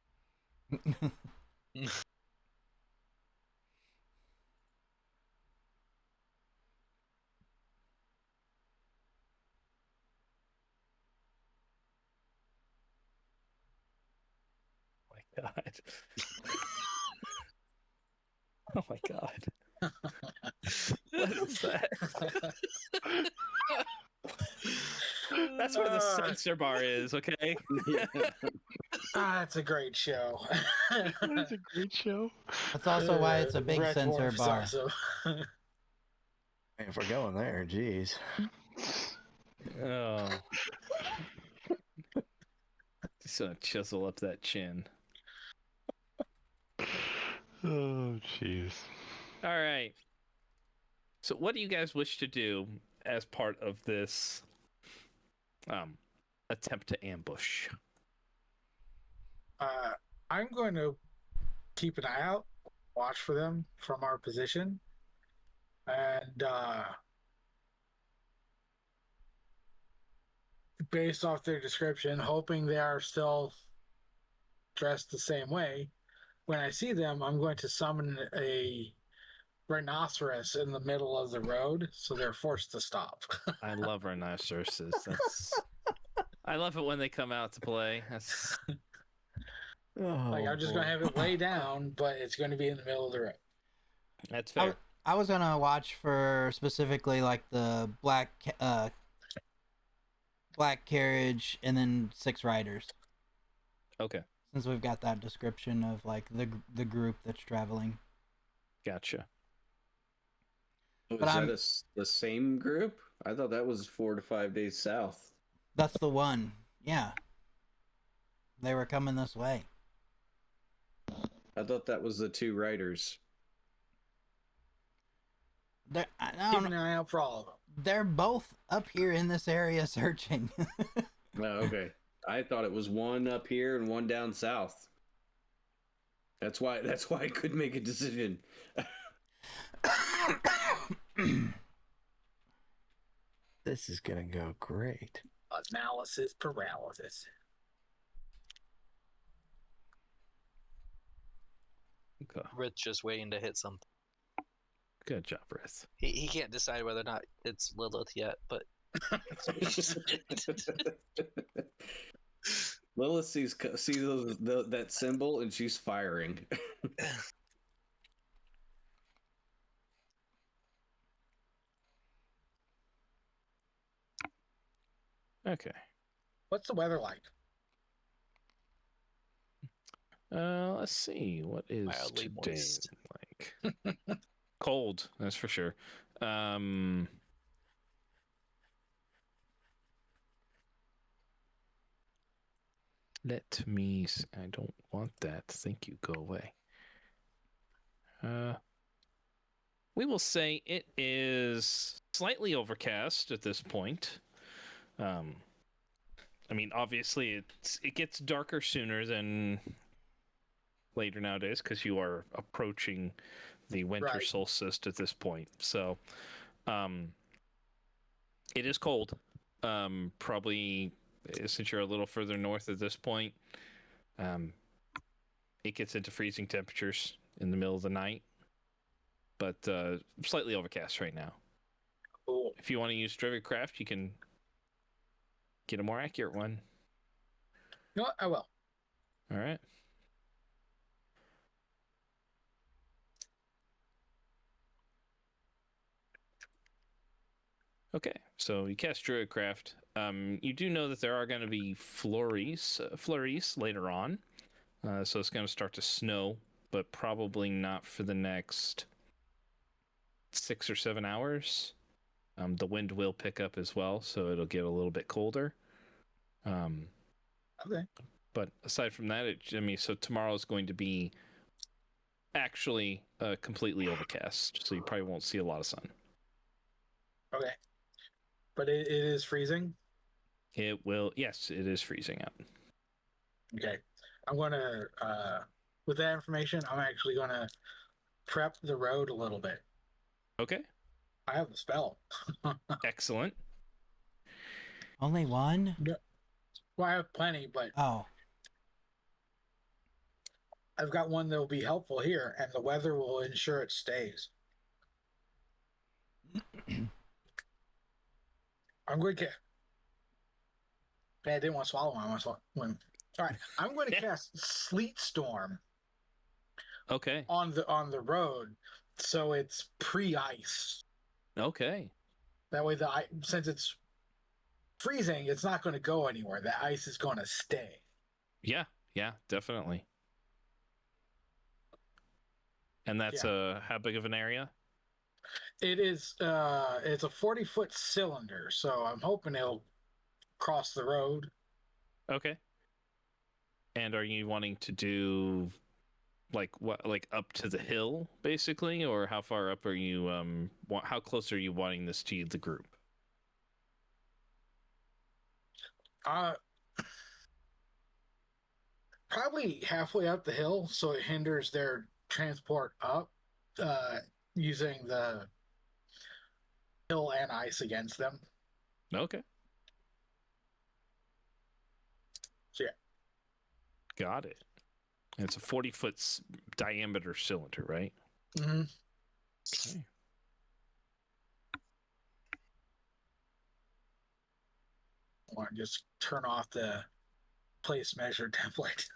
Oh my God. Oh my God. What is that? That's where the censor bar is, okay? That's a great show. That's a great show. That's also why it's a big Red sensor Dwarf's bar. awesome. If we're going there, geez. Oh. Just gonna chisel up that chin. Oh jeez. All right. So, what do you guys wish to do as part of this attempt to ambush? I'm going to keep an eye out, watch for them from our position, and based off their description, hoping they are still dressed the same way. When I see them, I'm going to summon a rhinoceros in the middle of the road, so they're forced to stop. I love rhinoceroses. I love it when they come out to play. That's Like I'm just going to have it lay down, but it's going to be in the middle of the road. fair. I was gonna watch for specifically like the black carriage and then 6 riders, Okay, since we've got that description of like the group that's traveling. gotcha. Was But I'm- that the same group? I thought that was 4 to 5 days south. That's the one. Yeah. They were coming this way. I thought that was the 2 riders. I Keep don't an know. eye out for all of them. They're both up here in this area searching. Oh, okay. I thought it was one up here and one down south. That's why I couldn't make a decision. This is gonna go great. Analysis paralysis. Okay. Rich just waiting to hit something. Good job, Riz. He can't decide whether or not it's Lilith yet, but Lilith sees that symbol and she's firing. Okay. What's the weather like? Let's see. What is Mildly today moist. like? Cold, that's for sure. Let me. I don't want that. Thank you. Go away. We will say it is slightly overcast at this point. I mean, obviously, it gets darker sooner than later nowadays because you are approaching the winter Right. solstice at this point. So, it is cold. Probably since you're a little further north at this point, it gets into freezing temperatures in the middle of the night. But slightly overcast right now. Cool. If you want to use Druidcraft, you can get a more accurate one. You know what? I will. All right. Okay, so you cast Druidcraft. You do know that there are going to be flurries later on. So it's going to start to snow, but probably not for the next 6 or 7 hours. The wind will pick up as well, so it'll get a little bit colder. Okay. But aside from that, so tomorrow is going to be actually completely overcast, so you probably won't see a lot of sun. Okay. But it is freezing? It will, yes, it is freezing out. Okay. I'm going to, with that information, I'm actually going to prep the road a little bit. Okay, I have the spell. excellent. Only one? Well, I have plenty, but Oh. I've got one that will be helpful here, and the weather will ensure it stays. I'm going to. I didn't want to swallow one. I want to swallow one. All right, I'm going to cast Sleet Storm Okay, on the road, so it's pre-ice. okay. That way, since it's freezing, it's not going to go anywhere. The ice is going to stay. Yeah, definitely. And that's how big of an area? It is. It's a 40-foot cylinder, so I'm hoping it'll cross the road. Okay. And are you wanting to do like up to the hill basically, or how far up are you? How close are you wanting this to the group? Probably halfway up the hill, so it hinders their transport up, using the hill and ice against them. Okay. So yeah. Got it. And it's a 40-foot diameter cylinder, right? Mm-hmm. Okay. I want to just turn off the place measure template.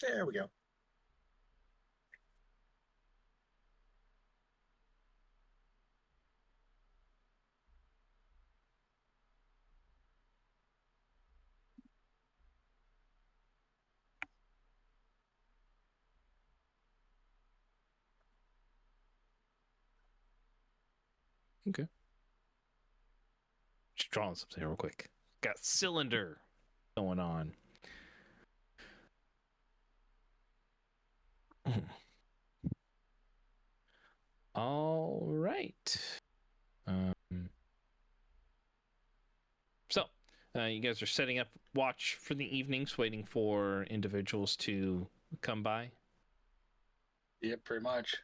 There we go. Okay. Just drawing something real quick. Got cylinder going on. All right. So, you guys are setting up watch for the evenings, waiting for individuals to come by. Yeah, pretty much.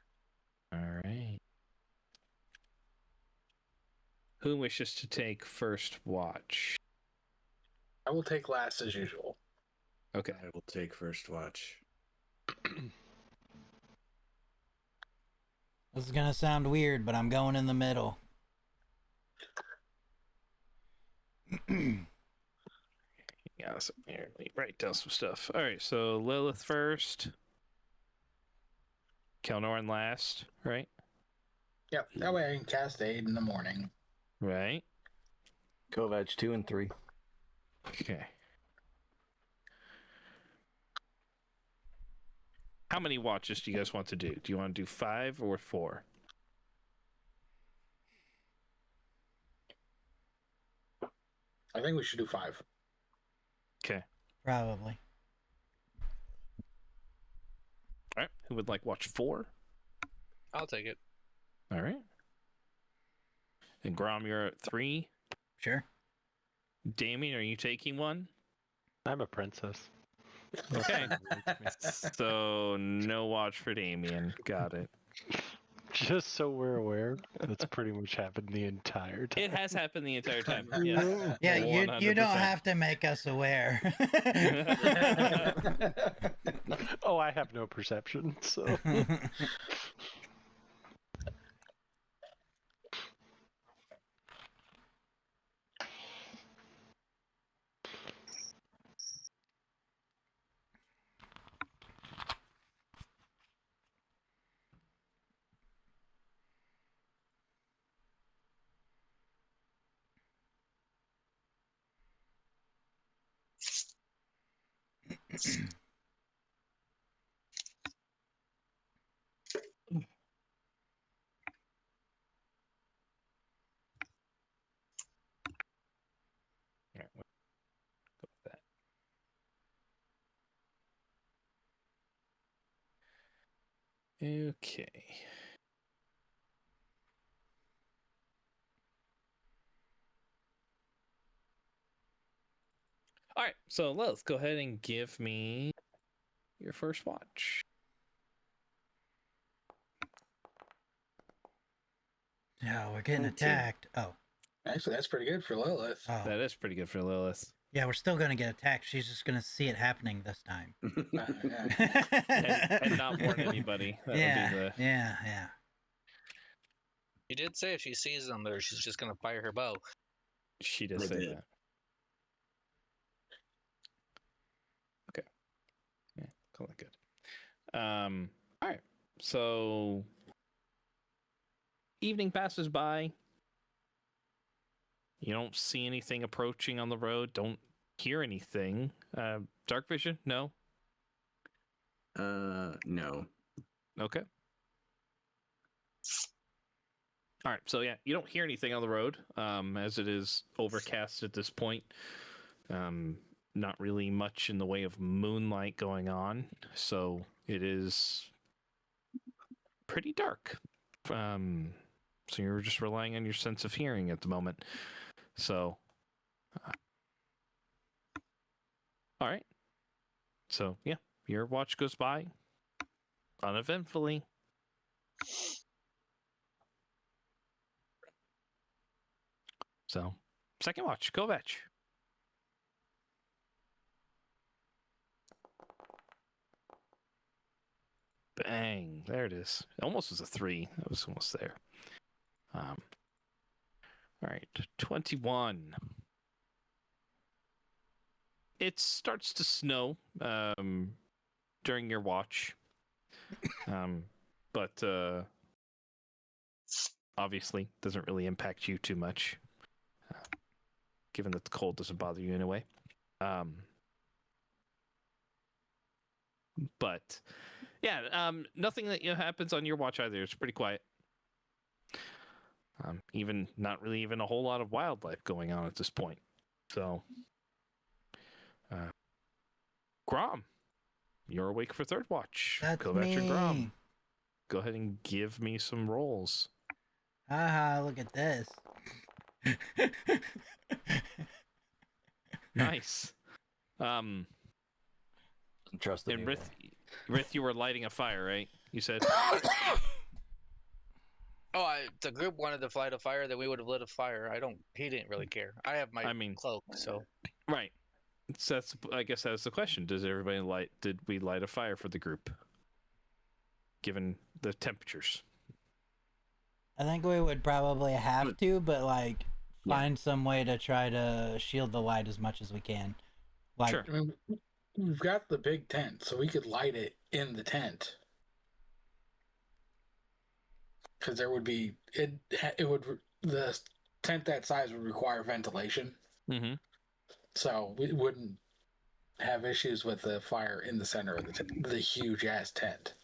All right. Who wishes to take first watch? I will take last as usual. Okay. I will take first watch. This is gonna sound weird, but I'm going in the middle. Yeah, so here, let me write down some stuff. All right, so Lilith first, Kelnoran last, right? Yep, that way I can cast aid in the morning. Right. Kovac 2 and 3. Okay. How many watches do you guys want to do? Do you want to do 5 or 4? I think we should do 5. Okay. Probably. All right. Who would like watch 4? I'll take it. All right. And Grom, you're at 3. Sure. Damien, are you taking 1? I'm a princess. Okay. So no watch for Damien. Got it. Just so we're aware, that's pretty much happened the entire time. It has happened the entire time. Yeah. Yeah, you don't 100%. have to make us aware. Oh, I have no perception, so. All right, we'll go with that. Okay. All right, so let's go ahead and give me your first watch. Yeah, we're getting Okay. attacked. Oh, Actually, that's pretty good for Lilith. oh. That is pretty good for Lilith. Yeah, we're still gonna get attacked. She's just gonna see it happening this time. Yeah. And not warn anybody. That yeah, would be the... yeah. You did say if she sees them there, she's just gonna fire her bow. She did I say did. that. Okay. Yeah, call that good. All right. So evening passes by. You don't see anything approaching on the road. Don't hear anything. Dark vision? No. No. Okay. All right. So yeah, you don't hear anything on the road, as it is overcast at this point. Not really much in the way of moonlight going on, so it is pretty dark. So you're just relying on your sense of hearing at the moment. So, all right. So yeah, your watch goes by uneventfully. So, second watch, Kovac. Bang! There it is. It almost was a 3. That was almost there. All right, 21. It starts to snow during your watch, but obviously doesn't really impact you too much, given that the cold doesn't bother you anyway. But yeah, nothing that happens on your watch either. It's pretty quiet. Even not really even a whole lot of wildlife going on at this point. So, Grom, you're awake for third watch. That's Kovac and Grom, me. go ahead and give me some rolls. Haha, look at this. Nice. Trust the And viewer. Rith, you were lighting a fire, right? You said. Oh, the group wanted to light a fire, then we would have lit a fire. He didn't really care. I have my cloak, so. Right. So that's, I guess that's the question. Did we light a fire for the group? Given the temperatures. I think we would probably have to, but like find some way to try to shield the light as much as we can. Like, Sure. I mean, we've got the big tent, so we could light it in the tent. Because there would be the tent that size would require ventilation, Mm-hmm. so we wouldn't have issues with the fire in the center of the huge ass tent.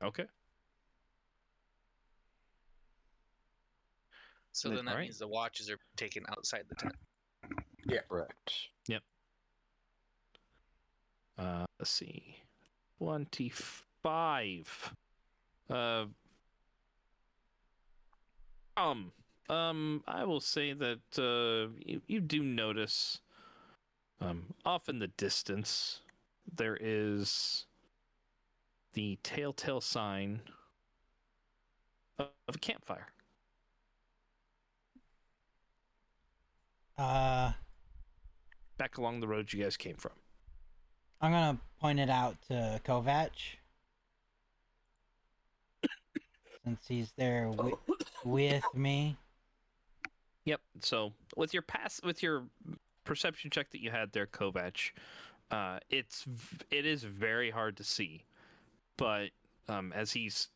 Okay. So then that Alright. means the watches are taken outside the tent. Correct. Let's see. 20. 5. I will say that you do notice off in the distance there is the telltale sign of a campfire. Back along the road you guys came from. I'm gonna point it out to Kovac since he's there with me. Yep. So with your perception check that you had there, Kovac, it is very hard to see, but as he's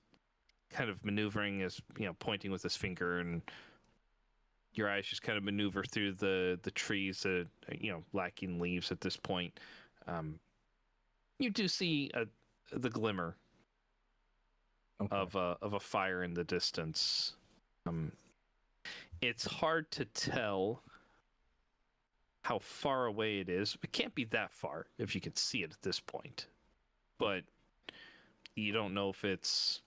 kind of maneuvering, as pointing with his finger, and your eyes just kind of maneuver through the trees that lacking leaves at this point, you do see the glimmer of a fire in the distance. It's hard to tell how far away it is. It can't be that far if you can see it at this point, but you don't know if it's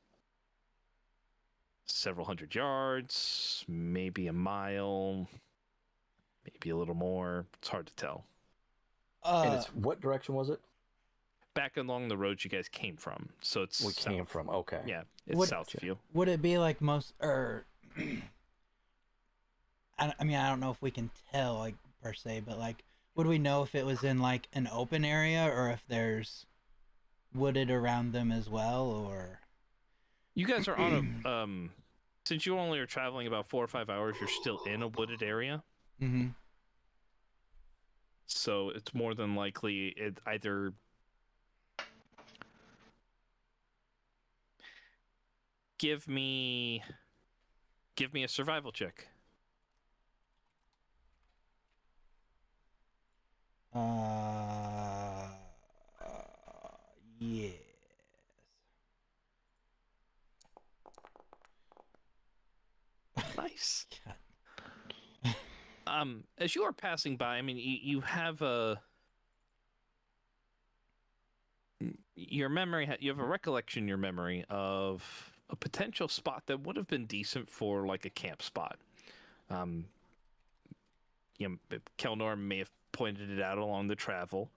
several hundred yards, maybe a mile, maybe a little more. It's hard to tell. And it's what direction was it? Back along the road you guys came from. So it's we south. Came from. Okay. Yeah, it's south of you. Would it be like most, or I mean, I don't know if we can tell, like, per se, but like, would we know if it was in like an open area or if there's wooded around them as well? Or you guys are on a since you only are traveling about 4 or 5 hours, you're still in a wooded area. Mm-hmm. So it's more than likely it either give me a survival check. Yes. Nice. As you are passing by, I mean, you have your memory. You have a recollection in your memory of a potential spot that would have been decent for like a camp spot. Kelnor may have pointed it out along the travel,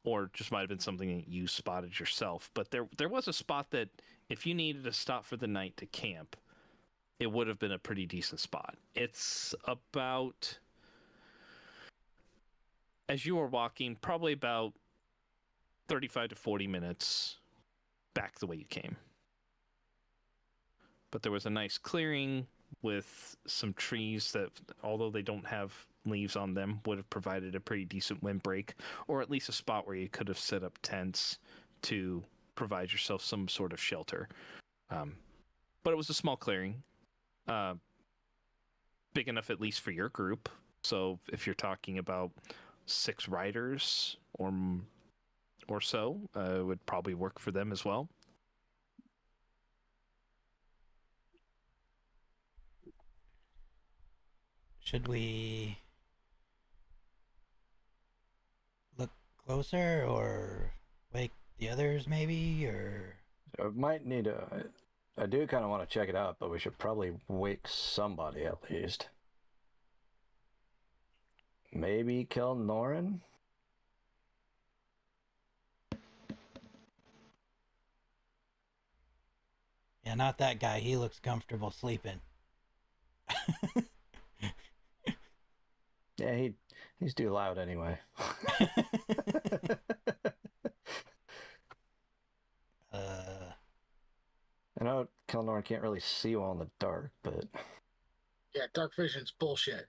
or just might have been something that you spotted yourself. But there was a spot that if you needed to stop for the night to camp, it would have been a pretty decent spot. It's about, as you were walking, probably about 35 to 40 minutes back the way you came. But there was a nice clearing with some trees that, although they don't have leaves on them, would have provided a pretty decent windbreak, or at least a spot where you could have set up tents to provide yourself some sort of shelter. But it was a small clearing. Big enough at least for your group. So if you're talking about 6 riders or so, it would probably work for them as well. Should we look closer or wake the others maybe, or? I might need to. I do kind of want to check it out, but we should probably wake somebody at least. Maybe kill Norin? Yeah, not that guy. He looks comfortable sleeping. Yeah, he's too loud anyway. I know Kelnor can't really see well in the dark, but Yeah, dark vision's bullshit.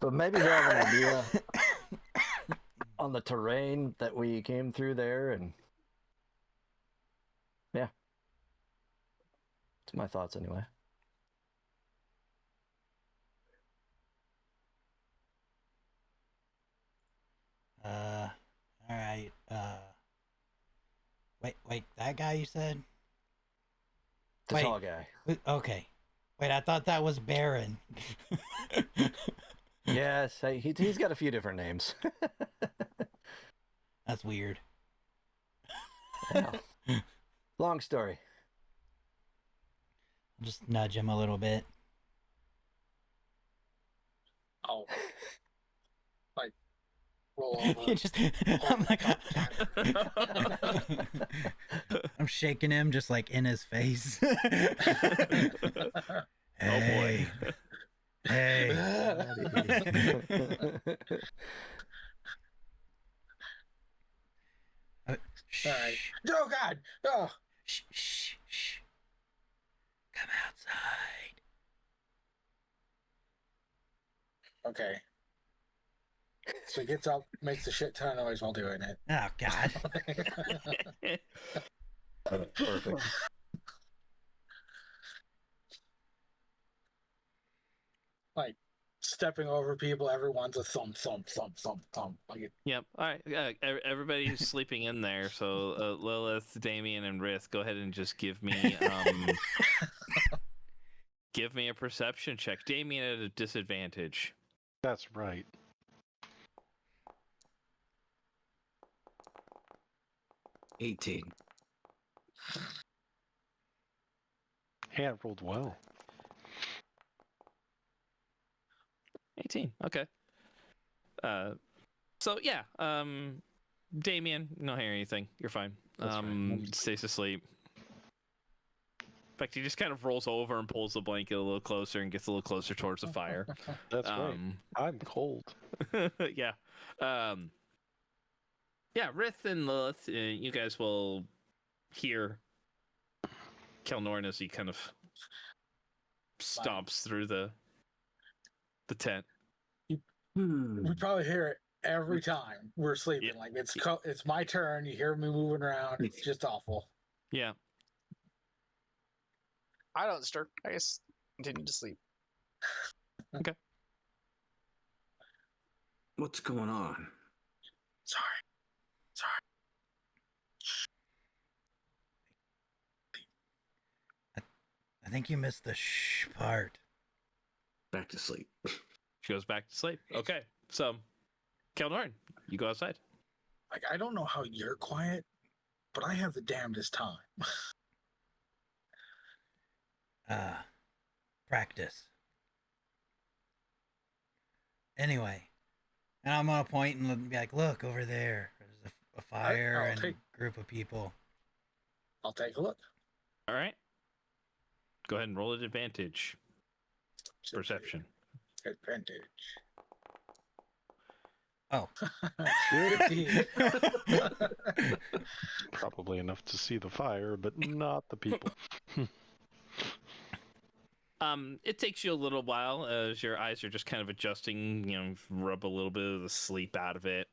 but maybe he'll have an idea on the terrain that we came through there, and yeah, it's my thoughts anyway. All right. Wait, that guy you said? The Wait. tall guy. Okay. Wait, I thought that was Baron. Yes, he's got a few different names. That's weird. Yeah. Long story. I'll just nudge him a little bit. I'll like roll over. You just, I'm like, I'm shaking him just like in his face. Hey. Hey. Shh. All right. Oh God! Oh. Shh, shh, shh. Come outside. Okay. So he gets up, makes a shit ton of noise while doing it. Oh God. Perfect. Like stepping over people, everyone's a thump, thump, thump, thump, thump. Like it, Yep. All right. Everybody's sleeping in there. So Lilith, Damien, and Rith, go ahead and just give me give me a perception check. Damien at a disadvantage. That's right. $18. Yeah, it rolled well. 18. Okay. So yeah. Damien, you don't hear anything. You're fine. That's right. Stays asleep. In fact, he just kind of rolls over and pulls the blanket a little closer and gets a little closer towards the fire. That's right. I'm cold. Yeah. Yeah, Rith and Lilith, you guys will hear Kelnorn as he kind of stomps through the tent. we probably hear it every time we're sleeping. Yeah. Like it's my turn. You hear me moving around. It's just awful. Yeah. I don't stir. I just continue to sleep. What's going on? Sorry. I think you missed the shh part. Back to sleep. She goes back to sleep. Okay. So, Kelnorn, you go outside. Like I don't know how you're quiet, but I have the damnedest time. Practice. Anyway, and I'm gonna point and be like, look over there. There's a fire I'll and take- a group of people. I'll take a look. All right. Go ahead and roll an advantage. Perception. Advantage. Oh. 15. Probably enough to see the fire, but not the people. It takes you a little while as your eyes are just kind of adjusting, rub a little bit of the sleep out of it.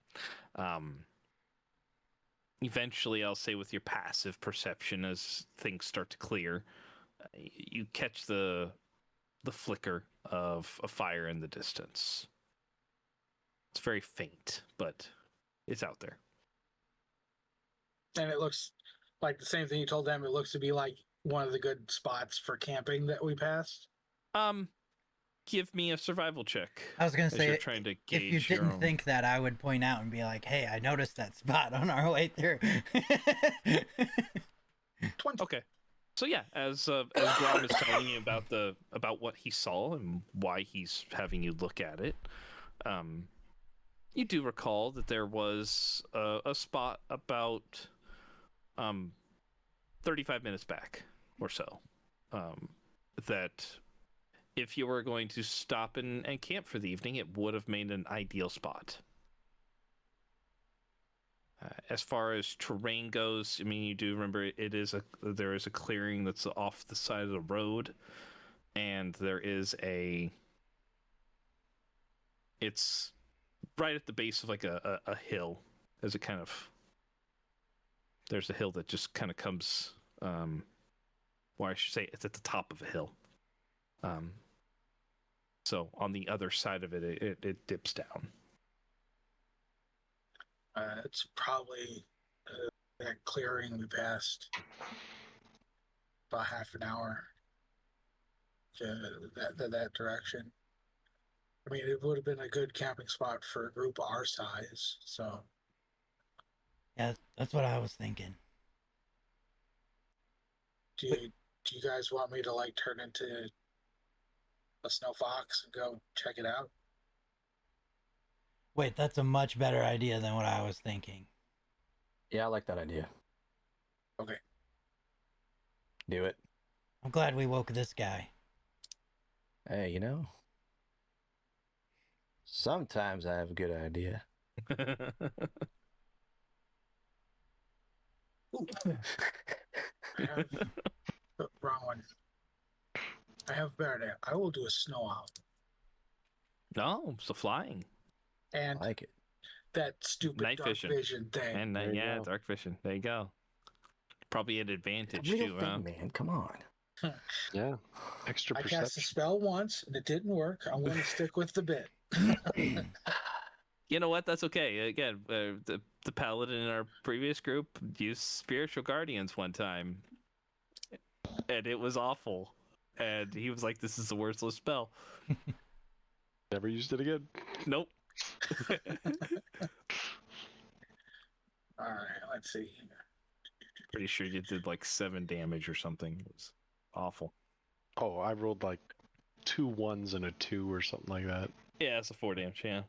Eventually, I'll say with your passive perception as things start to clear, you catch the flicker of a fire in the distance. It's very faint, but it's out there. And it looks like the same thing you told them. It looks to be like one of the good spots for camping that we passed. Give me a survival check. I was gonna as say, you're trying to if gauge you your didn't own- think that, I would point out and be like, hey, I noticed that spot on our way through. 20. Okay. So yeah, as Grom is telling you about what he saw and why he's having you look at it, you do recall that there was a spot about 35 minutes back or so that if you were going to stop and camp for the evening, it would have made an ideal spot. As far as terrain goes, I mean, you do remember there is a clearing that's off the side of the road, and there is it's right at the base of like a hill, as it kind of, there's a hill that just kind of comes, or I should say it's at the top of a hill. So on the other side of it dips down. It's probably that clearing we passed about half an hour to that direction. I mean, it would have been a good camping spot for a group our size. So Yeah, that's what I was thinking. Do you guys want me to like turn into a snow fox and go check it out? Wait, that's a much better idea than what I was thinking. Yeah, I like that idea. Okay. Do it. I'm glad we woke this guy. Hey, you know, sometimes I have a good idea. Ooh. I have, wrong one. I have a better idea. I will do a snow owl. Oh, so flying And I like it. that stupid Night dark vision. vision thing. and There you yeah, go. dark vision. There you go. Probably an It's advantage a real too, thing, huh? man. Come on. Yeah. Extra I cast a perception. spell once and it didn't work. I'm going to stick with the bit. You know what? That's okay. Again, the paladin in our previous group used spiritual guardians one time, and it was awful. And he was like, "This is the worthless spell." Never used it again. Nope. All right, let's see. Pretty sure you did like 7 damage or something. It was awful. Oh, I rolled like 2 1s and a 2 or something like that. Yeah, it's a 4 damage. Yeah.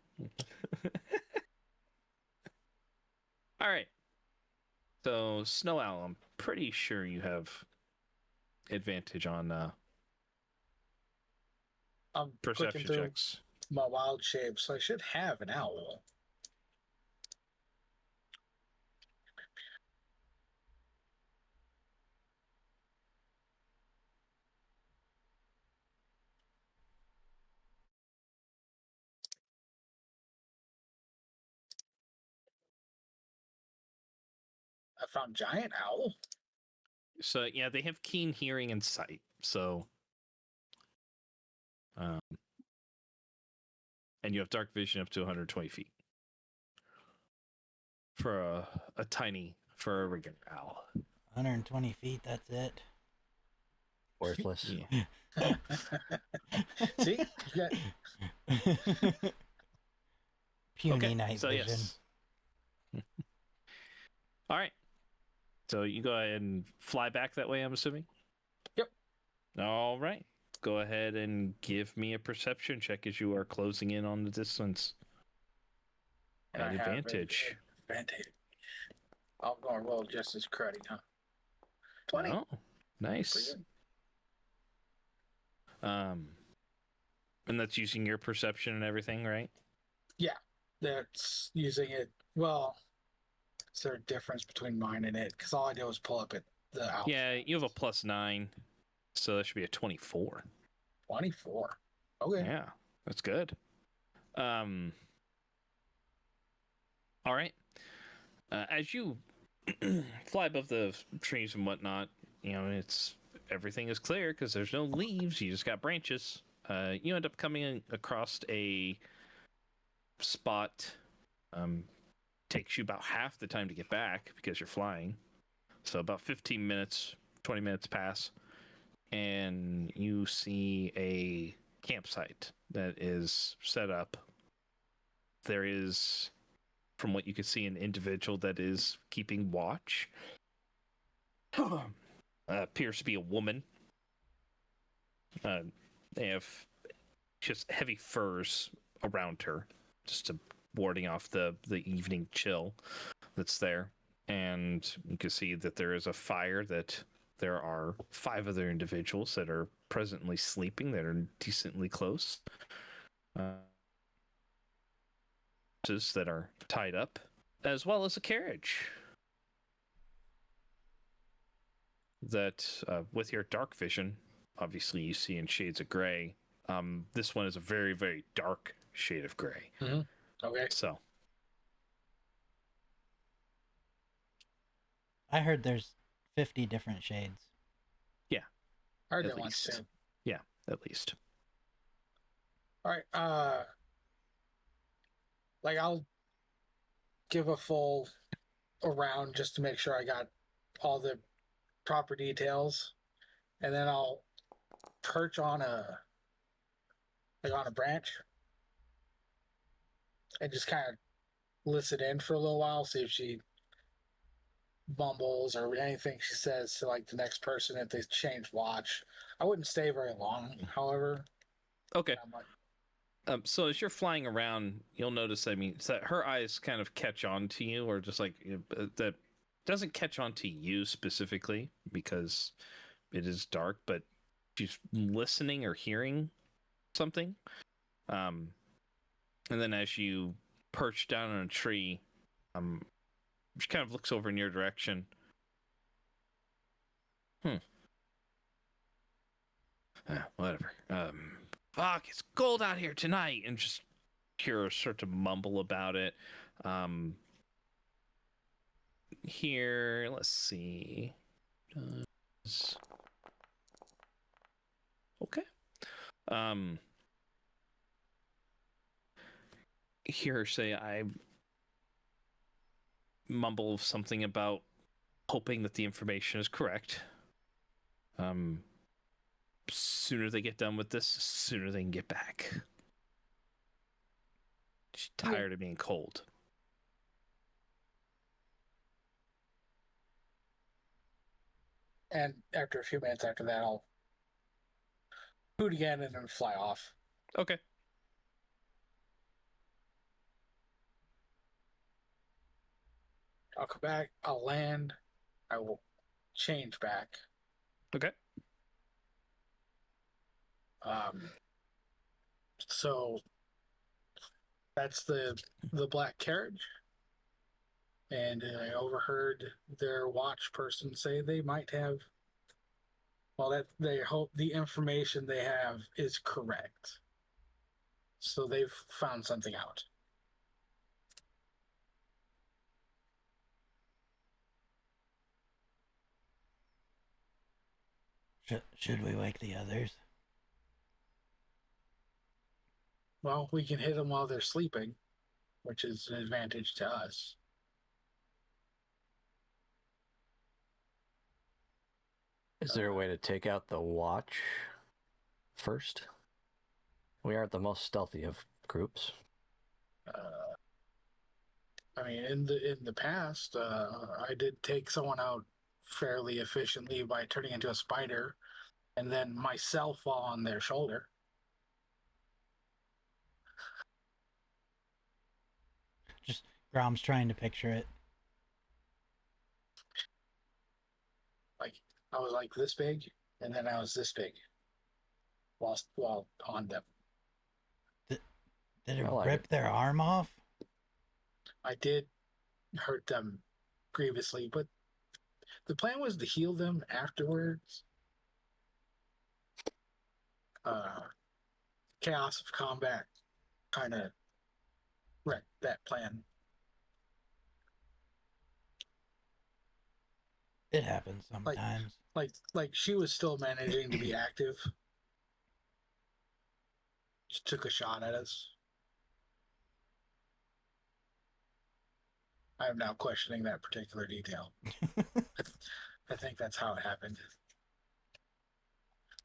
All right. So Snow Owl, I'm pretty sure you have advantage on I'm perception clicking through checks. my wild shape, so I should have an owl. I found giant owl. So yeah, they have keen hearing and sight. So, and you have dark vision up to 120 feet for a regular owl. 120 feet, that's it. Worthless. Yeah. See, you got Puny night vision. Yes. All right. So you go ahead and fly back that way, I'm assuming? Yep. All right. Go ahead and give me a perception check as you are closing in on the distance. and I At have advantage. Advantage. I'm going to roll just as cruddy, huh? 20. Oh, nice. Pretty good. And that's using your perception and everything, right? That's using it. Well, is there a difference between mine and it? Because all I did was pull up the owl. Yeah, you have a +9, so that should be a 24. 24. Okay. Yeah, that's good. All right. As you fly above the trees and whatnot, you know, everything is clear because there's no leaves. You just got branches. You end up coming across a spot. Takes you about half the time to get back because you're flying. So about 15 minutes, 20 minutes pass, and you see a campsite that is set up. There is, from what you can see, an individual that is keeping watch. Appears to be a woman. They have just heavy furs around her, just to warding off the evening chill that's there. And you can see that there is a fire, that there are 5 other individuals that are presently sleeping that are decently close. That are tied up, as well as a carriage that, with your dark vision, obviously you see in shades of gray. This one is a very, very dark shade of gray. Mm-hmm. Okay. So I heard there's 50 different shades. I heard At that once least. too. yeah, at least. All right. Like I'll give a full around just to make sure I got all the proper details, and then I'll perch on a branch and just kind of listen in for a little while, see if she mumbles or anything she says to like the next person if they change watch. I wouldn't stay very long, however. Okay. I'm like, So as you're flying around, you'll notice. I mean, that her eyes kind of catch on to you, or just like that doesn't catch on to you specifically because it is dark, but she's listening or hearing something. And then as you perch down on a tree, she kind of looks over in your direction. Whatever. Fuck, it's cold out here tonight, and just hear her start to mumble about it. Here, let's see. Okay. Hear her say, I mumble something about hoping that the information is correct. Sooner they get done with this, sooner they can get back. She's tired of being cold. and after a few minutes after that, I'll hoot again and then fly off. Okay. I'll come back. I'll land. I will change back. Okay. So that's the black carriage, and I overheard their watch person say they might have. Well, that they hope the information they have is correct. So they've found something out. Should we wake the others? Well, we can hit them while they're sleeping, which is an advantage to us. Is there a way to take out the watch first? We aren't the most stealthy of groups. I mean, in the past, I did take someone out fairly efficiently by turning into a spider, and then myself fall on their shoulder. Just Grom's trying to picture it. Like I was like this big, and then I was this big, while on them. Did it I like rip it. their arm off? I did hurt them grievously, but the plan was to heal them afterwards. Chaos of combat kind of wrecked that plan. It happens sometimes. Like she was still managing to be active. She took a shot at us. I am now questioning that particular detail. I think that's how it happened.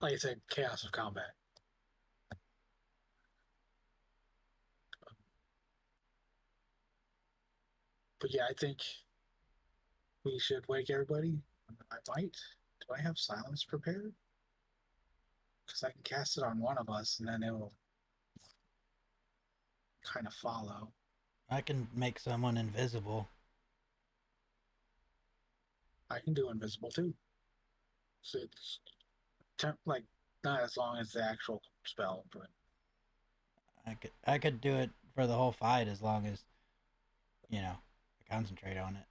Like I said, chaos of combat. But yeah, I think we should wake everybody. I might. Do I have silence prepared? Because I can cast it on one of us and then it will kind of follow. I can make someone invisible. I can do invisible too. So it's like not as long as the actual spell, but I could do it for the whole fight as long as, I concentrate on it.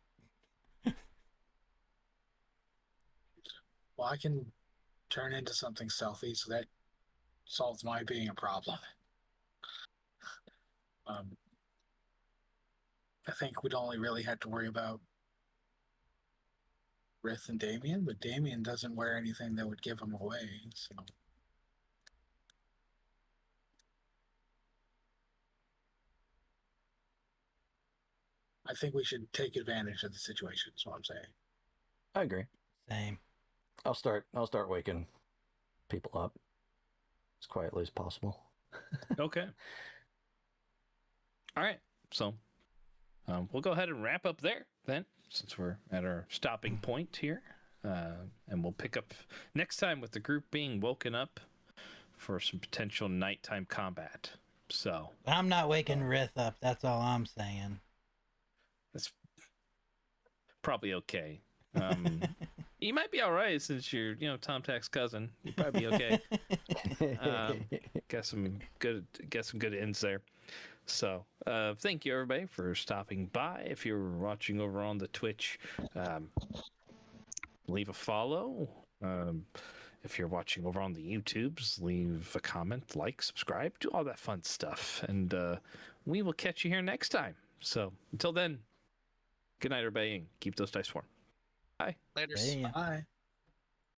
well, I can turn into something stealthy, so that solves my being a problem. I think we'd only really had to worry about Rith and Damien, but Damien doesn't wear anything that would give him away, so. I think we should take advantage of the situation, is what I'm saying. I agree. Same. I'll start waking people up as quietly as possible. Okay. All right. So we'll go ahead and wrap up there then. since we're at our stopping point here. And we'll pick up next time with the group being woken up for some potential nighttime combat. So I'm not waking Rith up. That's all I'm saying. that's probably okay. You might be all right since you're, Tom Tack's cousin. You'd probably be okay. Got some good ends there. So thank you everybody for stopping by. If you're watching over on the Twitch, leave a follow. If you're watching over on the YouTubes, leave a comment, like, subscribe, do all that fun stuff. And we will catch you here next time. So until then, good night everybody, and keep those dice warm. Bye. Later. Yeah. Bye.